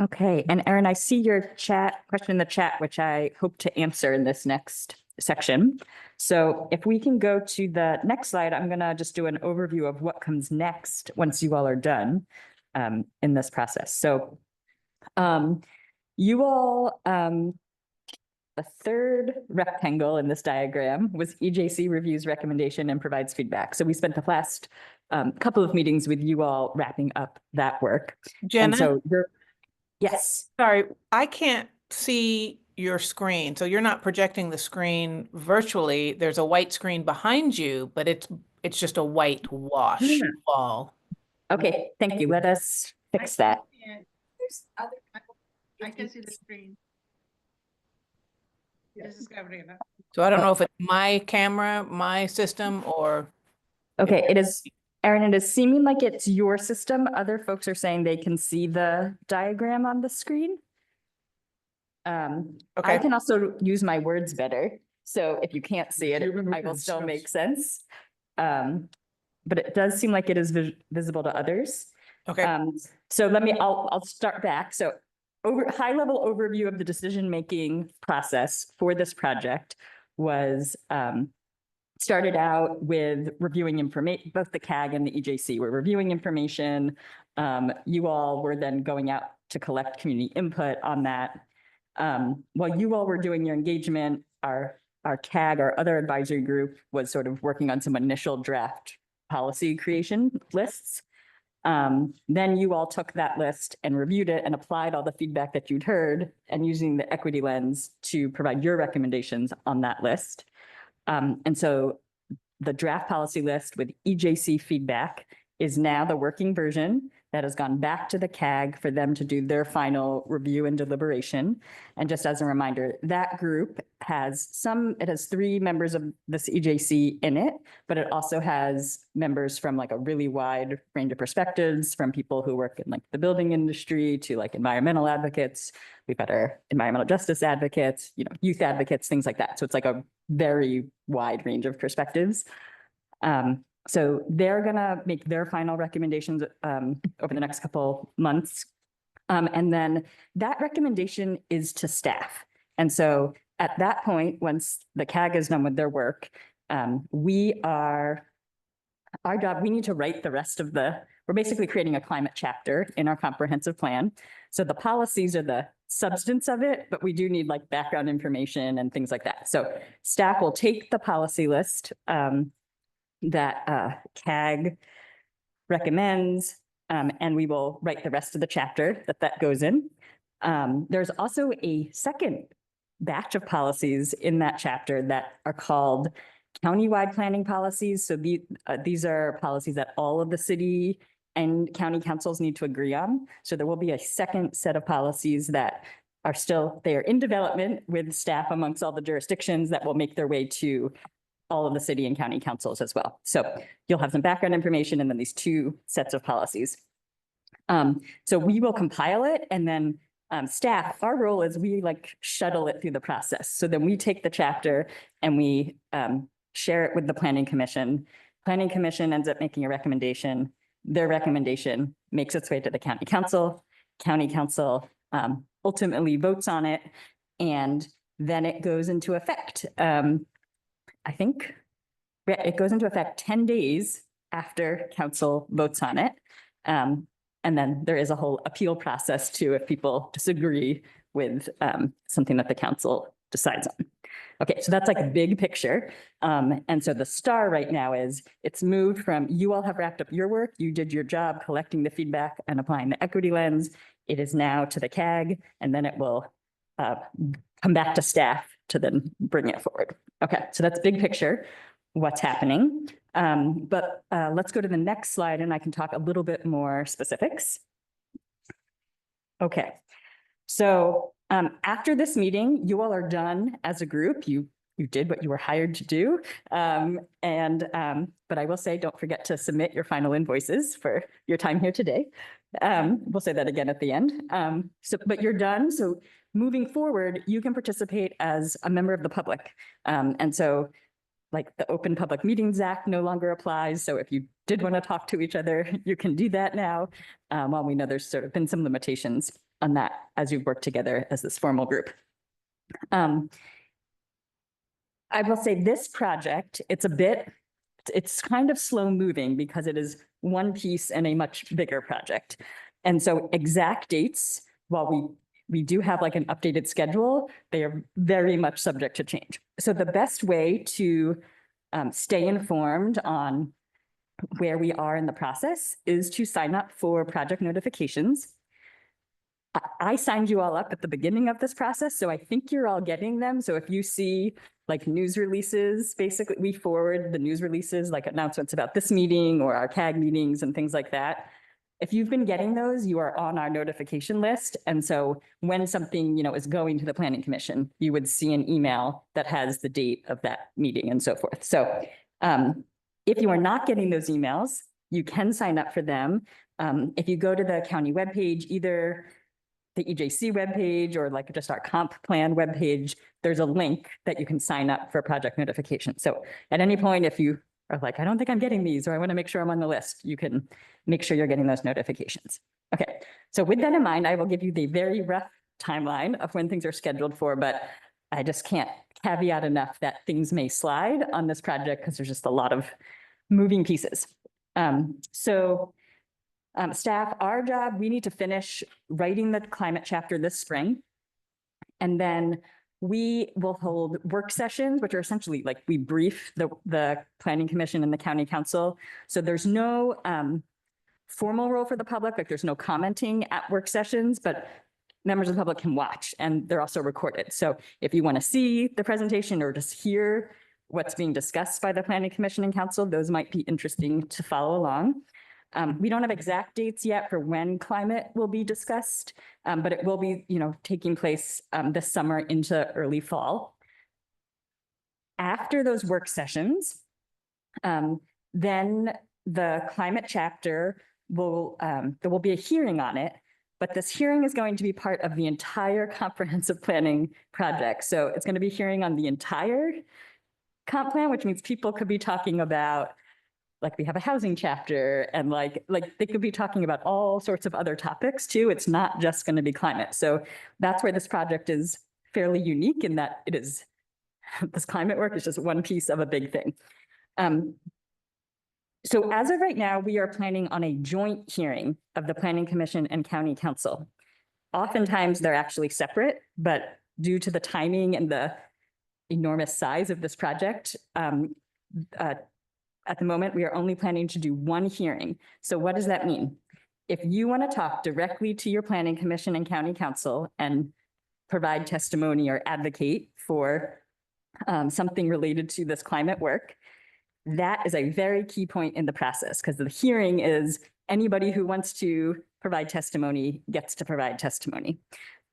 Okay, and Erin, I see your question in the chat, which I hope to answer in this next section. So if we can go to the next slide, I'm gonna just do an overview of what comes next once you all are done in this process. So you all, the third rectangle in this diagram was EJC reviews recommendation and provides feedback. So we spent the last couple of meetings with you all wrapping up that work. Jenna? And so yes. Sorry, I can't see your screen. So you're not projecting the screen virtually. There's a white screen behind you, but it's just a white wash wall. Okay, thank you. Let us fix that. I can see the screen. This is Gabriela. So I don't know if it's my camera, my system, or. Okay, it is, Erin, it is seeming like it's your system. Other folks are saying they can see the diagram on the screen. I can also use my words better. So if you can't see it, I will still make sense. But it does seem like it is visible to others. Okay. So I'll start back. So high level overview of the decision-making process for this project was started out with reviewing information, both the CAG and the EJC were reviewing information. You all were then going out to collect community input on that. While you all were doing your engagement, our CAG, our other advisory group, was sort of working on some initial draft policy creation lists. Then you all took that list and reviewed it and applied all the feedback that you'd heard and using the equity lens to provide your recommendations on that list. And so the draft policy list with EJC feedback is now the working version that has gone back to the CAG for them to do their final review and deliberation. And just as a reminder, that group has it has 3 members of this EJC in it, but it also has members from like a really wide range of perspectives, from people who work in like the building industry to like environmental advocates. We've got our environmental justice advocates, youth advocates, things like that. So it's like a very wide range of perspectives. So they're gonna make their final recommendations over the next couple months. And then that recommendation is to staff. And so at that point, once the CAG is done with their work, our job, we need to write the rest of we're basically creating a climate chapter in our comprehensive plan. So the policies are the substance of it, but we do need like background information and things like that. So staff will take the policy list that CAG recommends, and we will write the rest of the chapter that goes in. There's also a second batch of policies in that chapter that are called countywide planning policies. So these are policies that all of the city and county councils need to agree on. So there will be a second set of policies that they are in development with staff amongst all the jurisdictions that will make their way to all of the city and county councils as well. So you'll have some background information and then these 2 sets of policies. So we will compile it, and then staff, our role is we like shuttle it through the process. So then we take the chapter and we share it with the Planning Commission. Planning Commission ends up making a recommendation. Their recommendation makes its way to the county council. County council ultimately votes on it, and then it goes into effect. I think it goes into effect 10 days after council votes on it. And then there is a whole appeal process too, if people disagree with something that the council decides on. Okay, so that's like a big picture. And so the star right now is it's moved from you all have wrapped up your work, you did your job collecting the feedback and applying the equity lens. It is now to the CAG, and then it will come back to staff to then bring it forward. Okay, so that's big picture, what's happening. But let's go to the next slide and I can talk a little bit more specifics. Okay, so after this meeting, you all are done as a group. You did what you were hired to do. But I will say, don't forget to submit your final invoices for your time here today. We'll say that again at the end. But you're done. So moving forward, you can participate as a member of the public. And so like the Open Public Meetings Act no longer applies. So if you did want to talk to each other, you can do that now. While we know there's sort of been some limitations on that as you've worked together as this formal group. I will say this project, it's kind of slow moving because it is one piece in a much bigger project. And so exact dates, while we do have like an updated schedule, they are very much subject to change. So the best way to stay informed on where we are in the process is to sign up for project notifications. I signed you all up at the beginning of this process, so I think you're all getting them. So if you see like news releases, basically we forward the news releases, like announcements about this meeting or our CAG meetings and things like that. If you've been getting those, you are on our notification list. And so when something, is going to the Planning Commission, you would see an email that has the date of that meeting and so forth. So if you are not getting those emails, you can sign up for them. If you go to the county webpage, either the EJC webpage or like just our comp plan webpage, there's a link that you can sign up for project notification. So at any point, if you are like, I don't think I'm getting these, or I want to make sure I'm on the list, you can make sure you're getting those notifications. Okay, so with that in mind, I will give you the very rough timeline of when things are scheduled for, but I just can't caveat enough that things may slide on this project because there's just a lot of moving pieces. Staff, our job, we need to finish writing the climate chapter this spring. And then we will hold work sessions, which are essentially like we brief the Planning Commission and the County Council. So there's no formal role for the public, like there's no commenting at work sessions, but members of the public can watch and they're also recorded. So if you want to see the presentation or just hear what's being discussed by the Planning Commission and Council, those might be interesting to follow along. We don't have exact dates yet for when climate will be discussed, but it will be, taking place this summer into early fall. After those work sessions, then the climate chapter there will be a hearing on it, but this hearing is going to be part of the entire comprehensive planning project. So it's going to be hearing on the entire comp plan, which means people could be talking about like we have a housing chapter and like they could be talking about all sorts of other topics too. It's not just going to be climate. So that's where this project is fairly unique in that this climate work is just one piece of a big thing. So as of right now, we are planning on a joint hearing of the Planning Commission and County Council. Oftentimes they're actually separate, but due to the timing and the enormous size of this project, at the moment, we are only planning to do one hearing. So what does that mean? If you want to talk directly to your Planning Commission and County Council and provide testimony or advocate for something related to this climate work, that is a very key point in the process because the hearing is anybody who wants to provide testimony gets to provide testimony.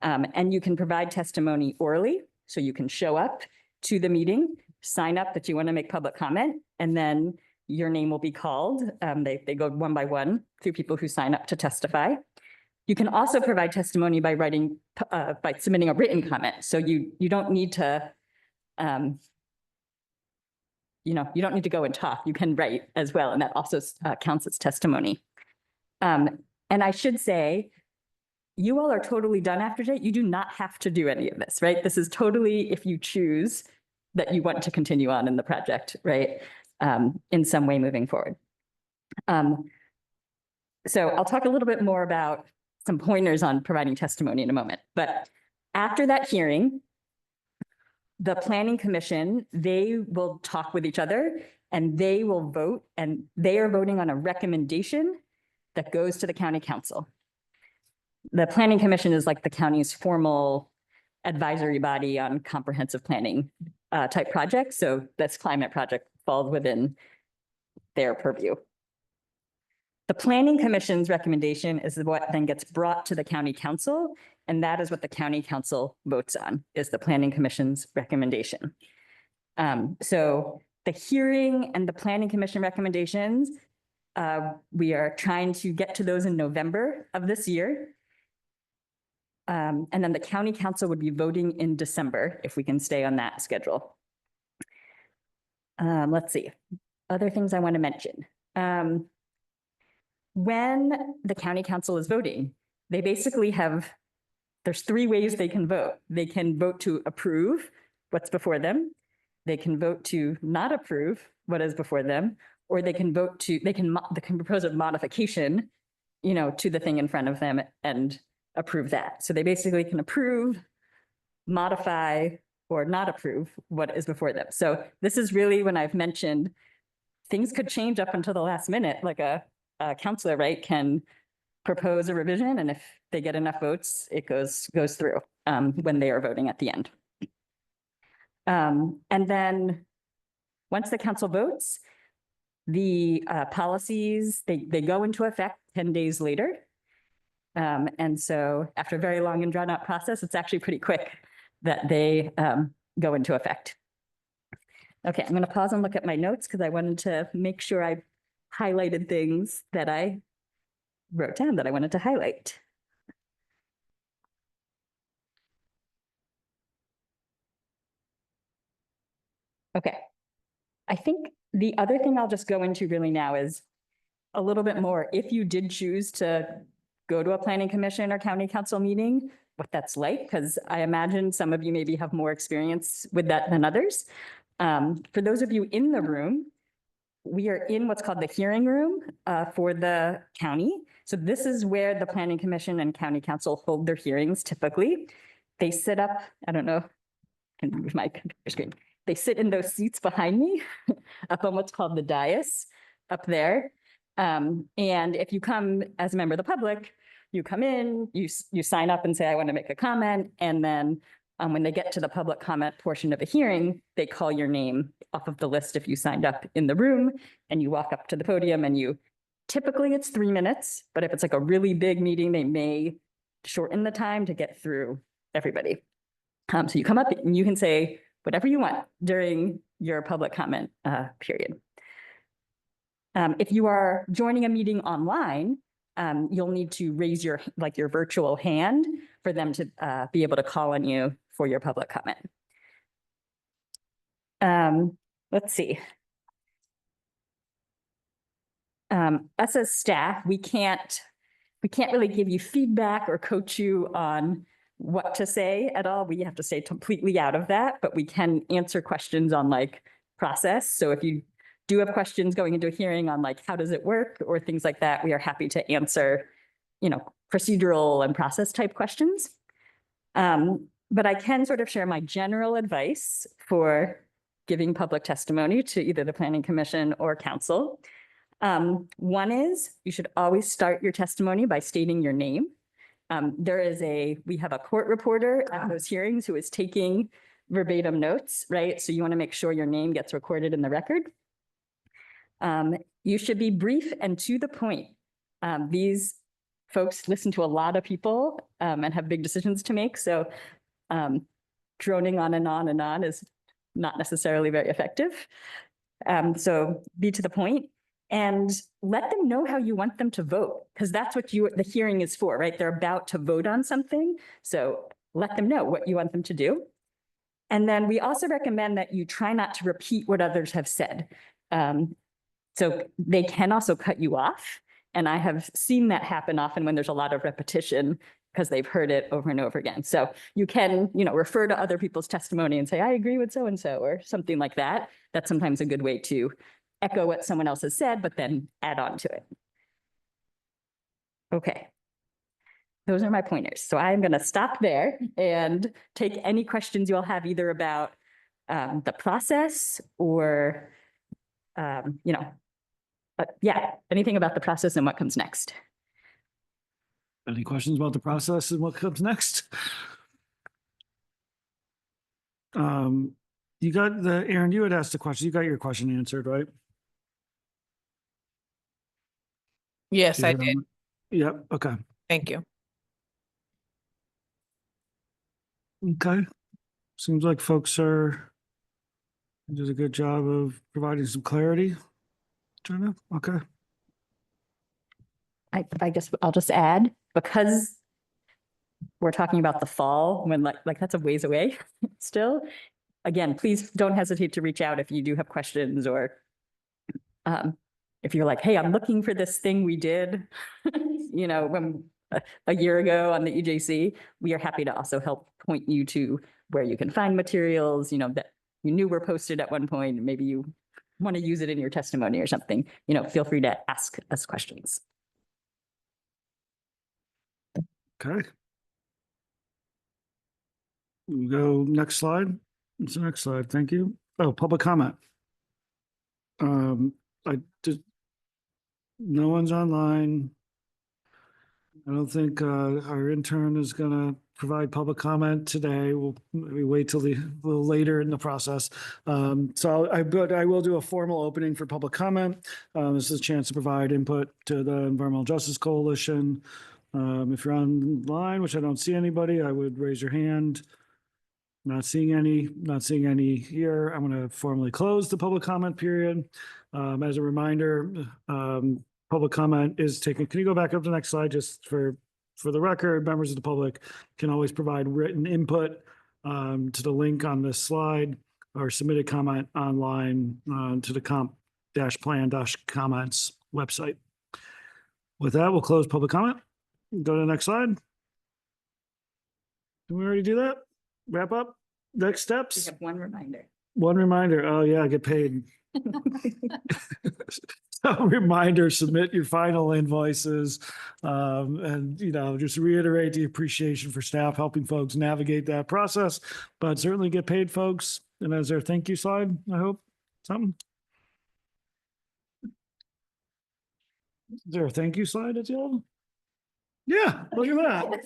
And you can provide testimony orally, so you can show up to the meeting, sign up that you want to make public comment, and then your name will be called. They go one by one through people who sign up to testify. You can also provide testimony by by submitting a written comment. So you don't need to, you don't need to go and talk. You can write as well, and that also counts as testimony. And I should say, you all are totally done after today. You do not have to do any of this, right? This is totally if you choose that you want to continue on in the project, right? In some way moving forward. So I'll talk a little bit more about some pointers on providing testimony in a moment, but after that hearing, the planning commission, they will talk with each other and they will vote, and they are voting on a recommendation that goes to the county council. The planning commission is like the county's formal advisory body on comprehensive planning type projects. So this climate project falls within their purview. The planning commission's recommendation is what then gets brought to the county council, and that is what the county council votes on, is the planning commission's recommendation. So the hearing and the planning commission recommendations, we are trying to get to those in November of this year. And then the county council would be voting in December if we can stay on that schedule. Let's see, other things I want to mention. When the county council is voting, they basically have, there's three ways they can vote. They can vote to approve what's before them. They can vote to not approve what is before them, or they can vote to, they can propose a modification, you know, to the thing in front of them and approve that. So they basically can approve, modify, or not approve what is before them. So this is really when I've mentioned things could change up until the last minute, like a counselor, right, can propose a revision, and if they get enough votes, it goes through when they are voting at the end. And then once the council votes, the policies, they go into effect 10 days later. And so after a very long and drawn out process, it's actually pretty quick that they go into effect. Okay, I'm going to pause and look at my notes because I wanted to make sure I highlighted things that I wrote down that I wanted to highlight. Okay, I think the other thing I'll just go into really now is a little bit more, if you did choose to go to a planning commission or county council meeting, what that's like, because I imagine some of you maybe have more experience with that than others. For those of you in the room, we are in what's called the hearing room for the county. So this is where the planning commission and county council hold their hearings typically. They sit up, I don't know, I can move my computer screen. They sit in those seats behind me up on what's called the dais up there. And if you come as a member of the public, you come in, you sign up and say, I want to make a comment. And then when they get to the public comment portion of a hearing, they call your name off of the list if you signed up in the room, and you walk up to the podium and you, typically it's 3 minutes, but if it's like a really big meeting, they may shorten the time to get through everybody. So you come up and you can say whatever you want during your public comment period. If you are joining a meeting online, you'll need to raise your virtual hand for them to be able to call on you for your public comment. Let's see. Us as staff, we can't really give you feedback or coach you on what to say at all. We have to stay completely out of that, but we can answer questions on like process. So if you do have questions going into a hearing on like, how does it work or things like that, we are happy to answer, you know, procedural and process type questions. But I can sort of share my general advice for giving public testimony to either the planning commission or council. One is you should always start your testimony by stating your name. We have a court reporter at those hearings who is taking verbatim notes, right? So you want to make sure your name gets recorded in the record. You should be brief and to the point. These folks listen to a lot of people and have big decisions to make. So droning on and on and on is not necessarily very effective. So be to the point and let them know how you want them to vote, because that's what the hearing is for, right? They're about to vote on something. So let them know what you want them to do. And then we also recommend that you try not to repeat what others have said. So they can also cut you off. And I have seen that happen often when there's a lot of repetition because they've heard it over and over again. So you can, you know, refer to other people's testimony and say, I agree with so-and-so or something like that. That's sometimes a good way to echo what someone else has said, but then add on to it. Okay. Those are my pointers. So I'm going to stop there and take any questions you all have either about the process or, yeah, anything about the process and what comes next. Any questions about the process and what comes next? You got Aaron, you had asked a question. You got your question answered, right? Yes, I did. Yep, okay. Thank you. Okay. Seems like folks did a good job of providing some clarity. Jenna, okay. I guess I'll just add, because we're talking about the fall, when like that's a ways away still. Again, please don't hesitate to reach out if you do have questions or if you're like, hey, I'm looking for this thing we did, when a year ago on the EJC, we are happy to also help point you to where you can find materials, that you knew were posted at one point, and maybe you want to use it in your testimony or something, feel free to ask us questions. Okay. We'll go next slide. It's the next slide. Thank you. Oh, public comment. No one's online. I don't think our intern is gonna provide public comment today. We'll maybe wait till a little later in the process. But I will do a formal opening for public comment. This is a chance to provide input to the Environmental Justice Coalition. If you're online, which I don't see anybody, I would raise your hand. Not seeing any here. I'm going to formally close the public comment period. As a reminder, public comment is taken. Can you go back up to the next slide just for the record? Members of the public can always provide written input to the link on this slide or submit a comment online to the comp-plan-comments website. With that, we'll close public comment. Go to the next slide. Did we already do that? Wrap up? Next steps? We have one reminder. One reminder. Oh, yeah, I get paid. So reminder, submit your final invoices. And, just reiterate the appreciation for staff helping folks navigate that process, but certainly get paid, folks. And as their thank you slide, I hope, something. Is there a thank you slide at the end? Yeah, look at that.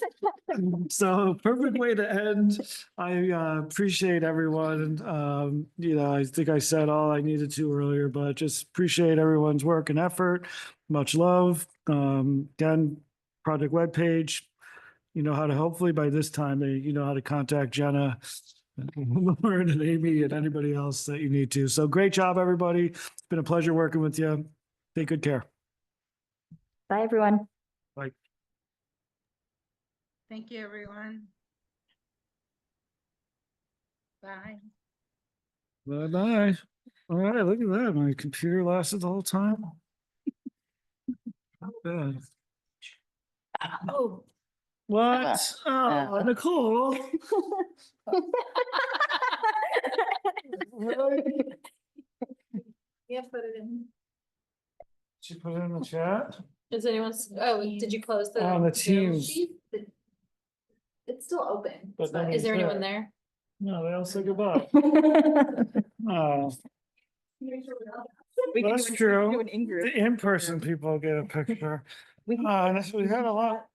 So perfect way to end. I appreciate everyone. I think I said all I needed to earlier, but just appreciate everyone's work and effort. Much love. Again, project webpage. You know how to, hopefully by this time, you know how to contact Jenna, Lauren and Amy and anybody else that you need to. So great job, everybody. It's been a pleasure working with you. Take good care. Bye, everyone. Bye. Thank you, everyone. Bye. Bye-bye. All right, look at that. My computer lasted the whole time. Not bad. Oh. What? Oh, Nicole. Yeah, put it in. She put it in the chat? Does anyone, did you close the? On the Teams. It's still open. But nobody's Is there anyone there? No, they all said goodbye. Oh, that's true. The in-person people get a picture. We had a lot.